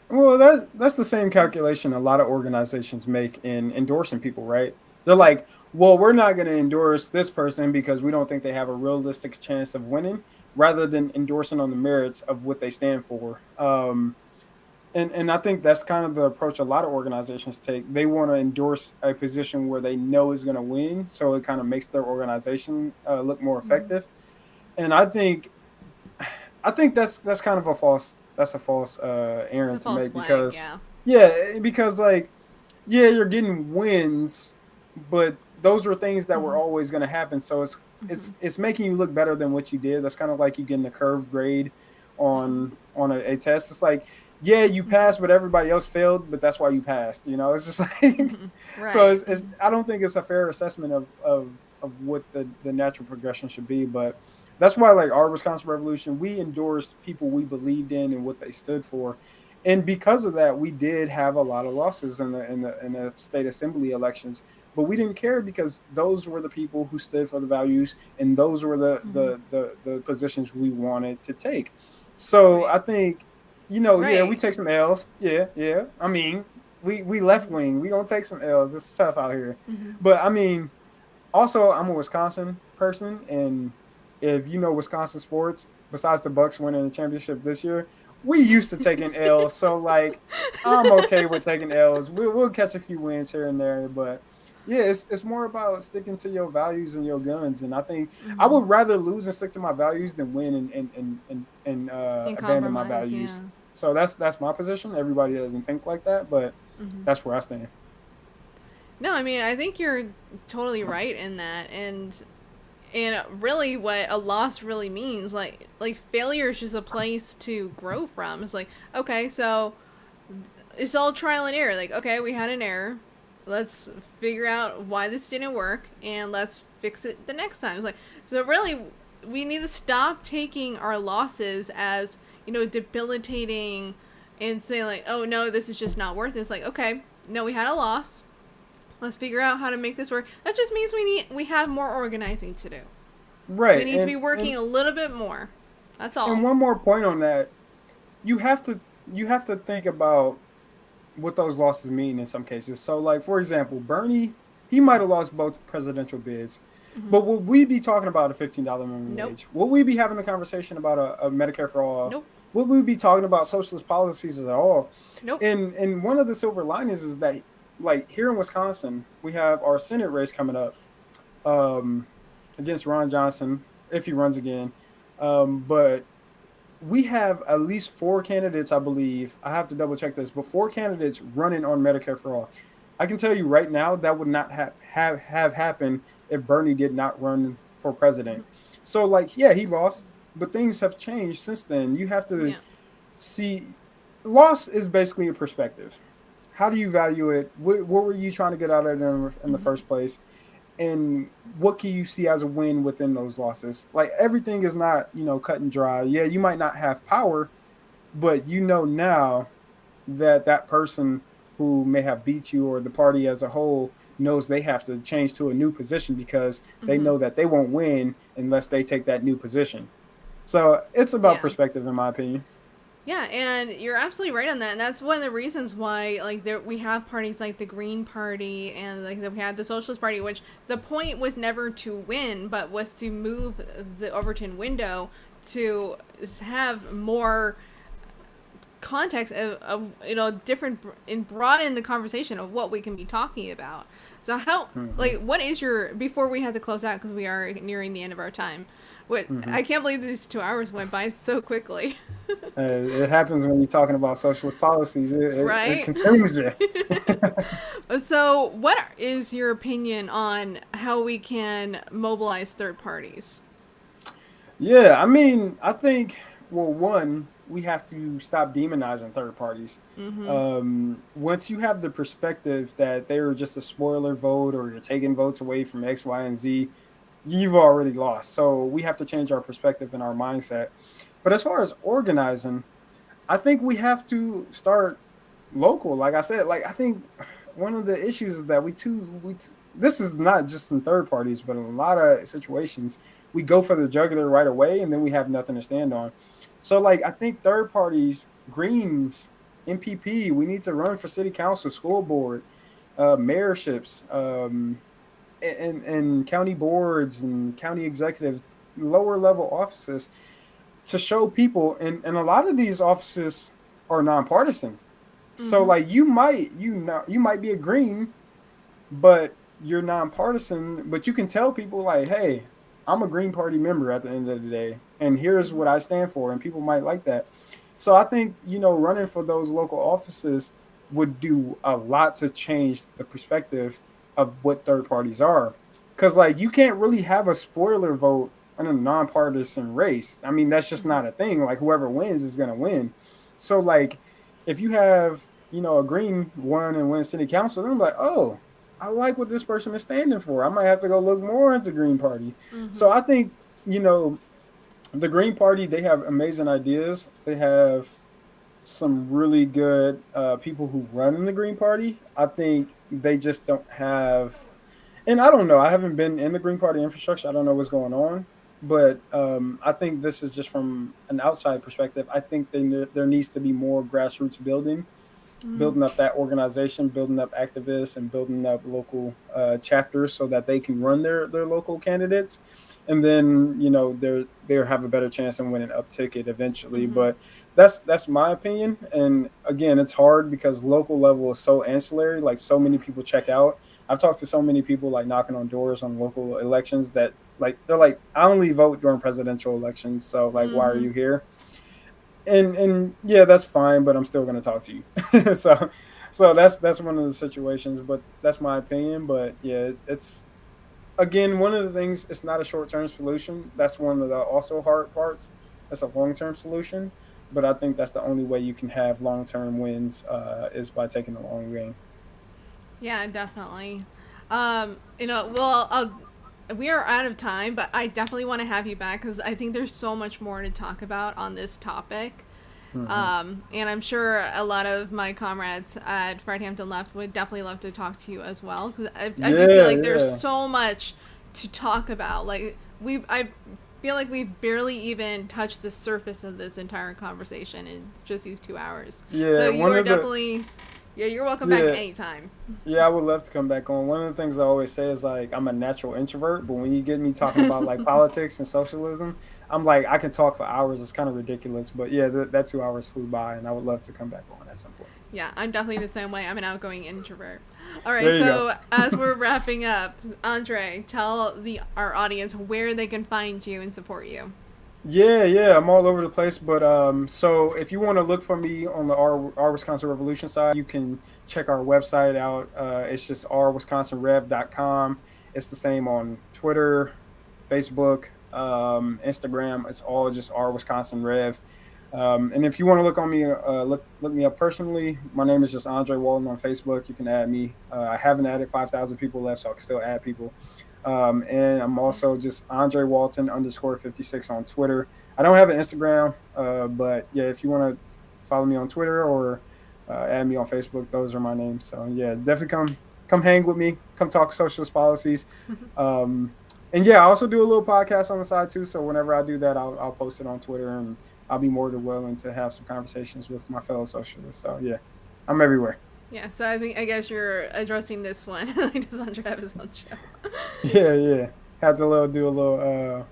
Well, that's the same calculation a lot of organizations make in endorsing people, right? They're like, well, we're not going to endorse this person because we don't think they have a realistic chance of winning, rather than endorsing on the merits of what they stand for. And I think that's kind of the approach a lot of organizations take. They want to endorse a position where they know is going to win, so it kind of makes their organization look more effective. And I think that's kind of a false It's a errand to false make, flag, because yeah. like, yeah, you're getting wins, but those are things that were always going to happen. So it's making you look better than what you did. That's kind of like you getting a curved grade on a test. It's like, yeah, you passed, but everybody else failed, but that's why you passed. It's just like, so Right. it's I don't think it's a fair assessment of what the natural progression should be. But that's why, like, our Wisconsin Revolution, we endorsed people we believed in and what they stood for, and because of that, we did have a lot of losses in the state assembly elections. But we didn't care because those were the people who stood for the values, and those were the positions we wanted to take. So Right. I think Yeah, we Right. take some L's. Yeah, yeah. I mean, we left wing. We gonna take some L's. It's tough out here. Mm-hmm. But I mean, also I'm a Wisconsin person, and if you know Wisconsin sports, besides the Bucks winning the championship this year, we used to taking L's. So like, I'm okay with taking L's. We'll catch a few wins here and there, but yeah, it's more about sticking to your values and your guns. And I think I Mm-hmm. would rather lose and stick to my values than win and In abandon my compromise, yeah. values. So that's my position. Everybody doesn't think like that, but Mm-hmm. that's where I stand. No, I mean, I think you're totally right in that, and really what a loss really means, like failure is just a place to grow from. It's like, okay, so it's all trial and error. Like, okay, we had an error, let's figure out why this didn't work, and let's fix it the next time. It's like, so really we need to stop taking our losses as, debilitating, and say like, oh no, this is just not worth it. It's like, okay, no, we had a loss, let's figure out how to make this work. That just means we have more organizing to do. We Right. need to be working a little bit more. That's And all. one more point on that, you have to you have to think about what those losses mean in some cases. So like for example, Bernie, he might have lost both presidential bids. Mm-hmm. But would we be talking about a $15 minimum Nope. wage? Would we be having a conversation about a Medicare for all? Nope. Would we be talking about socialist policies at all? Nope. And one of the silver linings is that like here in Wisconsin, we have our Senate race coming up um, against Ron Johnson if he runs again. But we have at least four candidates, I believe. I have to double check this, but four candidates running on Medicare for all. I can tell you right now that would not have happened if Bernie did not run for president. So like, yeah, he lost, but things have changed since then. You have to Yeah. see loss is basically a perspective. How do you value it? What were you trying to get out of it in the Mm-hmm. first place? And what can you see as a win within those losses? Like everything is not, cut and dry. Yeah, you might not have power, but you know now that that person who may have beat you or the party as a whole knows they have to change to a new position because they Mm-hmm. know that they won't win unless they take that new position. So it's about Yeah. perspective, in my opinion. Yeah, and you're absolutely right on that. And that's one of the reasons why, like, we have parties like the Green Party and like we had the Socialist Party, which the point was never to win, but was to move the Overton window to have more context of different, and broaden the conversation of what we can be talking about. So how, Mm-hmm. like, what is your, before we have to close out because we are nearing the end of our time, what, Mm-hmm. I can't believe these 2 hours went by so quickly. It happens when you're talking about socialist policies. It Right. consumes you. So what is your opinion on how we can mobilize third parties? Yeah, I mean, I think, well, one, we have to stop demonizing third parties. Mm-hmm. Once you have the perspective that they're just a spoiler vote or you're taking votes away from X, Y, and Z, you've already lost. So we have to change our perspective and our mindset. But as far as organizing, I think we have to start local. Like I said, like I think one of the issues is that this is not just in third parties, but in a lot of situations, we go for the jugular right away and then we have nothing to stand on. So like I think third parties, Greens, MPP, we need to run for city council, school board, mayorships, and county boards and county executives, lower level offices to show people, and a lot of these offices are nonpartisan. So Mm-hmm. like you might be a green, but you're nonpartisan, but you can tell people like, hey, I'm a Green Party member at the end of the day, and here's Mm-hmm. what I stand for, and people might like that. So I think running for those local offices would do a lot to change the perspective of what third parties are, because like you can't really have a spoiler vote in a nonpartisan race. I mean, that's just Mm-hmm. not a thing. Like whoever wins is gonna win. So like if you have a green one and win city council, then I'm like, oh, I like what this person is standing for. I might have to go look more into Green Party. So Mm-hmm. I think, the Green Party, they have amazing ideas. They have some really good people who run in the Green Party. I think they just don't have, and I don't know. I haven't been in the Green Party infrastructure. I don't know what's going on. But I think this is just from an outside perspective. I think there needs to be more grassroots building up that organization, building up activists, and building up local chapters so that they can run their local candidates, and then they have a better chance of winning up ticket eventually. But that's my opinion. And again, it's hard because local level is so ancillary. Like, so many people check out. I've talked to so many people, like, knocking on doors on local elections that, like, they're like, I only vote during presidential elections, so, like, why are you here? And yeah, that's fine, but I'm still going to talk to you. so that's one of the situations, but that's my opinion. But yeah, it's again, one of the things, it's not a short-term solution. That's one of the also hard parts. That's a long-term solution, but I think that's the only way you can have long-term wins is by taking the long game. Yeah, definitely. We are out of time, but I definitely want to have you back because I think there's so much more to talk about on this topic. And I'm sure a lot of my comrades at Fredhampton Left would definitely love to talk to you as well, because I do feel like there's so much to talk about. Like, I feel like we've barely even touched the surface of this entire conversation in just these 2 hours. Yeah, so you are definitely... Yeah, you're welcome back anytime. Yeah, I would love to come back on. One of the things I always say is, like, I'm a natural introvert, but when you get me talking about, like, politics and socialism, I'm like, I can talk for hours. It's kind of ridiculous. But yeah, that 2 hours flew by, and I would love to come back on at some point. Yeah, I'm definitely the same way. I'm an outgoing introvert. All right, so as we're wrapping up, Andre, tell our audience where they can find you and support you. Yeah, I'm all over the place. But so if you want to look for me on the our Wisconsin Revolution side, you can check our website out. It's just rwisconsinrev.com. It's the same on Twitter, Facebook, Instagram. It's all just our Wisconsin Rev. And if you want to look on me, look me up personally. My name is just Andre Walton on Facebook. You can add me. I haven't added 5,000 people left, so I can still add people. And I'm also just Andre Walton _56 on Twitter. I don't have an Instagram, but yeah, if you want to follow me on Twitter or add me on Facebook, those are my names. So yeah, definitely come hang with me. Come talk socialist policies. And yeah, I also do a little podcast on the side too. So whenever I do that, I'll post it on Twitter, and I'll be more than willing to have some conversations with my fellow socialists. So yeah, I'm everywhere. Yeah, so I guess you're addressing this one. Like, does Andre have his own show? Yeah. Had to do a little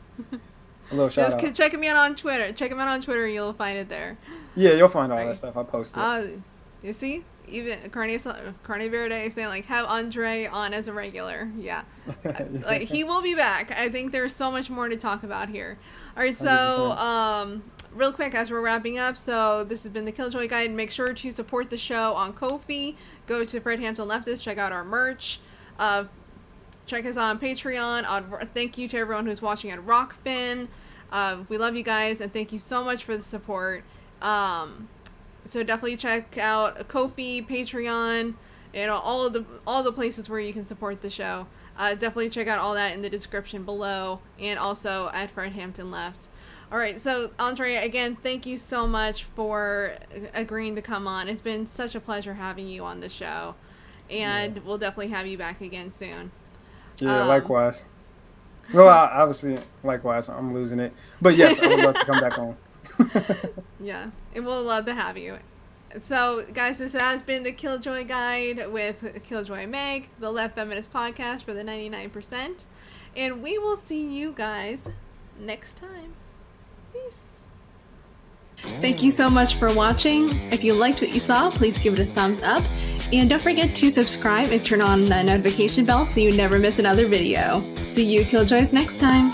shout out. Just check him out on Twitter. Check him out on Twitter, you'll find it there. Yeah, you'll find all that stuff. I post it. You see? Even Carne Verde saying, like, have Andre on as a regular. Yeah. Like, he will be back. I think there's so much more to talk about here. All right, so 100%. Real quick as we're wrapping up, so this has been the Killjoy Guide. Make sure to support the show on Ko-fi. Go to Fredhampton Leftist, check out our merch. Check us on Patreon. Thank you to everyone who's watching at Rockfin. We love you guys, and thank you so much for the support. So definitely check out Ko-fi, Patreon, all the places where you can support the show. Definitely check out all that in the description below, and also at Fredhampton Left. All right, so Andre, again, thank you so much for agreeing to come on. It's been such a pleasure having you on the show, and we'll definitely have you back again soon. Yeah, likewise. Well, obviously, likewise, I'm losing it. But yes, I would love to come back on. Yeah, and we'll love to have you. So, guys, this has been the Killjoy Guide with Killjoy Meg, the Left Feminist podcast for the 99%. And we will see you guys next time. Peace. Thank you so much for watching. If you liked what you saw, please give it a thumbs up. And don't forget to subscribe and turn on the notification bell so you never miss another video. See you Killjoys next time.